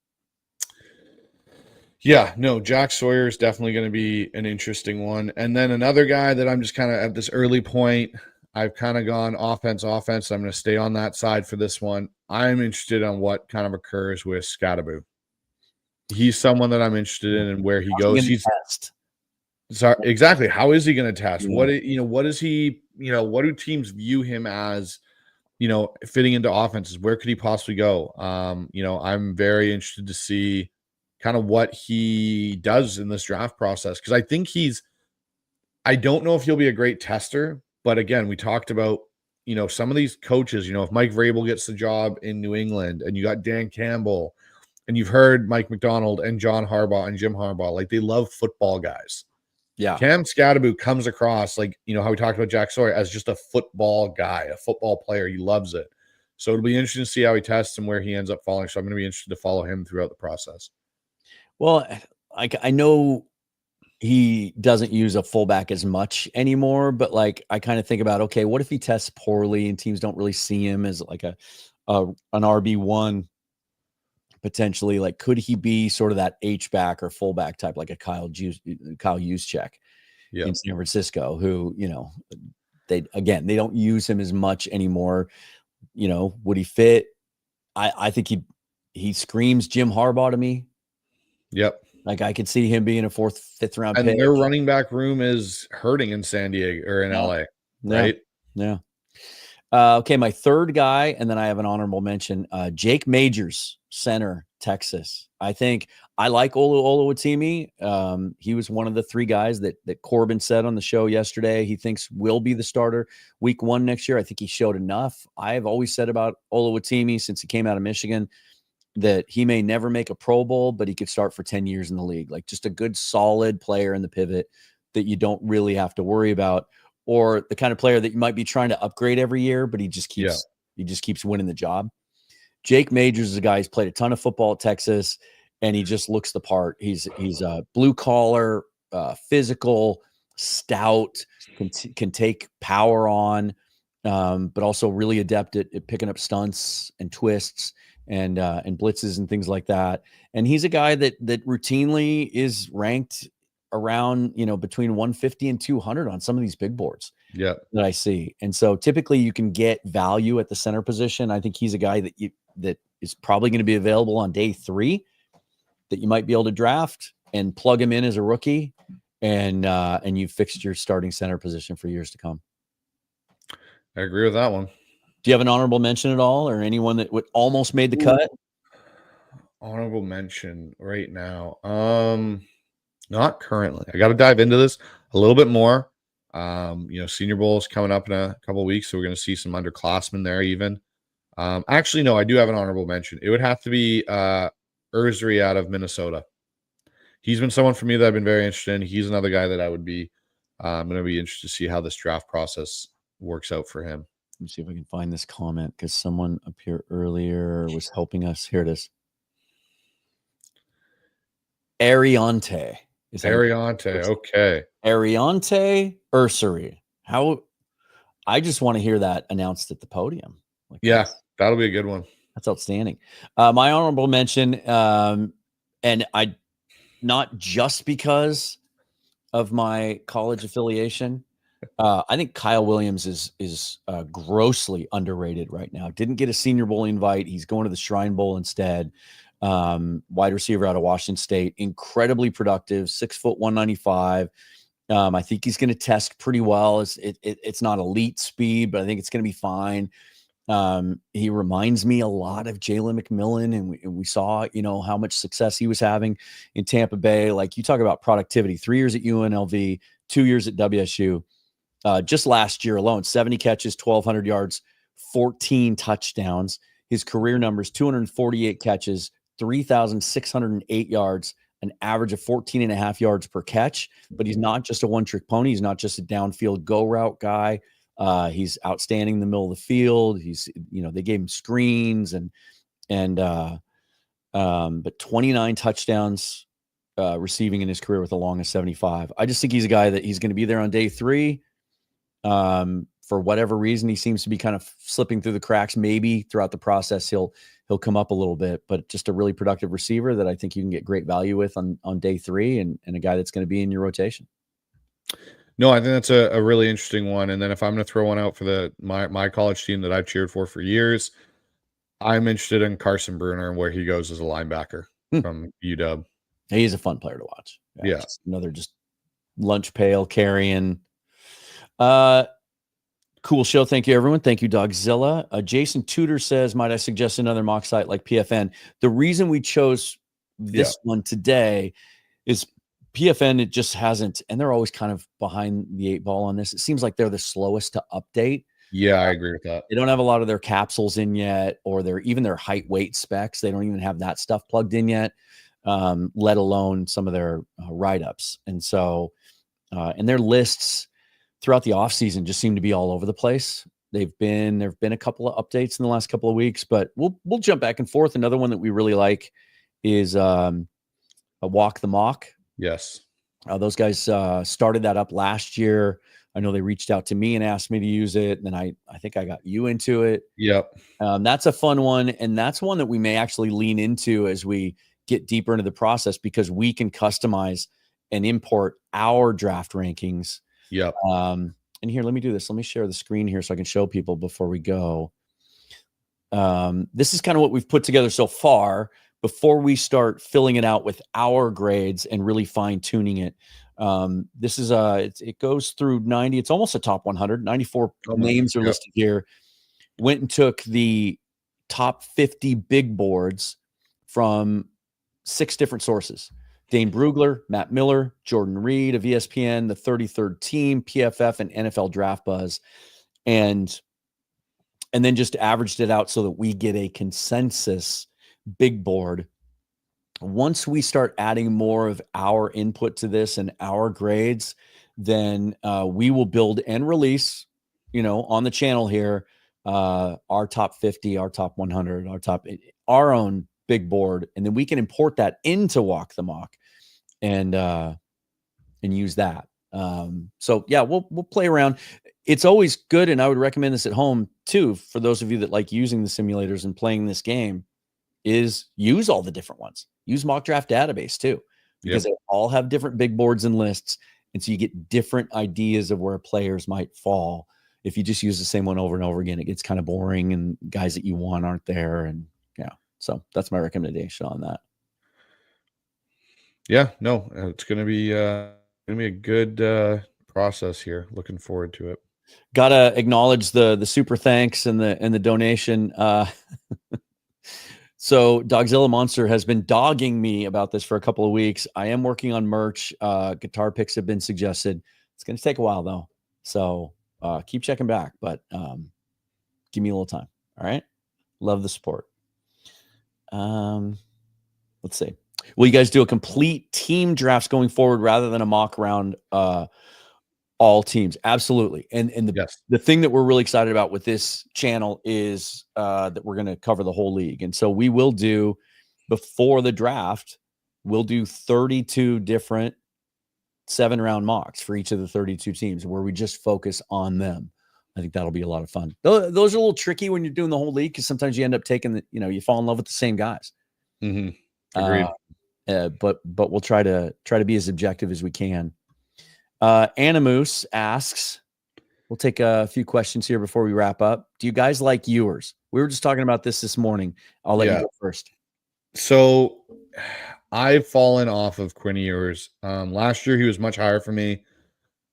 Yeah, no, Jack Sawyer is definitely going to be an interesting one. And then another guy that I'm just kind of at this early point, I've kind of gone offense. I'm going to stay on that side for this one. I'm interested on what kind of occurs with Scatterbo. He's someone that I'm interested in and where he goes. Sorry, exactly. How is he going to test? Yeah. What is he, what do teams view him as, fitting into offenses? Where could he possibly go? I'm very interested to see kind of what he does in this draft process. Cause I think I don't know if he'll be a great tester, but again, we talked about, some of these coaches, if Mike Vrabel gets the job in New England and you got Dan Campbell and you've heard Mike McDonald and John Harbaugh and Jim Harbaugh, like they love football guys. Yeah. Cam Scatterbo comes across like, how we talked about Jack Sawyer as just a football guy, a football player. He loves it. So it'll be interesting to see how he tests and where he ends up falling. So I'm going to be interested to follow him throughout the process. Well, I know he doesn't use a fullback as much anymore, but like I kind of think about, okay, what if he tests poorly and teams don't really see him as like an RB1 potentially? Like, could he be sort of that H-back or fullback type, like a Kyle Juszczyk in San Francisco, who, they don't use him as much anymore. Would he fit? I think he screams Jim Harbaugh to me. Yep. Like I could see him being a 4th, 5th round pick. And their running back room is hurting in San Diego or in LA. Right? Yeah. Okay, my third guy, and then I have an honorable mention. Jake Majors, center, Texas. I think I like Oluwatimi. He was one of the three guys that Corbin said on the show yesterday he thinks will be the starter week 1 next year. I think he showed enough. I've always said about Oluwatimi since he came out of Michigan that he may never make a Pro Bowl, but he could start for 10 years in the league. Like just a good, solid player in the pivot that you don't really have to worry about, or the kind of player that you might be trying to upgrade every year, but he just keeps winning the job. Jake Majors is a guy who's played a ton of football at Texas, and he just looks the part. He's a blue collar, physical, stout, can take power on, but also really adept at picking up stunts and twists and blitzes and things like that. And he's a guy that routinely is ranked around, between 150 and 200 on some of these big boards that I see. And so typically you can get value at the center position. I think he's a guy that is probably going to be available on day 3 that you might be able to draft and plug him in as a rookie. And you've fixed your starting center position for years to come. I agree with that one. Do you have an honorable mention at all, or anyone that would almost made the cut? Honorable mention right now. Not currently. I got to dive into this a little bit more. Senior Bowl is coming up in a couple of weeks, so we're going to see some underclassmen there even. Actually, no, I do have an honorable mention. It would have to be Ursary out of Minnesota. He's been someone for me that I've been very interested in. He's another guy that I would be going to be interested to see how this draft process works out for him. Let me see if I can find this comment because someone up here earlier was helping us. Here it is. Ariante. Ariante, okay. Ariante Ursary. How? I just want to hear that announced at the podium. That'll be a good one. That's outstanding. My honorable mention, and I, not just because of my college affiliation, I think Kyle Williams is grossly underrated right now. Didn't get a Senior Bowl invite. He's going to the Shrine Bowl instead. Wide receiver out of Washington State, incredibly productive, 6 foot 195. I think he's going to test pretty well. It's not elite speed, but I think it's going to be fine. He reminds me a lot of Jalen McMillan, and we saw, how much success he was having in Tampa Bay. Like you talk about productivity, 3 years at UNLV, 2 years at WSU. Just last year alone, 70 catches, 1,200 yards, 14 touchdowns. His career numbers, 248 catches, 3,608 yards, an average of 14.5 yards per catch. But he's not just a one-trick pony. He's not just a downfield go route guy. He's outstanding in the middle of the field. He's, they gave him screens but 29 touchdowns receiving in his career with a long of 75. I just think he's a guy that he's going to be there on day 3. For whatever reason, he seems to be kind of slipping through the cracks. Maybe throughout the process, he'll come up a little bit, but just a really productive receiver that I think you can get great value with on day 3 and a guy that's going to be in your rotation. No, I think that's a really interesting one. And then if I'm going to throw one out for my college team that I've cheered for years, I'm interested in Carson Bruner and where he goes as a linebacker from UW. He's a fun player to watch. Yeah. Another just lunch pail carrying. Cool show. Thank you, everyone. Thank you, Dogzilla. Jason Tudor says, might I suggest another mock site like PFN? The reason we chose this one today is PFN, it just hasn't, and they're always kind of behind the 8 ball on this. It seems like they're the slowest to update. Yeah, I agree with that. They don't have a lot of their capsules in yet, or even their height weight specs. They don't even have that stuff plugged in yet, let alone some of their write-ups. And so, and their lists throughout the offseason just seem to be all over the place. There've been a couple of updates in the last couple of weeks, but we'll jump back and forth. Another one that we really like is a Walk the Mock. Yes. Those guys started that up last year. I know they reached out to me and asked me to use it. And then I think I got you into it. Yep. That's a fun one. And that's one that we may actually lean into as we get deeper into the process, because we can customize and import our draft rankings. Yep. And here, let me do this. Let me share the screen here so I can show people before we go. This is kind of what we've put together so far before we start filling it out with our grades and really fine tuning it. This is it goes through 90. It's almost a top 100. 94 names are listed here. went and took the top 50 big boards from 6 different sources. Dane Brugler, Matt Miller, Jordan Reed of ESPN, the 33rd Team, PFF, and NFL Draft Buzz. And then just averaged it out so that we get a consensus big board. Once we start adding more of our input to this and our grades, then we will build and release, on the channel here, our top 50, our top 100, our own big board. And then we can import that into Walk the Mock and use that. So yeah, we'll play around. It's always good, and I would recommend this at home too, for those of you that like using the simulators and playing this game, is use all the different ones. Use Mock Draft Database too, because they all have different big boards and lists. And so you get different ideas of where players might fall. If you just use the same one over and over again, it gets kind of boring and guys that you want aren't there. And yeah, so that's my recommendation on that. Yeah, no, it's going to be a good process here. Looking forward to it. Gotta acknowledge the super thanks and the donation. So Dogzilla Monster has been dogging me about this for a couple of weeks. I am working on merch. Guitar picks have been suggested. It's going to take a while though. So keep checking back, but give me a little time. All right. Love the support. Let's see. Will you guys do a complete team drafts going forward rather than a mock round? All teams, absolutely. And the thing that we're really excited about with this channel is that we're going to cover the whole league. And so we will do, before the draft, we'll do 32 different 7-round mocks for each of the 32 teams where we just focus on them. I think that'll be a lot of fun. Those are a little tricky when you're doing the whole league, because sometimes you end up taking you fall in love with the same guys. Mm-hmm. Agreed. But we'll try to be as objective as we can. Animus asks, we'll take a few questions here before we wrap up. Do you guys like Ewers? We were just talking about this morning. I'll let you go first. So I've fallen off of Quinn Ewers. Last year he was much higher for me.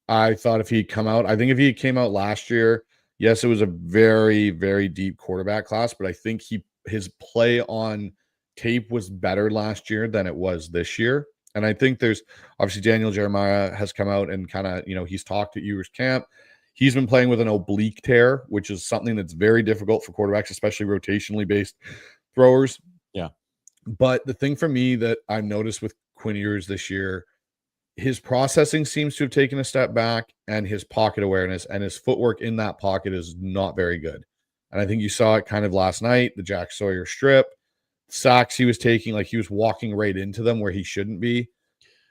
I thought if he'd come out, I think if he came out last year, yes, it was a very, very deep quarterback class, but I think his play on tape was better last year than it was this year. And I think there's obviously Daniel Jeremiah has come out and kind of, he's talked at Ewers camp. He's been playing with an oblique tear, which is something that's very difficult for quarterbacks, especially rotationally based throwers. Yeah. But the thing for me that I've noticed with Quinn Ewers this year, his processing seems to have taken a step back, and his pocket awareness and his footwork in that pocket is not very good. And I think you saw it kind of last night, the Jack Sawyer strip. Sacks he was taking, like he was walking right into them where he shouldn't be.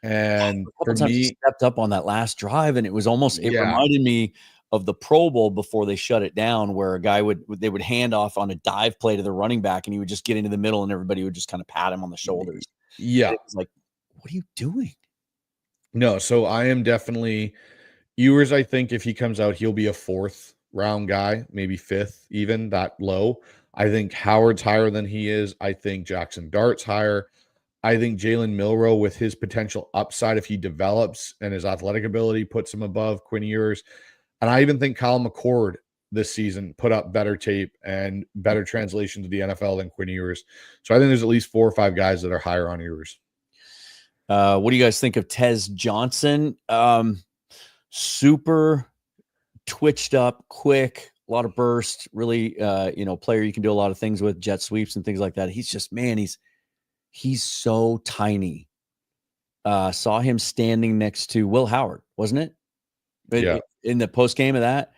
And for me, he stepped up on that last drive, and it was almost, it reminded me of the Pro Bowl before they shut it down, where a guy they would hand off on a dive play to the running back, and he would just get into the middle, and everybody would just kind of pat him on the shoulders. Yeah. It was like, what are you doing? No, so I am definitely Ewers. I think if he comes out, he'll be a 4th round guy, maybe 5th, even that low. I think Howard's higher than he is. I think Jackson Dart's higher. I think Jalen Milroe, with his potential upside, if he develops and his athletic ability, puts him above Quinn Ewers. And I even think Kyle McCord this season put up better tape and better translation to the NFL than Quinn Ewers. So I think there's at least 4 or 5 guys that are higher on Ewers. What do you guys think of Tez Johnson? Super twitched up, quick, a lot of burst, really, player you can do a lot of things with, jet sweeps and things like that. He's just, man, he's so tiny. Saw him standing next to Will Howard, wasn't it? Yeah. In the post game of that.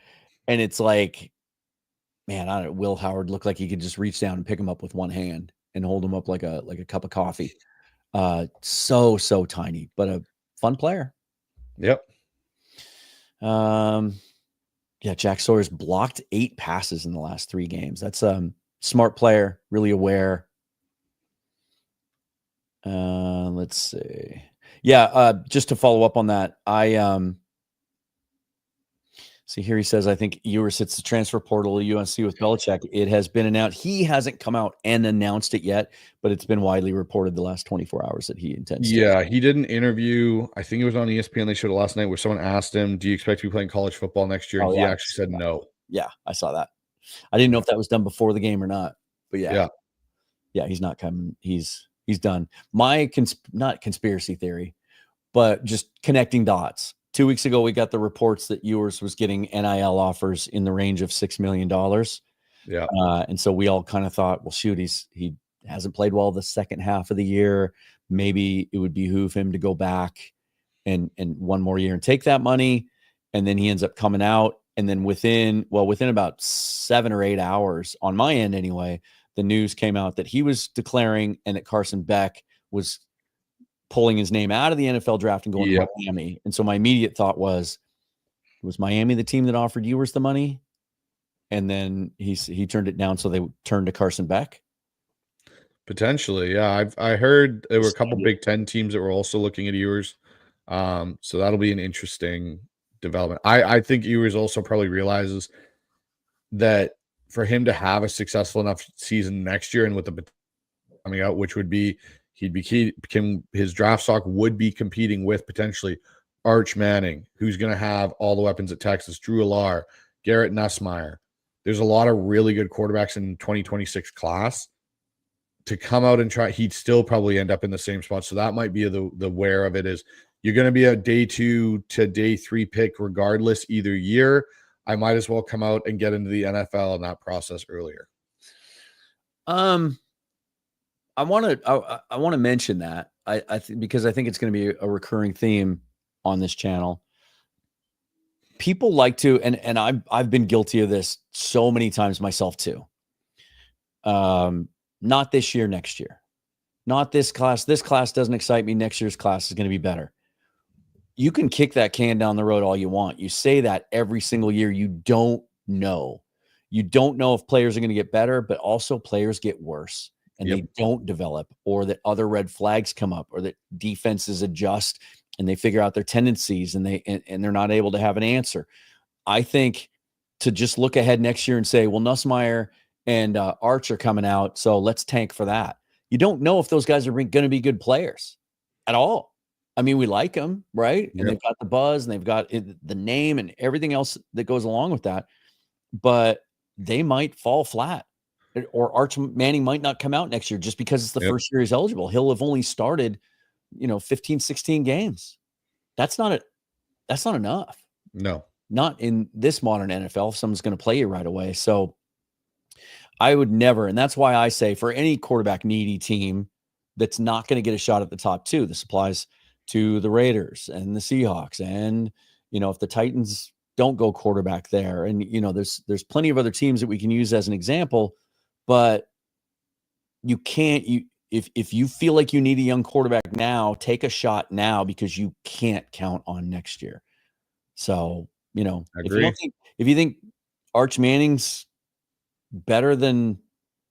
And it's like, man, Will Howard looked like he could just reach down and pick him up with one hand and hold him up like a cup of coffee. So tiny, but a fun player. Yep. Jack Sawyer's blocked 8 passes in the last 3 games. That's smart player, really aware. Let's see. Just to follow up on that, see here, he says, I think Ewers hits the transfer portal to UNC with Belichick. It has been announced. He hasn't come out and announced it yet, but it's been widely reported the last 24 hours that he intends to. Yeah, he did an interview. I think it was on ESPN. They showed it last night, where someone asked him, do you expect to be playing college football next year? And he actually said no. Yeah, I saw that. I didn't know if that was done before the game or not. But Yeah. He's not coming. He's done. My not conspiracy theory, but just connecting dots. 2 weeks ago, we got the reports that Ewers was getting NIL offers in the range of $6 million. Yeah. And so we all kind of thought, well, shoot, he hasn't played well the second half of the year. Maybe it would behoove him to go back and one more year and take that money. And then he ends up coming out. And then within about 7 or 8 hours on my end, anyway, the news came out that he was declaring and that Carson Beck was pulling his name out of the NFL draft and going to Miami. And so my immediate thought was Miami the team that offered Ewers the money? And then he turned it down, so they turned to Carson Beck? Potentially, yeah. I heard there were a couple Big Ten teams that were also looking at Ewers. So that'll be an interesting development. I think Ewers also probably realizes that for him to have a successful enough season next year and with the coming out, which would be his draft stock would be competing with potentially Arch Manning, who's going to have all the weapons at Texas, Drew Allar, Garrett Nussmeier. There's a lot of really good quarterbacks in 2026 class. To come out and try, he'd still probably end up in the same spot. So that might be the where of it is you're going to be a day 2 to day 3 pick regardless either year. I might as well come out and get into the NFL in that process earlier. I want to mention that because I think it's going to be a recurring theme on this channel. People like to, and I've been guilty of this so many times myself too. Not this year, next year. Not this class. This class doesn't excite me. Next year's class is going to be better. You can kick that can down the road all you want. You say that every single year. You don't know. You don't know if players are going to get better, but also players get worse and they don't develop, or that other red flags come up, or that defenses adjust and they figure out their tendencies and they're not able to have an answer. I think to just look ahead next year and say, well, Nussmeier and Arch are coming out, so let's tank for that. You don't know if those guys are going to be good players at all. I mean, we like them, right? And they've got the buzz and they've got the name and everything else that goes along with that, but they might fall flat, or Arch Manning might not come out next year just because it's the first year he's eligible. He'll have only started, 15, 16 games. That's not enough. No, not in this modern NFL. If someone's going to play you right away. So I would never. And that's why I say for any quarterback needy team that's not going to get a shot at the top 2, this applies to the Raiders and the Seahawks. And, if the Titans don't go quarterback there, and, there's plenty of other teams that we can use as an example, but you can't, if you feel like you need a young quarterback now, take a shot now, because you can't count on next year. So, if you think Arch Manning's better than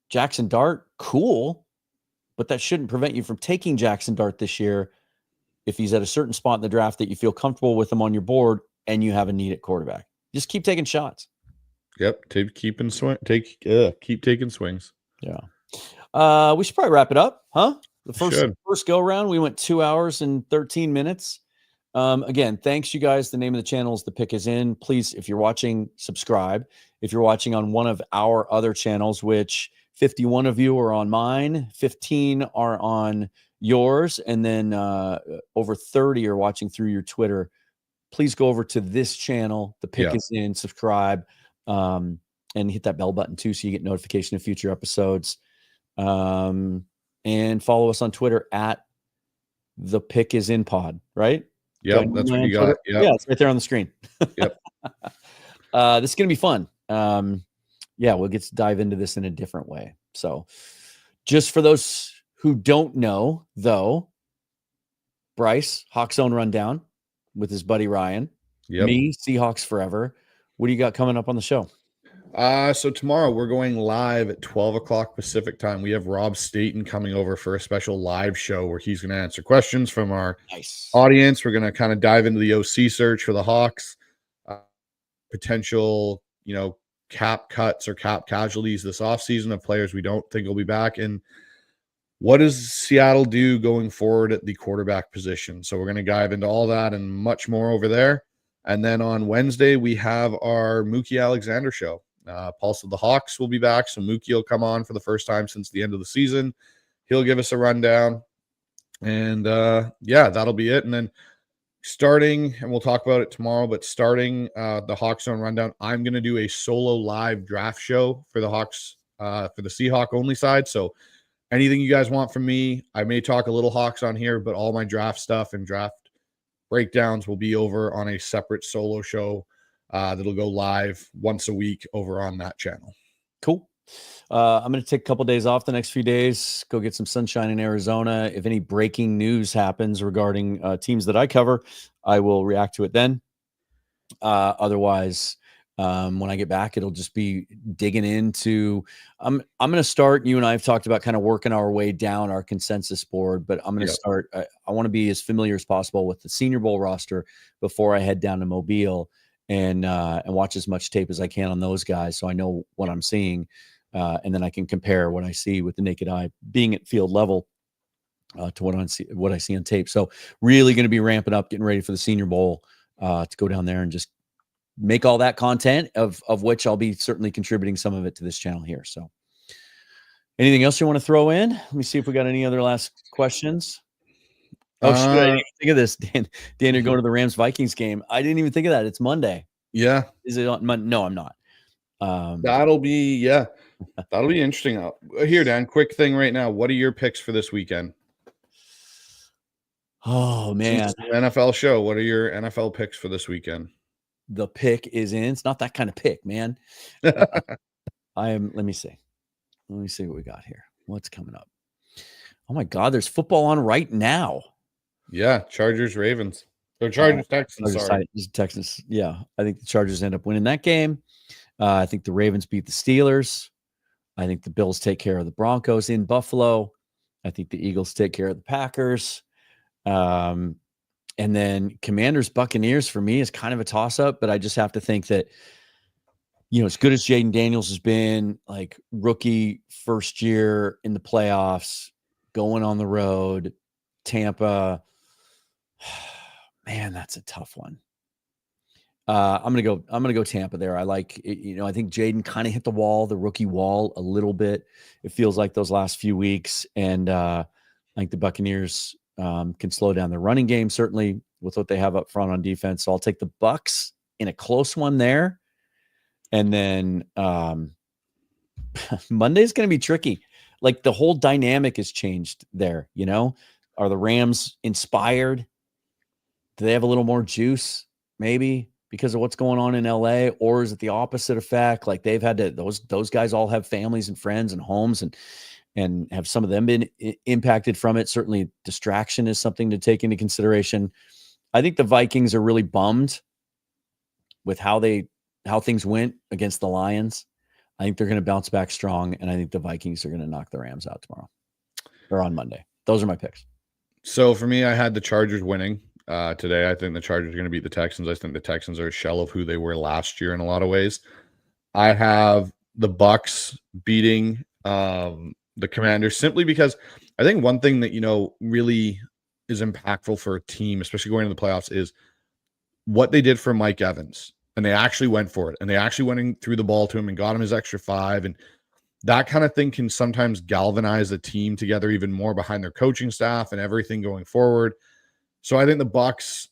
Jackson Dart, cool, but that shouldn't prevent you from taking Jackson Dart this year if he's at a certain spot in the draft that you feel comfortable with him on your board and you have a need at quarterback. Just keep taking shots. Yep. Keep taking swings. Yeah. We should probably wrap it up, huh? The first go round, we went 2 hours and 13 minutes. Again, thanks you guys. The name of the channel is The Pick Is In. Please, if you're watching, subscribe. If you're watching on one of our other channels, which 51 of you are on mine, 15 are on yours, and then over 30 are watching through your Twitter, please go over to this channel, The Pick Is In, subscribe, and hit that bell button too, so you get notification of future episodes. And follow us on Twitter at The Pick Is In Pod, right? Yep, that's what you got. Yeah, it's right there on the screen. Yep. This is going to be fun. We'll get to dive into this in a different way. So just for those who don't know, though, Bryce, Hawks Zone Rundown with his buddy Ryan. Me, Seahawks Forever. What do you got coming up on the show? So tomorrow we're going live at 12 o'clock Pacific time. We have Rob Staten coming over for a special live show where he's going to answer questions from our audience. We're going to kind of dive into the OC search for the Hawks, potential, cap cuts or cap casualties this offseason of players we don't think will be back. And what does Seattle do going forward at the quarterback position? So we're going to dive into all that and much more over there. And then on Wednesday, we have our Mookie Alexander show. Pulse of the Hawks will be back, so Mookie will come on for the first time since the end of the season. He'll give us a rundown. And yeah, that'll be it. And then starting, and we'll talk about it tomorrow, but starting the Hawks Zone Rundown, I'm going to do a solo live draft show for the Hawks, for the Seahawk only side. So anything you guys want from me, I may talk a little Hawks on here, but all my draft stuff and draft breakdowns will be over on a separate solo show that'll go live once a week over on that channel. Cool. I'm going to take a couple days off the next few days, go get some sunshine in Arizona. If any breaking news happens regarding teams that I cover, I will react to it then. Otherwise, when I get back, it'll just be digging into, I'm going to start, you and I have talked about kind of working our way down our consensus board, but I'm going to start, I want to be as familiar as possible with the Senior Bowl roster before I head down to Mobile and watch as much tape as I can on those guys, so I know what I'm seeing. And then I can compare what I see with the naked eye being at field level to what I see on tape. So really going to be ramping up, getting ready for the Senior Bowl to go down there and just make all that content of which I'll be certainly contributing some of it to this channel here. So anything else you want to throw in? Let me see if we got any other last questions. Oh, shoot, I didn't even think of this. Dan, you're going to the Rams-Vikings game. I didn't even think of that. It's Monday. Yeah. Is it on Monday? No, I'm not. That'll be interesting. Here, Dan, quick thing right now. What are your picks for this weekend? Oh, man. NFL show. What are your NFL picks for this weekend? The pick is in. It's not that kind of pick, man. Let me see. Let me see what we got here. What's coming up? Oh, my God. There's football on right now. Yeah. Chargers, Ravens. Or Chargers, Texans, sorry. Texans. Yeah. I think the Chargers end up winning that game. I think the Ravens beat the Steelers. I think the Bills take care of the Broncos in Buffalo. I think the Eagles take care of the Packers. And then Commanders, Buccaneers for me is kind of a toss-up, but I just have to think that, as good as Jaden Daniels has been, like rookie first year in the playoffs, going on the road, Tampa, man, that's a tough one. I'm gonna go Tampa there. I like it, I think Jaden kind of hit the rookie wall a little bit. It feels like those last few weeks, and I think the Buccaneers can slow down the running game, certainly with what they have up front on defense. So I'll take the Bucs in a close one there, and then Monday's going to be tricky. Like the whole dynamic has changed there. Are the Rams inspired? Do they have a little more juice? Maybe. Because of what's going on in LA, or is it the opposite effect? Like they've had to, those guys all have families and friends and homes and have some of them been impacted from it. Certainly distraction is something to take into consideration. I think the Vikings are really bummed with how things went against the Lions. I think they're going to bounce back strong. And I think the Vikings are going to knock the Rams out tomorrow or on Monday. Those are my picks. So for me, I had the Chargers winning. Today, I think the Chargers are going to beat the Texans. I think the Texans are a shell of who they were last year in a lot of ways. I have the Bucs beating the Commanders simply because I think one thing that really is impactful for a team, especially going into the playoffs, is what they did for Mike Evans, and they actually went for it, and they actually went through the ball to him and got him his extra 5, and that kind of thing can sometimes galvanize a team together even more behind their coaching staff and everything going forward. So I think the Bucs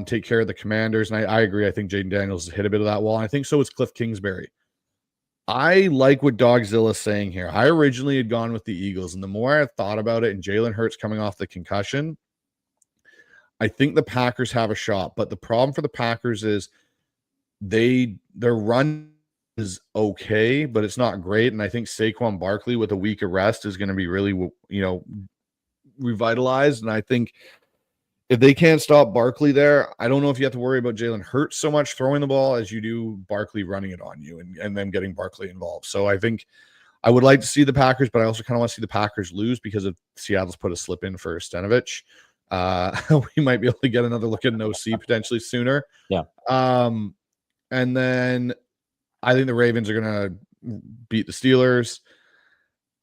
take care of the Commanders, and I agree. I think Jaden Daniels has hit a bit of that wall. And I think so is Cliff Kingsbury. I like what Dogzilla's saying here. I originally had gone with the Eagles, and the more I thought about it, and Jalen Hurts coming off the concussion, I think the Packers have a shot. But the problem for the Packers is their run is okay, but it's not great. And I think Saquon Barkley with a week of rest is going to be really, revitalized. And I think if they can't stop Barkley there, I don't know if you have to worry about Jalen Hurts so much throwing the ball as you do Barkley running it on you and then getting Barkley involved. So I think I would like to see the Packers, but I also kind of want to see the Packers lose because if Seattle's put a slip in for Stanovich, we might be able to get another look at an OC potentially sooner. Yeah. And then I think the Ravens are going to beat the Steelers.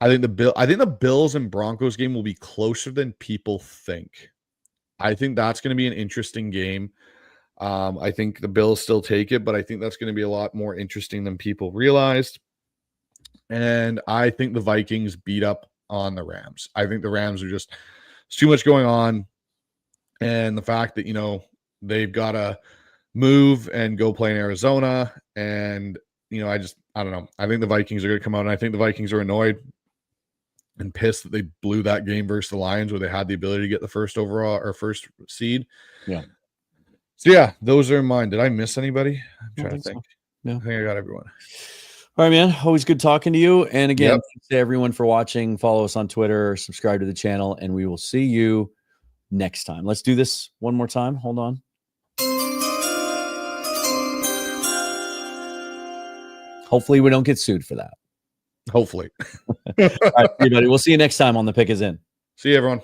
I think the Bills and Broncos game will be closer than people think. I think that's going to be an interesting game. I think the Bills still take it, but I think that's going to be a lot more interesting than people realized. And I think the Vikings beat up on the Rams. I think the Rams are just too much going on. And the fact that, they've got to move and go play in Arizona. And, I don't know. I think the Vikings are going to come out, and I think the Vikings are annoyed and pissed that they blew that game versus the Lions where they had the ability to get the first overall or first seed. Yeah. So, yeah, those are mine. Did I miss anybody? I'm trying to think. So. Yeah. I think I got everyone. All right, man. Always good talking to you. And again, thanks to everyone for watching. Follow us on Twitter, subscribe to the channel, and we will see you next time. Let's do this one more time. Hold on. Hopefully we don't get sued for that. Hopefully. All right, everybody. We'll see you next time on The Pick Is In. See you, everyone.